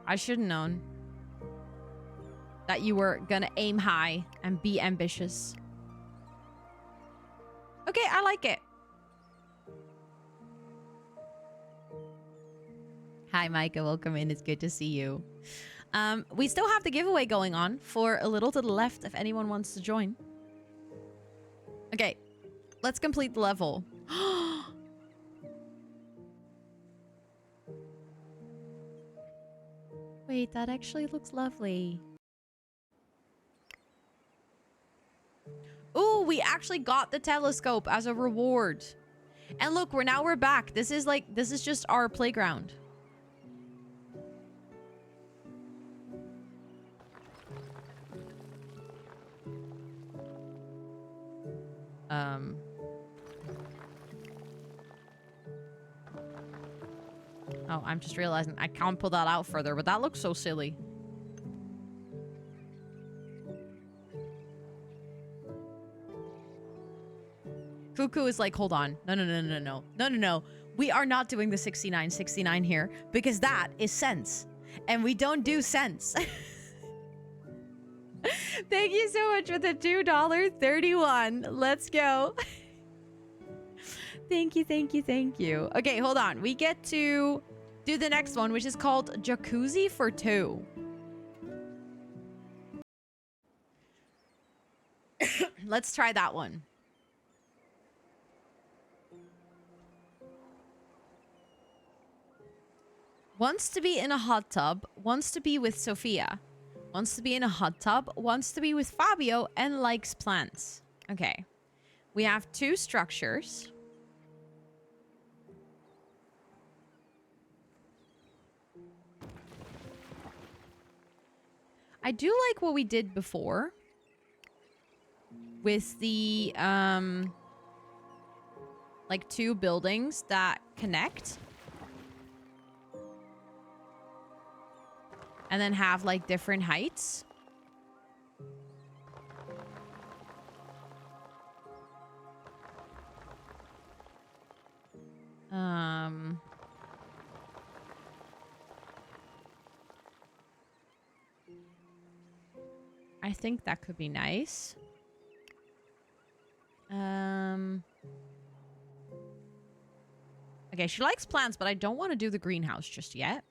I should have known that you were gonna aim high and be ambitious. Okay, I like it. Hi, Micah. Welcome in. It's good to see you. We still have the giveaway going on for a little to the left if anyone wants to join. Okay, let's complete the level. Wait, that actually looks lovely. Ooh, we actually got the telescope as a reward. And look, we're back. This is just our playground. Oh, I'm just realizing I can't pull that out further, but that looks so silly. Cuckoo is like, hold on. No. We are not doing the 69 here because that is cents. And we don't do cents. Thank you so much for the $2.31. Let's go. Thank you. Okay, hold on. We get to do the next one, which is called Jacuzzi for 2. Let's try that one. Wants to be in a hot tub, wants to be with Sophia. Wants to be in a hot tub, wants to be with Fabio, and likes plants. Okay. We have 2 structures. I do like what we did before with the like 2 buildings that connect and then have like different heights. I think that could be nice. Okay, she likes plants, but I don't want to do the greenhouse just yet.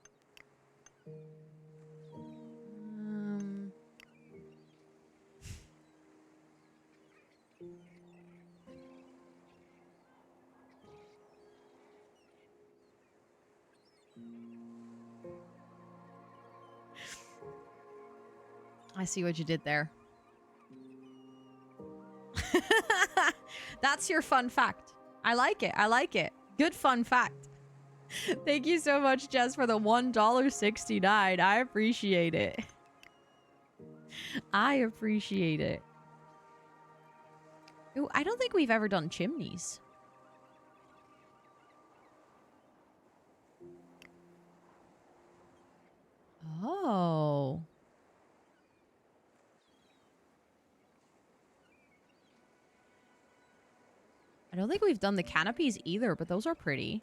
I see what you did there. That's your fun fact. I like it. I like it. Good fun fact. Thank you so much, Jess, for the $1.69. I appreciate it. I appreciate it. Ooh, I don't think we've ever done chimneys. Oh. I don't think we've done the canopies either, but those are pretty.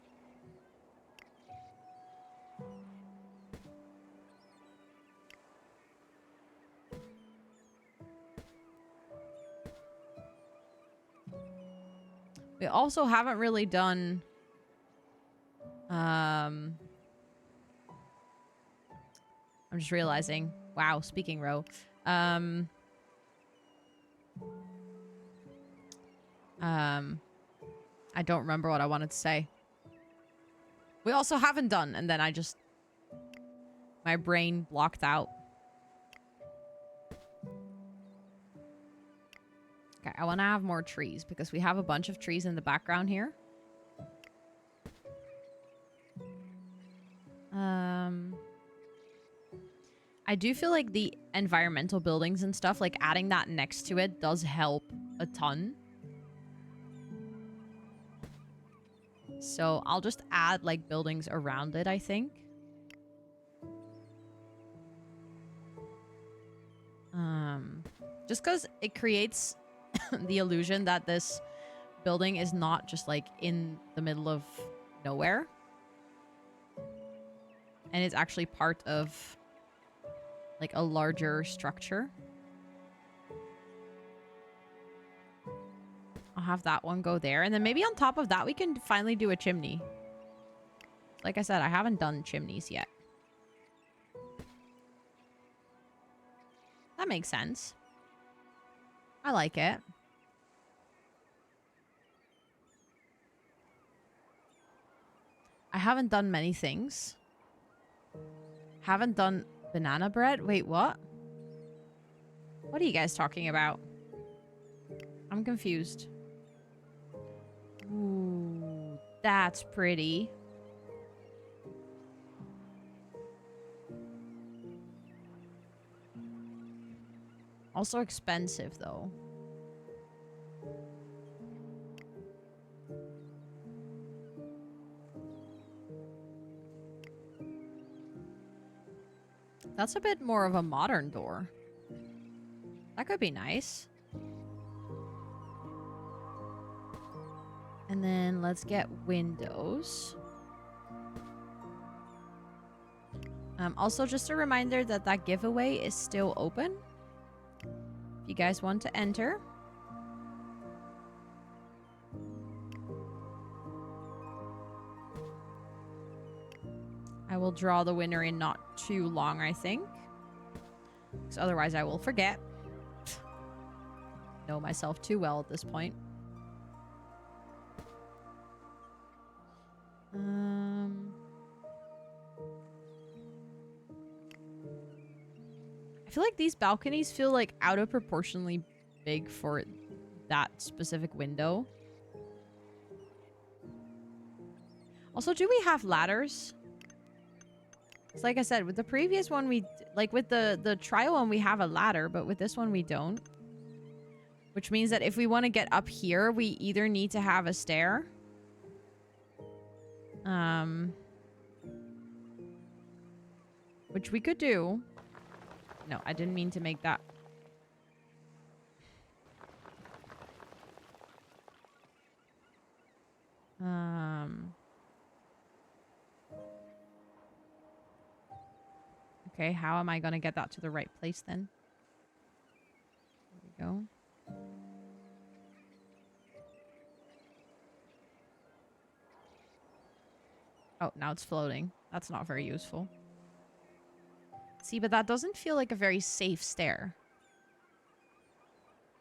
We also haven't really done... I'm just realizing. Wow, speaking row. I don't remember what I wanted to say. We also haven't done, and then I just... My brain blocked out. Okay, I want to have more trees because we have a bunch of trees in the background here. I do feel like the environmental buildings and stuff, like adding that next to it does help a ton. So I'll just add like buildings around it, I think. Just because it creates the illusion that this building is not just like in the middle of nowhere. And it's actually part of like a larger structure. I'll have that one go there. And then maybe on top of that, we can finally do a chimney. Like I said, I haven't done chimneys yet. That makes sense. I like it. I haven't done many things. Haven't done banana bread? Wait, what? What are you guys talking about? I'm confused. Ooh, that's pretty. Also expensive, though. That's a bit more of a modern door. That could be nice. And then let's get windows. Also, just a reminder that that giveaway is still open. If you guys want to enter. I will draw the winner in not too long, I think. Because otherwise I will forget. Know myself too well at this point. I feel like these balconies feel like out of proportionally big for that specific window. Also, do we have ladders? It's like I said, with the previous one, like with the trial one, we have a ladder, but with this one, we don't. Which means that if we want to get up here, we either need to have a stair. Which we could do. No, I didn't mean to make that. Okay, how am I going to get that to the right place then? There we go. Oh, now it's floating. That's not very useful. See, but that doesn't feel like a very safe stair.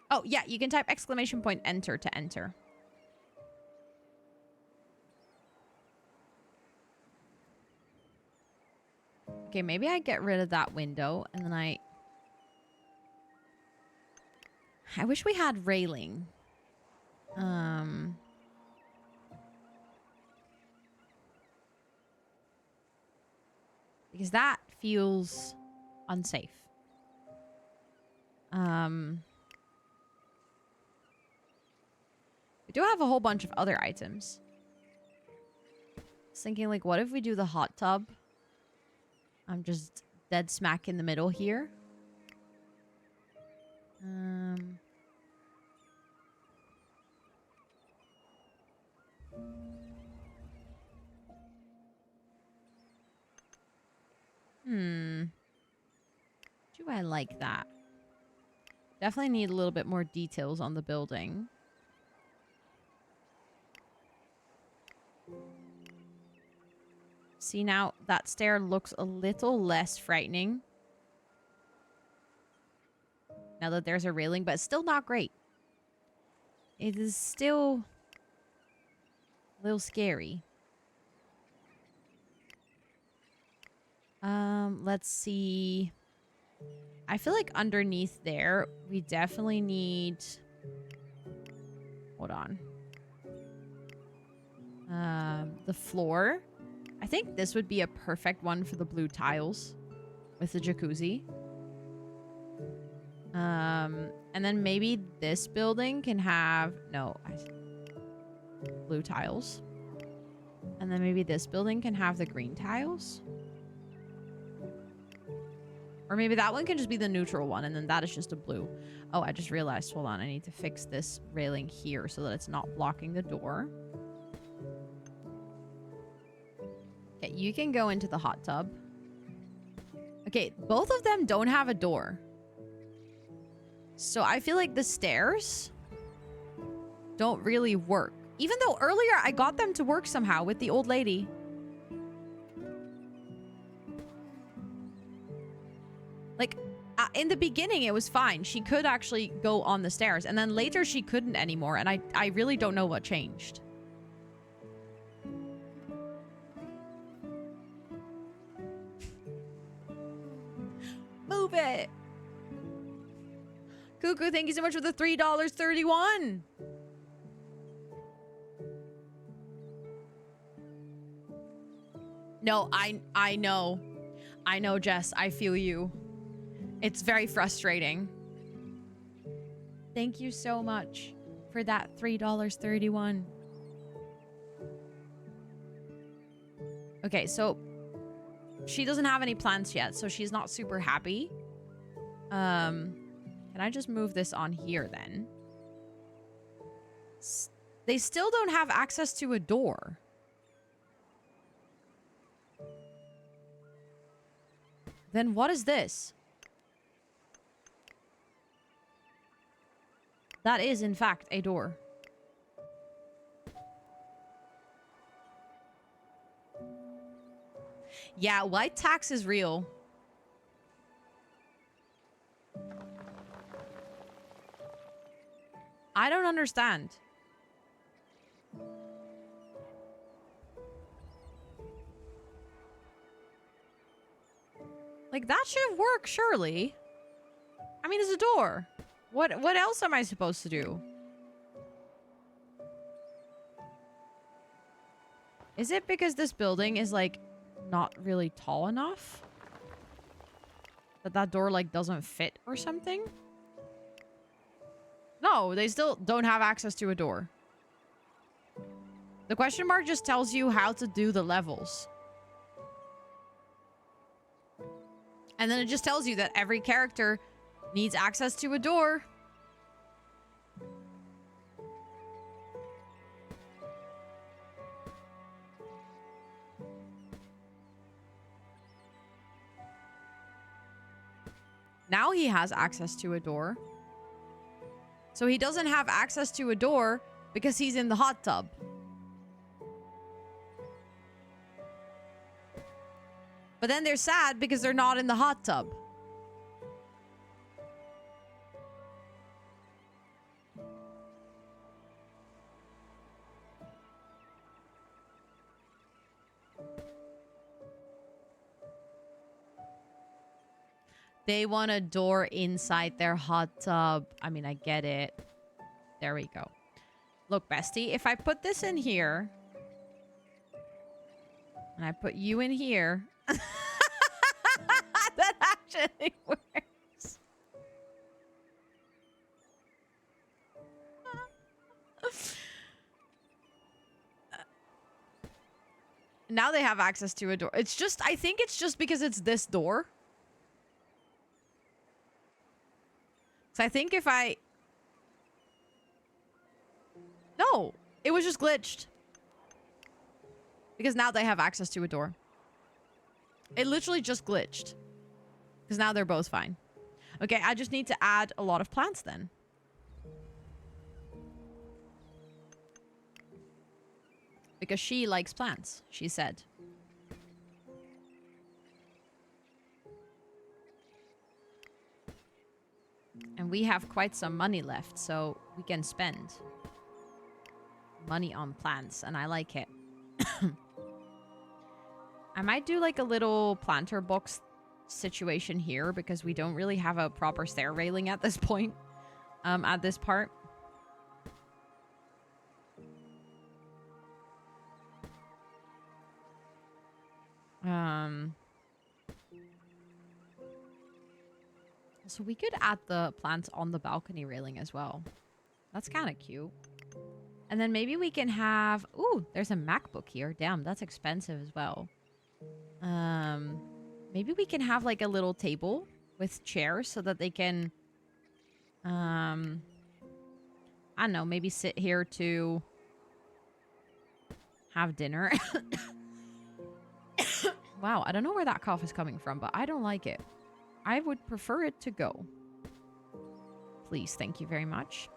Oh, yeah, you can type exclamation point enter to enter. Okay, maybe I get rid of that window and then I wish we had railing. Because that feels unsafe. We do have a whole bunch of other items. I was thinking, like, what if we do the hot tub? I'm just dead smack in the middle here. Do I like that? Definitely need a little bit more details on the building. See, now that stair looks a little less frightening. Now that there's a railing, but it's still not great. It is still a little scary. Let's see. I feel like underneath there, we definitely need... Hold on. The floor. I think this would be a perfect one for the blue tiles with the jacuzzi. And then maybe this building can have... No. Blue tiles. And then maybe this building can have the green tiles. Or maybe that one can just be the neutral one, and then that is just a blue. Oh, I just realized. Hold on. I need to fix this railing here so that it's not blocking the door. Okay, you can go into the hot tub. Okay, both of them don't have a door. So I feel like the stairs don't really work. Even though earlier I got them to work somehow with the old lady. Like, in the beginning, it was fine. She could actually go on the stairs. And then later, she couldn't anymore. And I really don't know what changed. Move it! Cuckoo, thank you so much for the $3.31. No, I know. I know, Jess. I feel you. It's very frustrating. Thank you so much for that $3.31. Okay, so she doesn't have any plants yet, so she's not super happy. Can I just move this on here then? They still don't have access to a door. Then what is this? That is, in fact, a door. Yeah, white tax is real. I don't understand. Like, that should work, surely. I mean, it's a door. What else am I supposed to do? Is it because this building is, like, not really tall enough. That door, like, doesn't fit or something. No, they still don't have access to a door. The question mark just tells you how to do the levels. And then it just tells you that every character needs access to a door. Now he has access to a door. So he doesn't have access to a door because he's in the hot tub. But then they're sad because they're not in the hot tub. They want a door inside their hot tub. I mean, I get it. There we go. Look, bestie, if I put this in here and I put you in here, that actually works. Now they have access to a door. It's just, I think it's just because it's this door. So I think if I... No, it was just glitched. Because now they have access to a door. It literally just glitched. Because now they're both fine. Okay, I just need to add a lot of plants then. Because she likes plants, she said. And we have quite some money left, so we can spend money on plants, and I like it. I might do like a little planter box situation here because we don't really have a proper stair railing at this point, at this part. So we could add the plants on the balcony railing as well. That's kind of cute. And then maybe we can have... Ooh, there's a MacBook here. Damn, that's expensive as well. Maybe we can have like a little table with chairs so that they can... I don't know, maybe sit here to have dinner. Wow, I don't know where that cough is coming from, but I don't like it. I would prefer it to go. Please, thank you very much.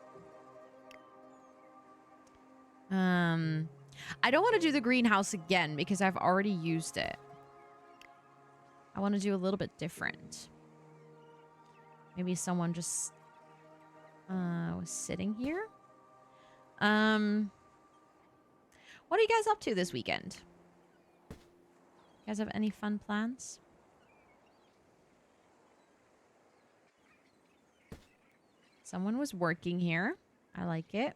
I don't want to do the greenhouse again because I've already used it. I want to do a little bit different. Maybe someone just was sitting here. What are you guys up to this weekend? You guys have any fun plans? Someone was working here. I like it.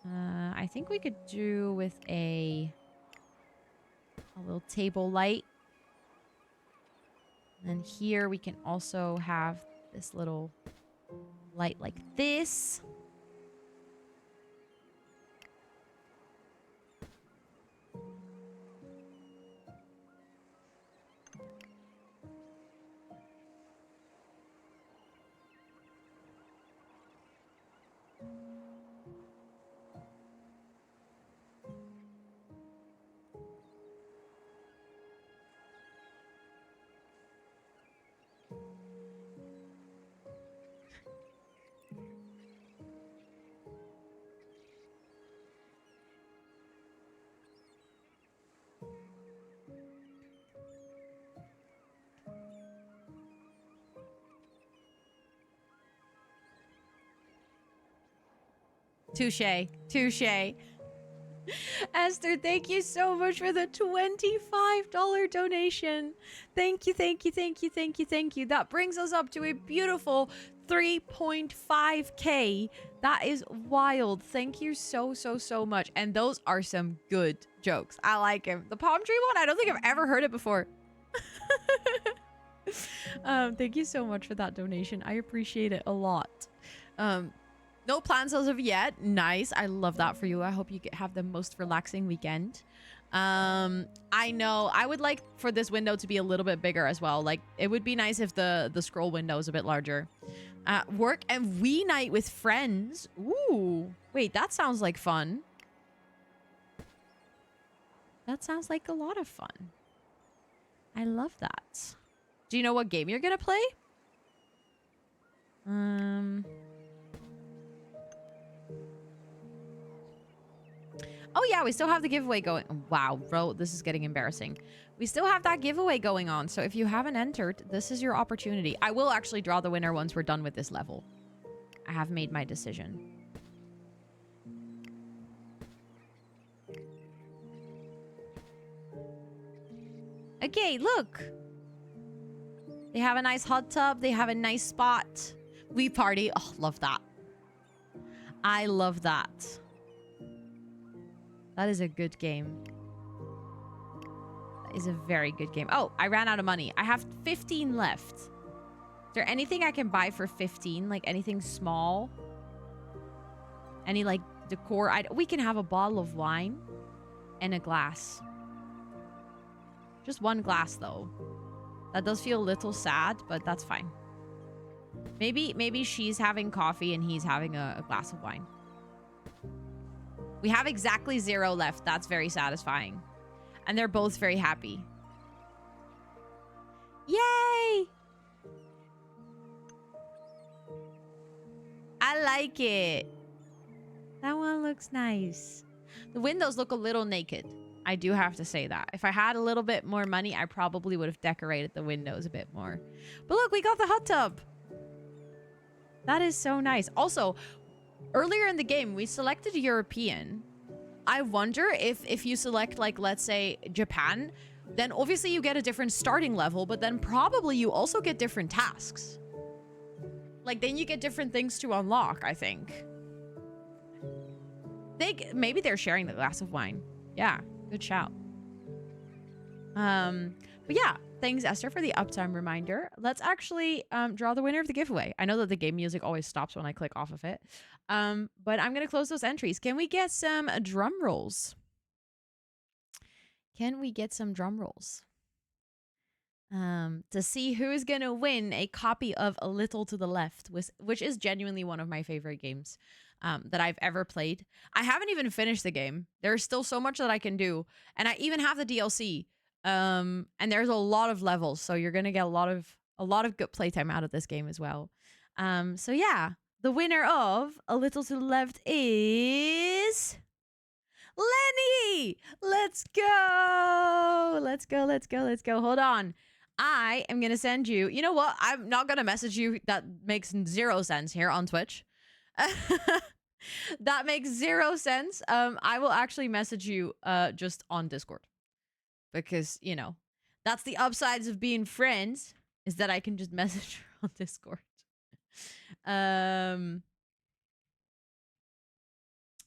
I think we could do with a little table light. And here we can also have this little light like this. Touche. Touche. Esther, thank you so much for the $25 donation. Thank you, thank you, thank you, thank you, thank you. That brings us up to a beautiful 3.5k. That is wild. Thank you so much. And those are some good jokes. I like him. The palm tree one, I don't think I've ever heard it before. Thank you so much for that donation. I appreciate it a lot. No plans as of yet. Nice. I love that for you. I hope you have the most relaxing weekend. I know I would like for this window to be a little bit bigger as well. Like, it would be nice if the scroll window is a bit larger. Work and wee night with friends. Ooh, wait, that sounds like fun. That sounds like a lot of fun. I love that. Do you know what game you're gonna play? Oh yeah, we still have the giveaway going. Wow, bro, this is getting embarrassing. We still have that giveaway going on, so if you haven't entered, this is your opportunity. I will actually draw the winner once we're done with this level. I have made my decision. Okay, look. They have a nice hot tub. They have a nice spot. We party. Oh, love that. I love that. That is a good game. That is a very good game. Oh, I ran out of money. I have 15 left. Is there anything I can buy for 15? Like anything small? Any like decor? We can have a bottle of wine and a glass. Just one glass though. That does feel a little sad, but that's fine. Maybe she's having coffee and he's having a glass of wine. We have exactly 0 left. That's very satisfying. And they're both very happy. Yay! I like it. That one looks nice. The windows look a little naked. I do have to say that. If I had a little bit more money, I probably would have decorated the windows a bit more. But look, we got the hot tub. That is so nice. Also, earlier in the game, we selected European. I wonder if you select, like, let's say, Japan, then obviously you get a different starting level, but then probably you also get different tasks. Like, then you get different things to unlock, I think. Maybe they're sharing the glass of wine. Yeah, good shout. But yeah, thanks, Esther, for the uptime reminder. Let's actually draw the winner of the giveaway. I know that the game music always stops when I click off of it. But I'm going to close those entries. Can we get some drum rolls? Can we get some drum rolls? To see who is going to win a copy of A Little to the Left, which is genuinely one of my favorite games that I've ever played. I haven't even finished the game. There's still so much that I can do. And I even have the DLC. And there's a lot of levels, so you're going to get a lot of good playtime out of this game as well. So yeah, the winner of A Little to the Left is Lenny. Let's go. Let's go. Let's go. Let's go. Hold on. I am going to send you. You know what? I'm not going to message you. That makes 0 sense here on Twitch. That makes 0 sense. I will actually message you just on Discord. Because, you know, that's the upsides of being friends, is that I can just message her on Discord.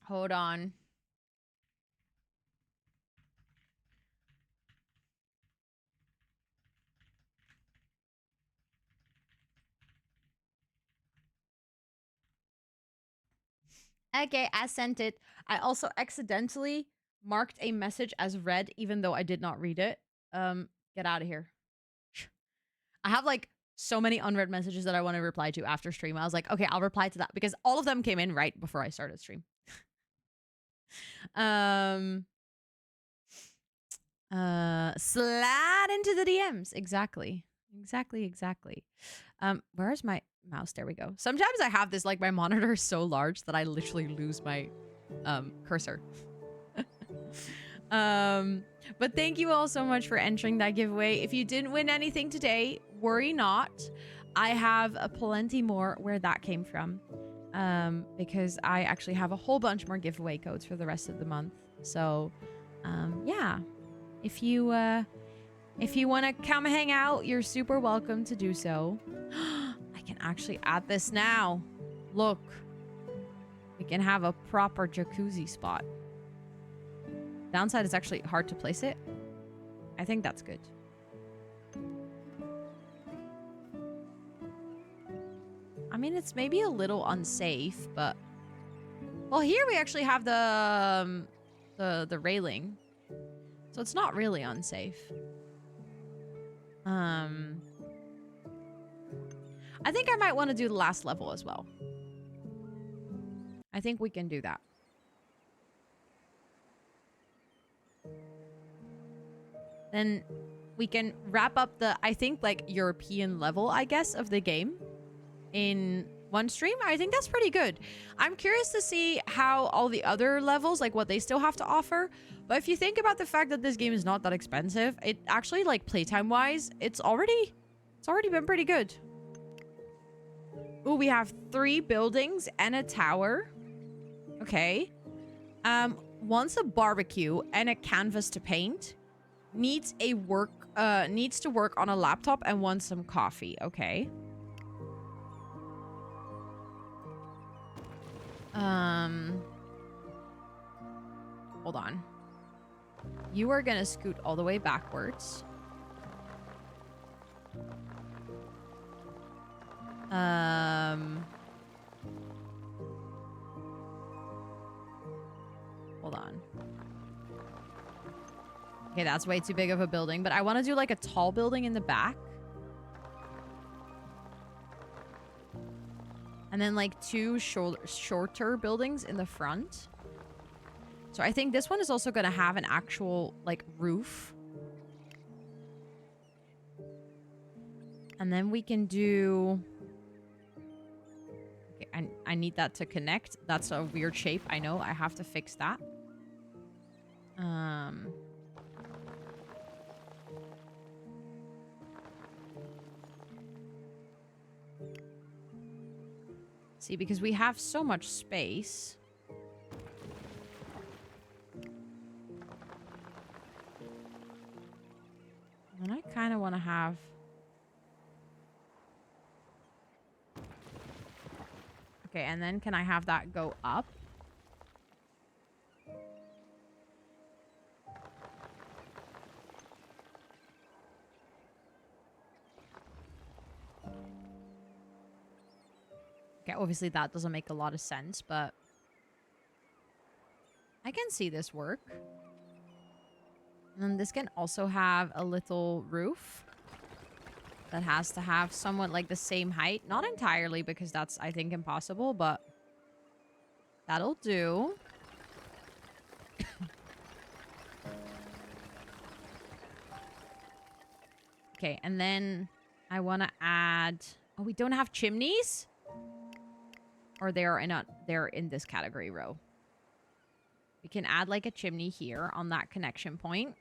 Hold on. Okay, I sent it. I also accidentally marked a message as read, even though I did not read it. Get out of here. I have like so many unread messages that I want to reply to after stream. I was like, okay, I'll reply to that because all of them came in right before I started stream. Slide into the DMs. Exactly. Where's my mouse? There we go. Sometimes I have this, like, my monitor is so large that I literally lose my cursor. But thank you all so much for entering that giveaway. If you didn't win anything today, worry not. I have plenty more where that came from. Because I actually have a whole bunch more giveaway codes for the rest of the month. So, yeah. If you want to come hang out, you're super welcome to do so. I can can actually add this now. Look. We can have a proper jacuzzi spot. Downside is actually hard to place it. I think that's good. I mean, it's maybe a little unsafe, but... Well, here we actually have the railing. So it's not really unsafe. I think I might want to do the last level as well. I think we can do that. Then we can wrap up the, I think, like, European level, I guess, of the game in one stream. I think that's pretty good. I'm curious to see how all the other levels, like, what they still have to offer. But if you think about the fact that this game is not that expensive, it actually, like, playtime-wise, it's already been pretty good. Ooh, we have 3 buildings and a tower. Okay. Wants a barbecue and a canvas to paint. Needs to work on a laptop and wants some coffee. Okay. Hold on. You are gonna scoot all the way backwards. Hold on. Okay, that's way too big of a building, but I want to do like a tall building in the back. And then like 2 shorter buildings in the front. So I think this one is also going to have an actual like roof. And then we can do... Okay, I need that to connect. That's a weird shape. I know. I have to fix that. See, because we have so much space. And I kind of want to have... Okay, and then can I have that go up? Okay, obviously that doesn't make a lot of sense, but I can see this work. And then this can also have a little roof that has to have somewhat like the same height. Not entirely, because that's, I think, impossible, but that'll do. Okay, and then I want to add... Oh, we don't have chimneys? Or they're in this category row. We can add like a chimney here on that connection point.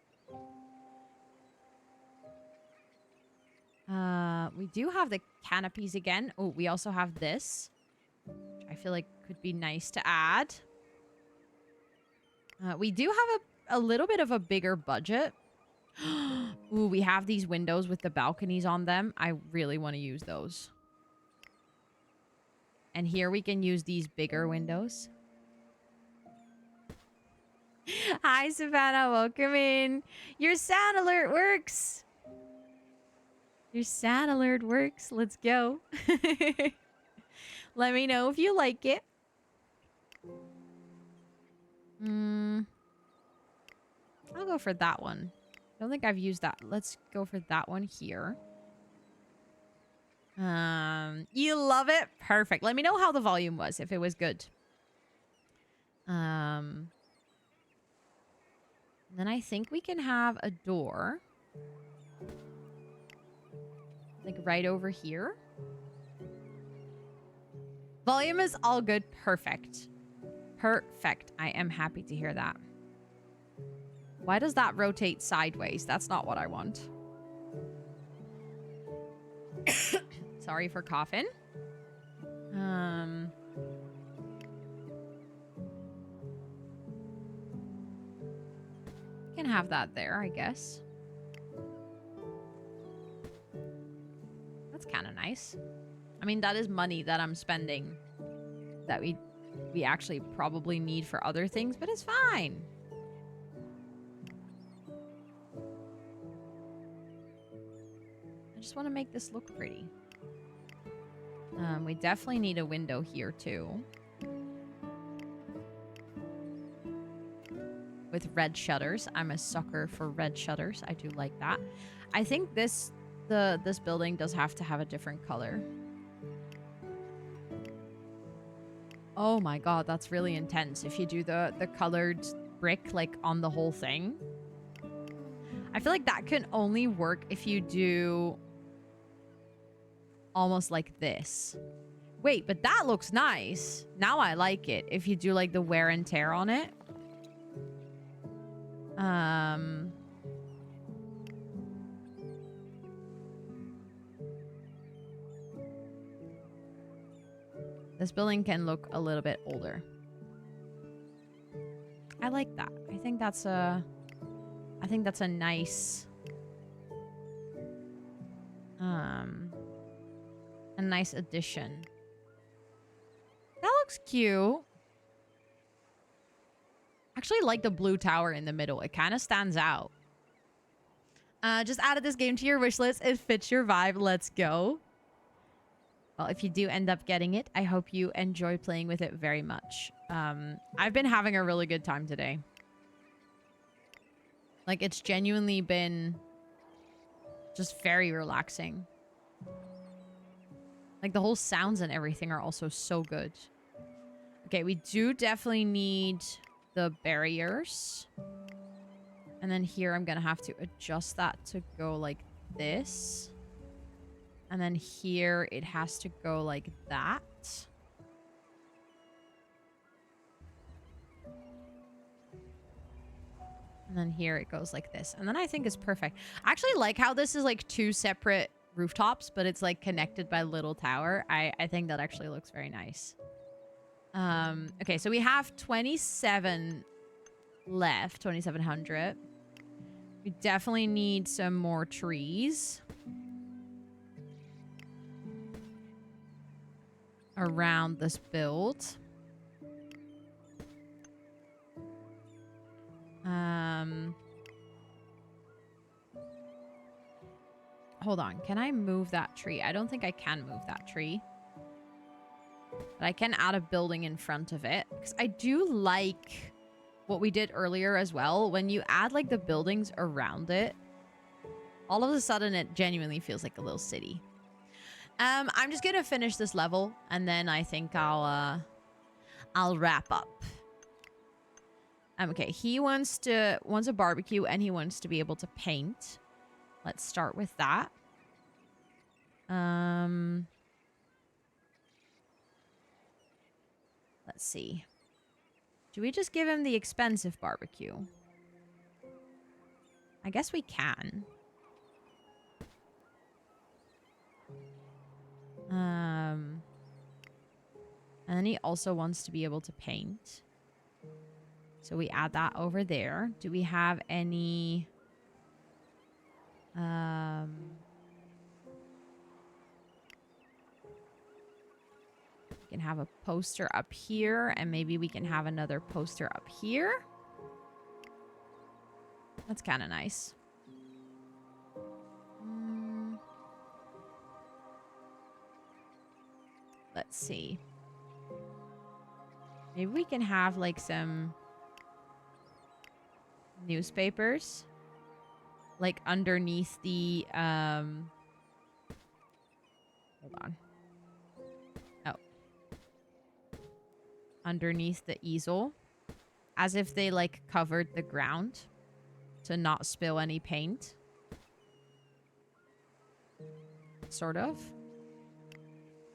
We do have the canopies again. Oh, we also have this, which I feel like could be nice to add. We do have a little bit of a bigger budget. Ooh, we have these windows with the balconies on them. I really want to use those. And here we can use these bigger windows. Hi, Savannah. Welcome in. Your sound alert works. Your sound alert works. Let's go. Let me know if you like it. I'll go for that one. I don't think I've used that. Let's go for that one here. You love it? Perfect. Let me know how the volume was, if it was good. Then I think we can have a door. Like right over here. Volume is all good. Perfect. Perfect. I am happy to hear that. Why does that rotate sideways? That's not what I want. Sorry for coughing. Can have that there, I guess. That's kind of nice. I mean, that is money that I'm spending that we actually probably need for other things, but it's fine. I just want to make this look pretty. We definitely need a window here too. With red shutters. I'm a sucker for red shutters. I do like that. I think this building does have to have a different color. Oh my god, that's really intense. If you do the colored brick like on the whole thing. I feel like that can only work if you do almost like this. Wait, but that looks nice. Now I like it. If you do like the wear and tear on it. This building can look a little bit older. I like that. I think that's a nice a nice addition. That looks cute. Actually like the blue tower in the middle. It kind of stands out. Just added this game to your wish list. It fits your vibe. Let's go. Well, if you do end up getting it, I hope you enjoy playing with it very much. I've been having a really good time today. Like, it's genuinely been just very relaxing. Like, the whole sounds and everything are also so good. Okay, we do definitely need the barriers. And then here I'm going to have to adjust that to go like this. And then here it has to go like that. And then here it goes like this. And then I think it's perfect. I actually like how this is like two separate rooftops, but it's like connected by a little tower. I think that actually looks very nice. Okay, so we have 27 left, 2,700. We definitely need some more trees around this build. Hold on. Can I move that tree? I don't think I can move that tree. But I can add a building in front of it. Because I do like what we did earlier as well. When you add like the buildings around it, all of a sudden it genuinely feels like a little city. I'm just gonna finish this level and then I think I'll wrap up. Okay, he wants a barbecue and he wants to be able to paint. Let's start with that. Let's see. Do we just give him the expensive barbecue? I guess we can. And then he also wants to be able to paint. So we add that over there. Do we have any... we can have a poster up here, and maybe we can have another poster up here. That's kind of nice. Let's see. Maybe we can have like some newspapers like underneath the hold on. Oh. Underneath the easel, as if they like covered the ground to not spill any paint. Sort of.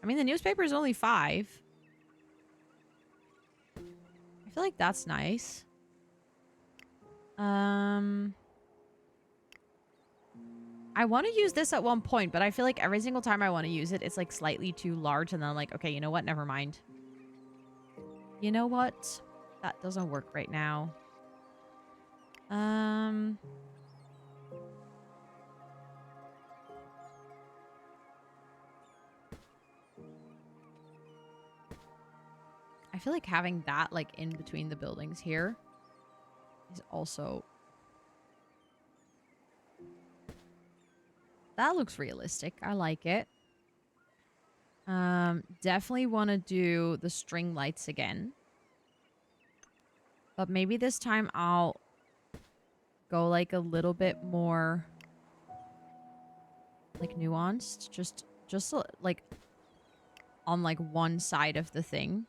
I mean, the newspaper is only 5. I feel like that's nice. I want to use this at one point, but I feel like every single time I want to use it, it's like slightly too large. And then I'm like, okay, you know what? Never mind. You know what? That doesn't work right now. feel like having that like in between the buildings here is also... That looks realistic. I like it. Definitely want to do the string lights again. But maybe this time I'll go like a little bit more like nuanced. Just like on like one side of the thing.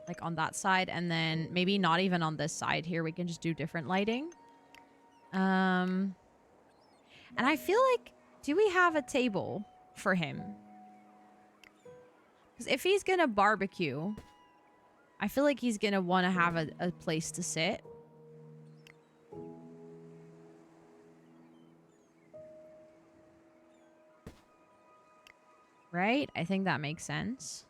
Like on that side, and then maybe not even on this side here. We can just do different lighting. And I feel like, do we have a table for him? Because if he's gonna barbecue, I feel like he's gonna want to have a place to sit. Right? I think that makes sense.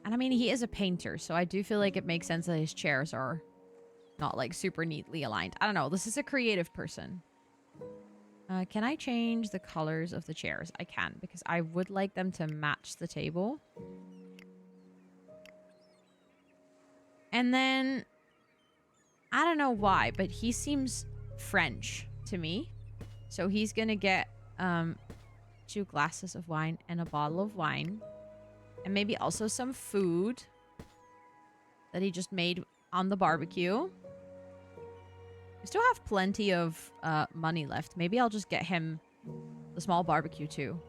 And I mean, he is a painter, so I do feel like it makes sense that his chairs are not like super neatly aligned. I don't know. This is a creative person. Can I change the colors of the chairs? I can, because I would like them to match the table. And then, I don't know why, but he seems French to me. So he's gonna get 2 glasses of wine and a bottle of wine. And maybe also some food that he just made on the barbecue. We still have plenty of money left. Maybe I'll just get him the small barbecue too.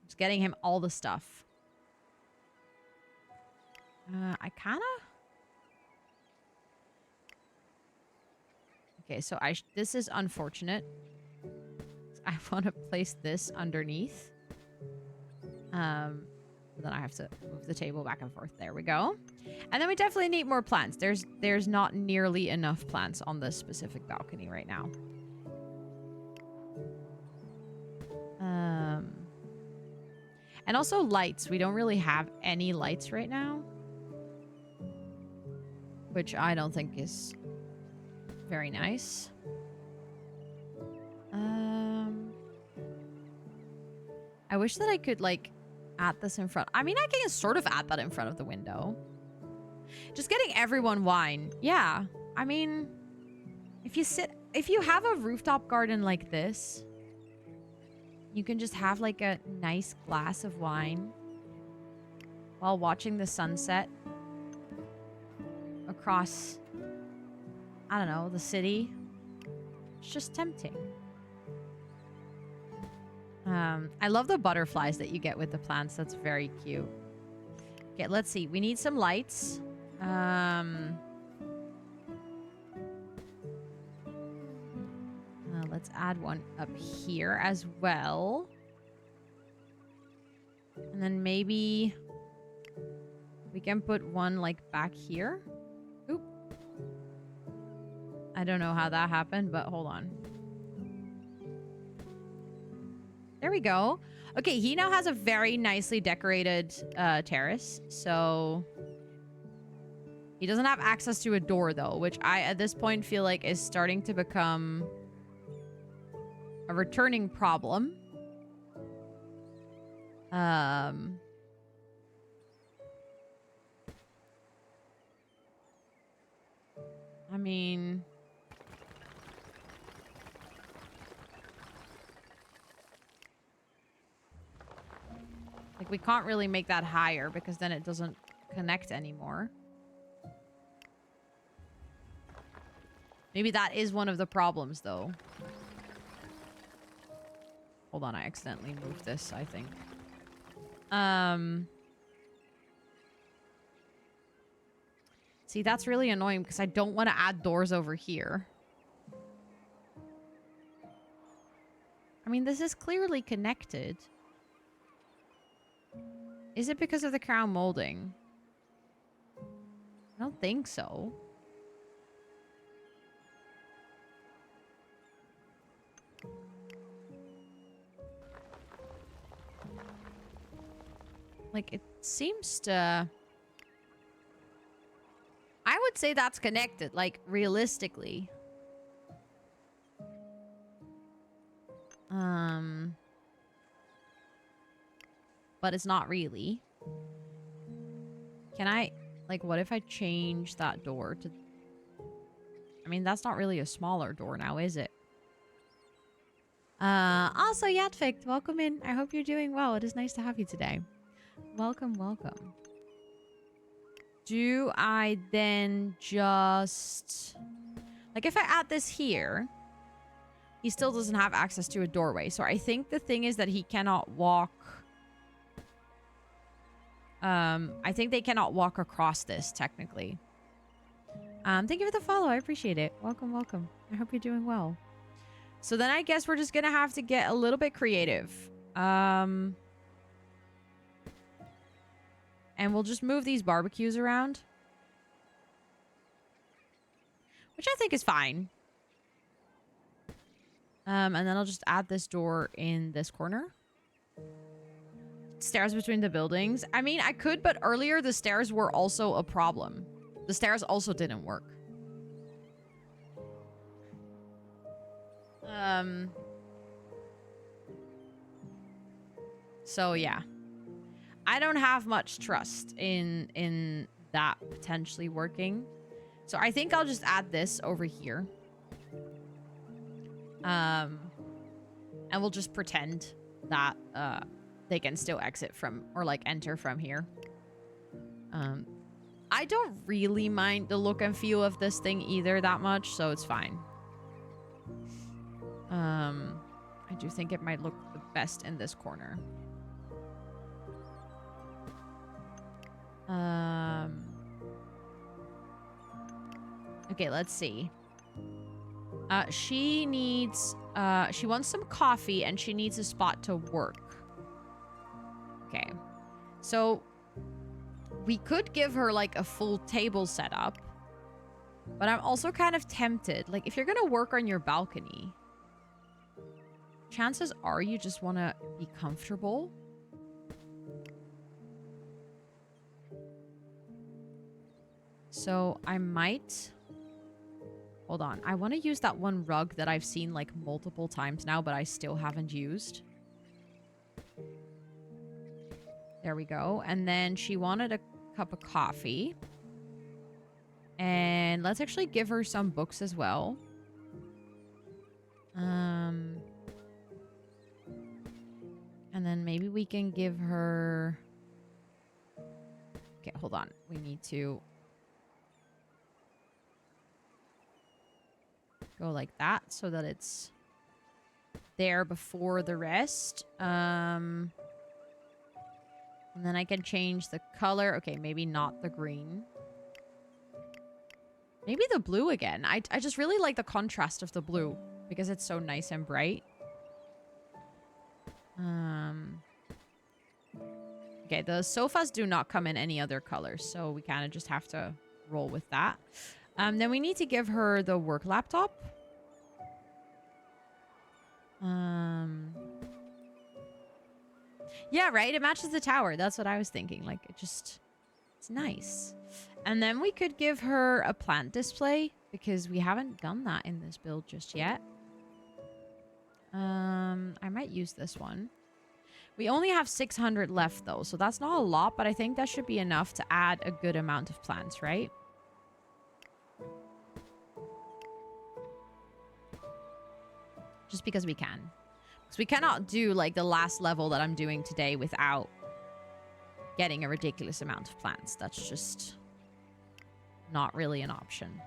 Just getting him all the stuff. I kind of... Okay, so this is unfortunate. I want to place this underneath. Then I have to move the table back and forth. There we go. And then we definitely need more plants. There's not nearly enough plants on this specific balcony right now. And also lights. We don't really have any lights right now, which I don't think is very nice. I wish that I could like add this in front. I mean, I can sort of add that in front of the window. Just getting everyone wine. Yeah. I mean, if you have a rooftop garden like this, you can just have like a nice glass of wine while watching the sunset across, I don't know, the city. It's just tempting. I love the butterflies that you get with the plants. That's very cute. Okay, let's see. We need some lights. Let's add one up here as well. And then maybe we can put one like back here. Oop. I don't know how that happened, but hold on. There we go. Okay, he now has a very nicely decorated terrace. So he doesn't have access to a door though, which I at this point feel like is starting to become a returning problem. I mean, like we can't really make that higher because then it doesn't connect anymore. Maybe that is one of the problems though. Hold on, I accidentally moved this, I think. See, that's really annoying because I don't want to add doors over here. I mean, this is clearly connected. Is it because of the crown molding? I don't think so. Like, it seems to... I would say that's connected, like, realistically. But it's not really. Can I... Like, what if I change that door to... I mean, that's not really a smaller door now, is it? Also, Yatfik, welcome in. I hope you're doing well. It is nice to have you today. Welcome, welcome. Do I then just... Like, if I add this here, he still doesn't have access to a doorway. So I think the thing is that he cannot walk... I think they cannot walk across this, technically. Thank you for the follow. I appreciate it. Welcome, welcome. I hope you're doing well. So then I guess we're just gonna have to get a little bit creative. And we'll just move these barbecues around. Which I think is fine. And then I'll just add this door in this corner. Stairs between the buildings. I mean, I could, but earlier the stairs were also a problem. The stairs also didn't work. So yeah. I don't have much trust in that potentially working. So I think I'll just add this over here. And we'll just pretend that they can still exit from, or like enter from here. I don't really mind the look and feel of this thing either that much, so it's fine. I do think it might look the best in this corner. Okay, let's see. She needs, she wants some coffee and she needs a spot to work. Okay. So we could give her like a full table setup, but I'm also kind of tempted. Like, if you're gonna work on your balcony, chances are you just want to be comfortable. So I might... Hold on. I want to use that one rug that I've seen like multiple times now, but I still haven't used. There we go. And then she wanted a cup of coffee. And let's actually give her some books as well. And then maybe we can give her... Okay, hold on. We need to... go like that so that it's there before the rest. And then I can change the color. Okay, maybe not the green. Maybe the blue again. I just really like the contrast of the blue because it's so nice and bright. Okay, the sofas do not come in any other colors, so we kind of just have to roll with that. Then we need to give her the work laptop. Yeah, right? It matches the tower. That's what I was thinking. Like, it's nice. And then we could give her a plant display because we haven't done that in this build just yet. I might use this one. We only have 600 left though, so that's not a lot, but I think that should be enough to add a good amount of plants, right? Just because we can. Because we cannot do like the last level that I'm doing today without getting a ridiculous amount of plants. That's just not really an option.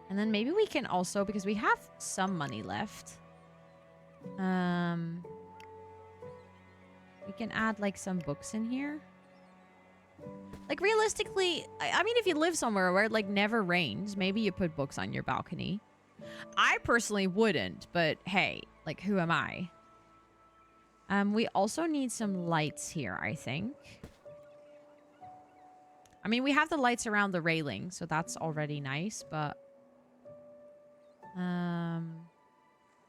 And then maybe we can also, because we have some money left, we can add like some books in here. Like, realistically, I mean, if you live somewhere where it, like, never rains, maybe you put books on your balcony. I personally wouldn't, but hey, like, who am I? We also need some lights here, I think. I mean, we have the lights around the railing, so that's already nice, but...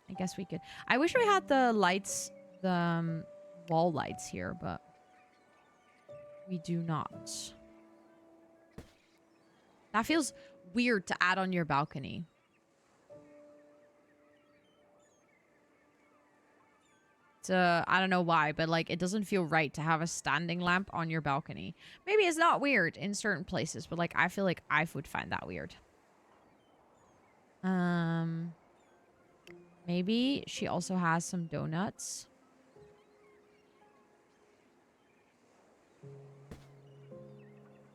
I guess we could. I wish we had the lights, the wall lights here, but we do not. That feels weird to add on your balcony. I don't know why, but like it doesn't feel right to have a standing lamp on your balcony. Maybe it's not weird in certain places, but like I feel like I would find that weird. Maybe she also has some donuts.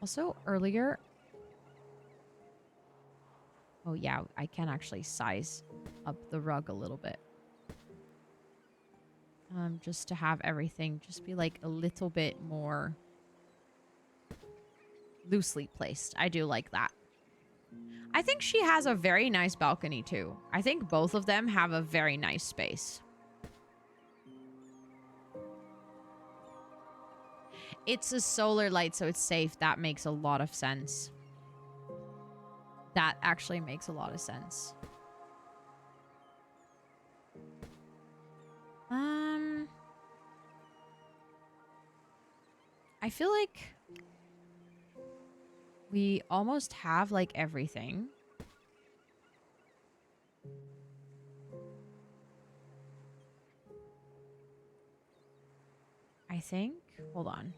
Also earlier. Oh yeah, I can actually size up the rug a little bit. Just to have everything just be like a little bit more loosely placed. I do like that. I think she has a very nice balcony too. I think both of them have a very nice space. It's a solar light, so it's safe. That makes a lot of sense. That actually makes a lot of sense. I feel like we almost have like everything. I think. Hold on.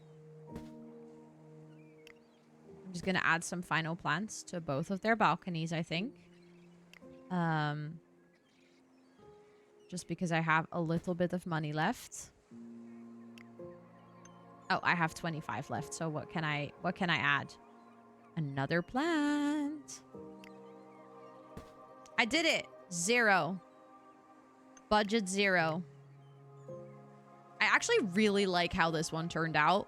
I'm just going to add some final plants to both of their balconies, I think. Just because I have a little bit of money left. Oh, I have 25 left. So what can I add? Another plant. I did it. 0. Budget 0. I actually really like how this one turned out.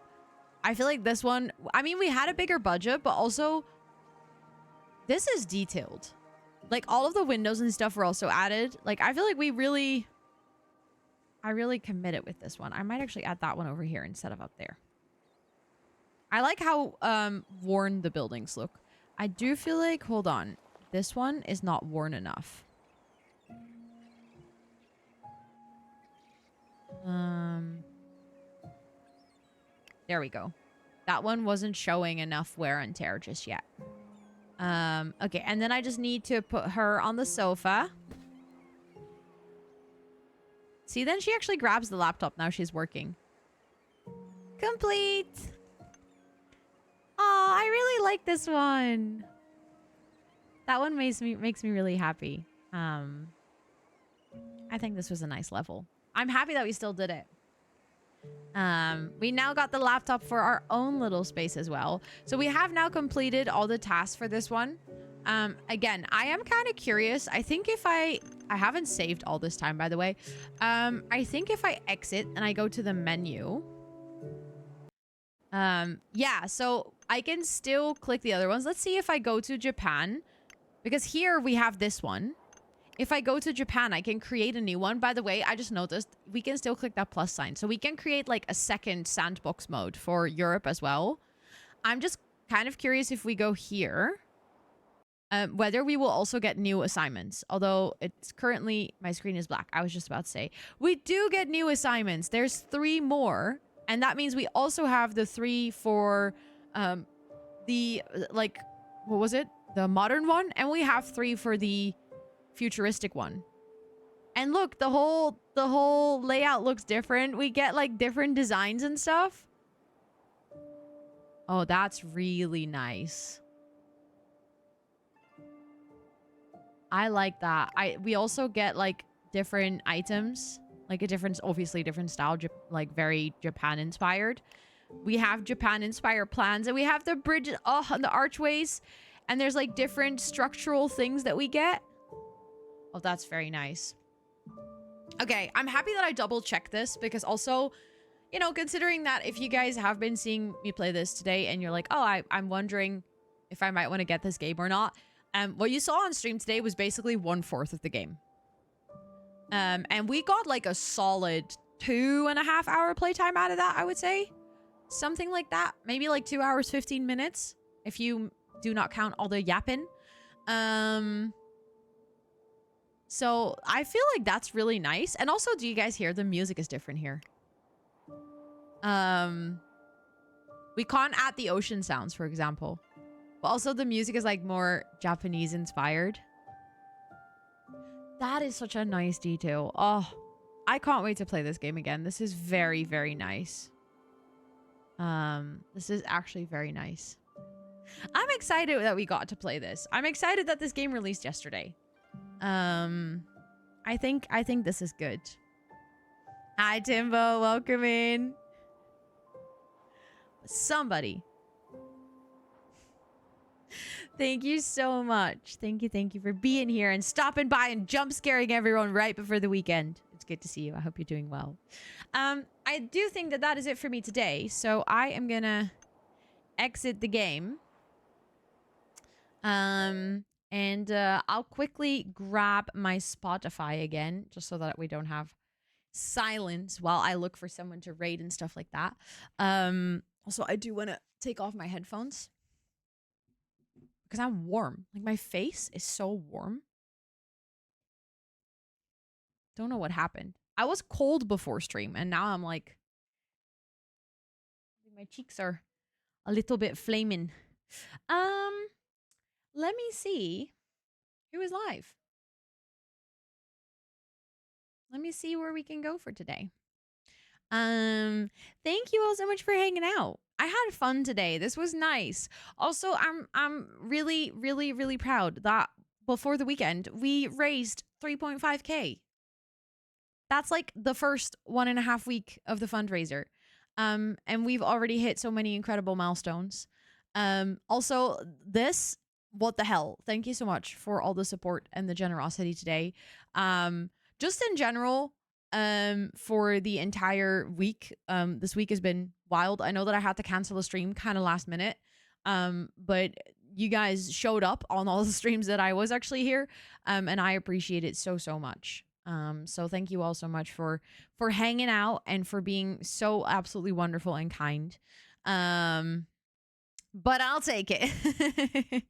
I feel like this one, I mean, we had a bigger budget, but also this is detailed. Like all of the windows and stuff were also added. Like I feel like I really committed with this one. I might actually add that one over here instead of up there. I like how worn the buildings look. I do feel like, hold on, this one is not worn enough. There we go. That one wasn't showing enough wear and tear just yet. Okay, and then I just need to put her on the sofa. See, then she actually grabs the laptop now she's working. Complete! Oh, I really like this one. That one makes me really happy. I think this was a nice level. I'm happy that we still did it. We now got the laptop for our own little space as well. So we have now completed all the tasks for this one. Again, I am kind of curious. I think if I haven't saved all this time, by the way. I think if I exit and I go to the menu. Yeah, so I can still click the other ones. Let's see if I go to Japan. Because here we have this one. If I go to Japan, I can create a new one. By the way, I just noticed we can still click that plus sign. So we can create like a second sandbox mode for Europe as well. I'm just kind of curious if we go here. Whether we will also get new assignments. Although it's currently, my screen is black. I was just about to say. We do get new assignments. There's 3 more. And that means we also have the 3 for the, like, what was it? The modern one. And we have 3 for the futuristic one. And look, the whole layout looks different. We get like different designs and stuff. Oh, that's really nice. I like that. We also get like different items, like a different, obviously different style, like very Japan inspired. We have Japan inspired plans, and we have the bridges, and the archways, and there's like different structural things that we get. Oh, that's very nice. Okay, I'm happy that I double checked this, because also, you know, considering that if you guys have been seeing me play this today and you're like, oh, I'm wondering if I might want to get this game or not. What you saw on stream today was basically 1/4 of the game. And we got like a solid 2.5 hour playtime out of that, I would say. Something like that. Maybe like 2 hours, 15 minutes. If you do not count all the yapping. So I feel like that's really nice. And also, do you guys hear the music is different here? We can't add the ocean sounds, for example. But also the music is like more Japanese inspired. That is such a nice detail. Oh, I can't wait to play this game again. This is very, very nice. This is actually very nice. I'm excited that we got to play this. I'm excited that this game released yesterday. I think this is good. Hi, Timbo. Welcome in. Somebody. Thank you so much. Thank you for being here and stopping by and jump scaring everyone right before the weekend. It's good to see you. I hope you're doing well. I do think that that is it for me today. So I am gonna exit the game. And I'll quickly grab my Spotify again, just so that we don't have silence while I look for someone to raid and stuff like that. Also, I do want to take off my headphones because I'm warm. Like, my face is so warm. Don't know what happened. I was cold before stream, and now I'm like, my cheeks are a little bit flaming. Let me see who is live. Let me see where we can go for today. Thank you all so much for hanging out. I had fun today. This was nice. Also, I'm really, really, really proud that before the weekend we raised 3.5K. That's like the first 1.5 week of the fundraiser. And we've already hit so many incredible milestones. Also, this, what the hell? Thank you so much for all the support and the generosity today. Just in general, for the entire week. This week has been wild. I know that I had to cancel a stream kind of last minute. But you guys showed up on all the streams that I was actually here. And I appreciate it so, so much. So thank you all so much for hanging out and for being so absolutely wonderful and kind. But I'll take it.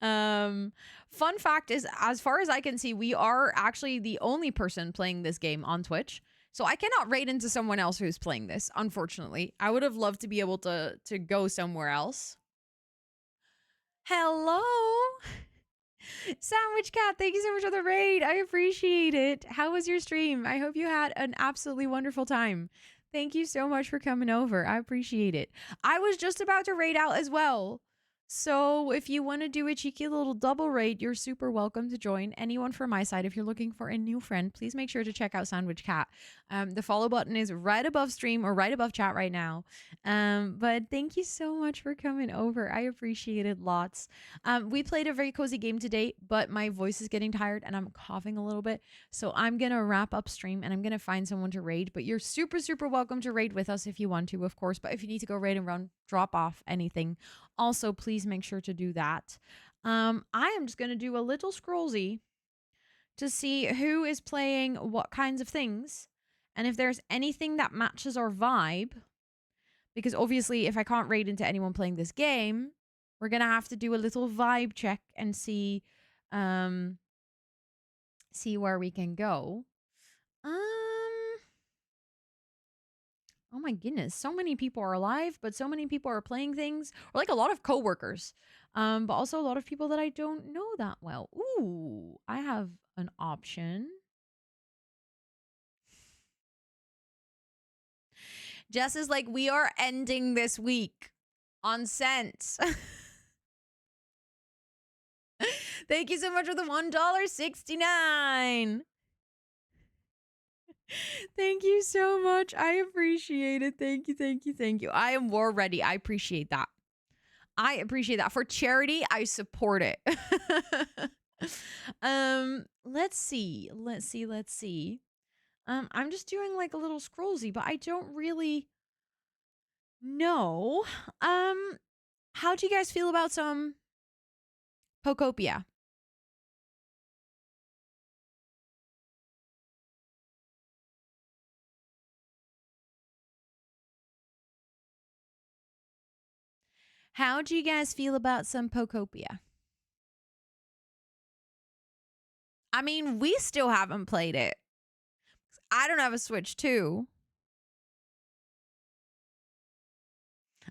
Fun fact is, as far as I can see, we are actually the only person playing this game on Twitch. So I cannot raid into someone else who's playing this, unfortunately. I would have loved to be able to go somewhere else. Hello? Sandwich Cat, thank you so much for the raid. I appreciate it. How was your stream? I hope you had an absolutely wonderful time. Thank you so much for coming over. I appreciate it. I was just about to raid out as well. So if you want to do a cheeky little double raid, you're super welcome to join. Anyone from my side, if you're looking for a new friend, please make sure to check out Sandwich Cat. The follow button is right above stream or right above chat right now. But thank you so much for coming over. I appreciate it lots. We played a very cozy game today, but my voice is getting tired and I'm coughing a little bit. So I'm going to wrap up stream and I'm going to find someone to raid. But you're super, super welcome to raid with us if you want to, of course. But if you need to go raid and run, drop off anything, also please make sure to do that. I am just going to do a little scrollsy to see who is playing what kinds of things and if there's anything that matches our vibe. Because obviously, if I can't raid into anyone playing this game, we're going to have to do a little vibe check and see where we can go. Oh my goodness, so many people are alive, but so many people are playing things, or like a lot of coworkers, but also a lot of people that I don't know that well. Ooh, I have an option. Jess is like, we are ending this week on cents. Thank you so much for the $1.69. Thank you so much. I appreciate it. Thank you, thank you, thank you. I am war ready. I appreciate that. I appreciate that. For charity, I support it. Let's see. I'm just doing like a little scrollsy, but I don't really know. How do you guys feel about some Pokopia? How do you guys feel about some Pokopia? I mean, we still haven't played it. I don't have a Switch too.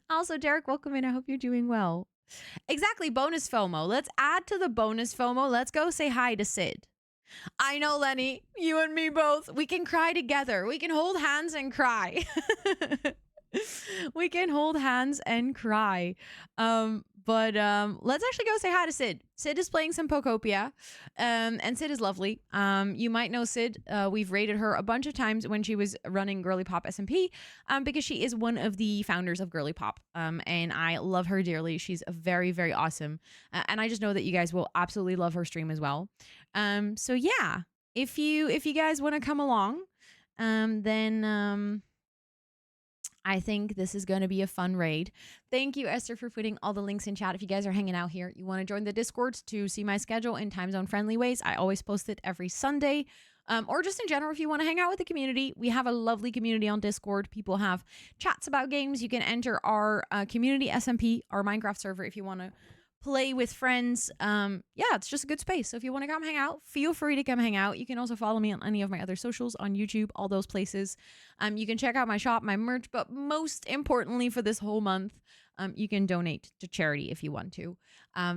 Also, Derek, welcome in. I hope you're doing well. Exactly, bonus FOMO. Let's add to the bonus FOMO. Let's go say hi to Sid. I know, Lenny. You and me both. We can cry together. We can hold hands and cry. We can hold hands and cry. But let's actually go say hi to Sid. Sid is playing some Pokopia, and Sid is lovely. You might know Sid. We've rated her a bunch of times when she was running Girly Pop SMP, because she is one of the founders of Girly Pop. And I love her dearly. She's very, very awesome. And I just know that you guys will absolutely love her stream as well. So yeah, if you guys want to come along, then I think this is going to be a fun raid. Thank you, Esther, for putting all the links in chat. If you guys are hanging out here, you want to join the Discord to see my schedule in time zone friendly ways. I always post it every Sunday. Or just in general, if you want to hang out with the community, we have a lovely community on Discord. People have chats about games. You can enter our community SMP, our Minecraft server, if you want to play with friends. Yeah, it's just a good space. So if you want to come hang out, feel free to come hang out. You can also follow me on any of my other socials, on YouTube, all those places. You can check out my shop, my merch, but most importantly for this whole month, you can donate to charity if you want to.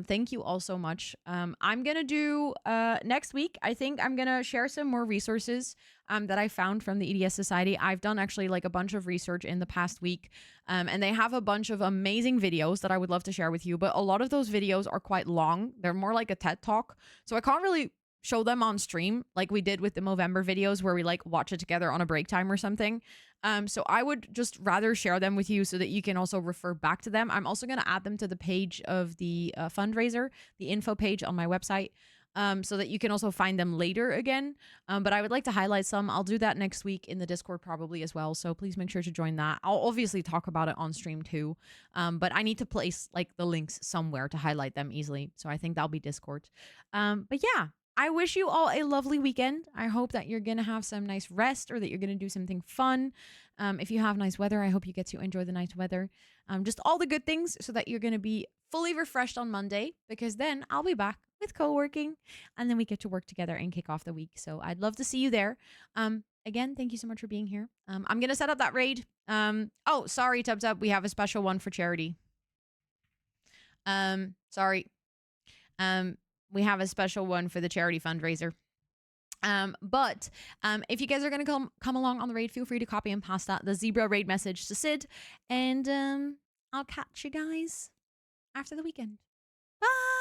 Thank you all so much. I'm gonna do next week, I think I'm gonna share some more resources that I found from the EDS Society. I've done actually like a bunch of research in the past week, and they have a bunch of amazing videos that I would love to share with you, but a lot of those videos are quite long. They're more like a TED Talk, so I can't really show them on stream like we did with the Movember videos where we like watch it together on a break time or something. So I would just rather share them with you so that you can also refer back to them. I'm also going to add them to the page of the fundraiser, the info page on my website, so that you can also find them later again. But I would like to highlight some. I'll do that next week in the Discord probably as well. So please make sure to join that. I'll obviously talk about it on stream too. But I need to place like the links somewhere to highlight them easily. So I think that'll be Discord. But yeah, I wish you all a lovely weekend. I hope that you're going to have some nice rest or that you're going to do something fun. If you have nice weather, I hope you get to enjoy the nice weather. Just all the good things so that you're going to be fully refreshed on Monday, because then I'll be back with co-working and then we get to work together and kick off the week. So I'd love to see you there. Again, thank you so much for being here. I'm going to set up that raid. Oh, sorry, Tub Tub. We have a special one for charity. Sorry. We have a special one for the charity fundraiser. But if you guys are going to come along on the raid, feel free to copy and pass the zebra raid message to Sid. And I'll catch you guys after the weekend. Bye!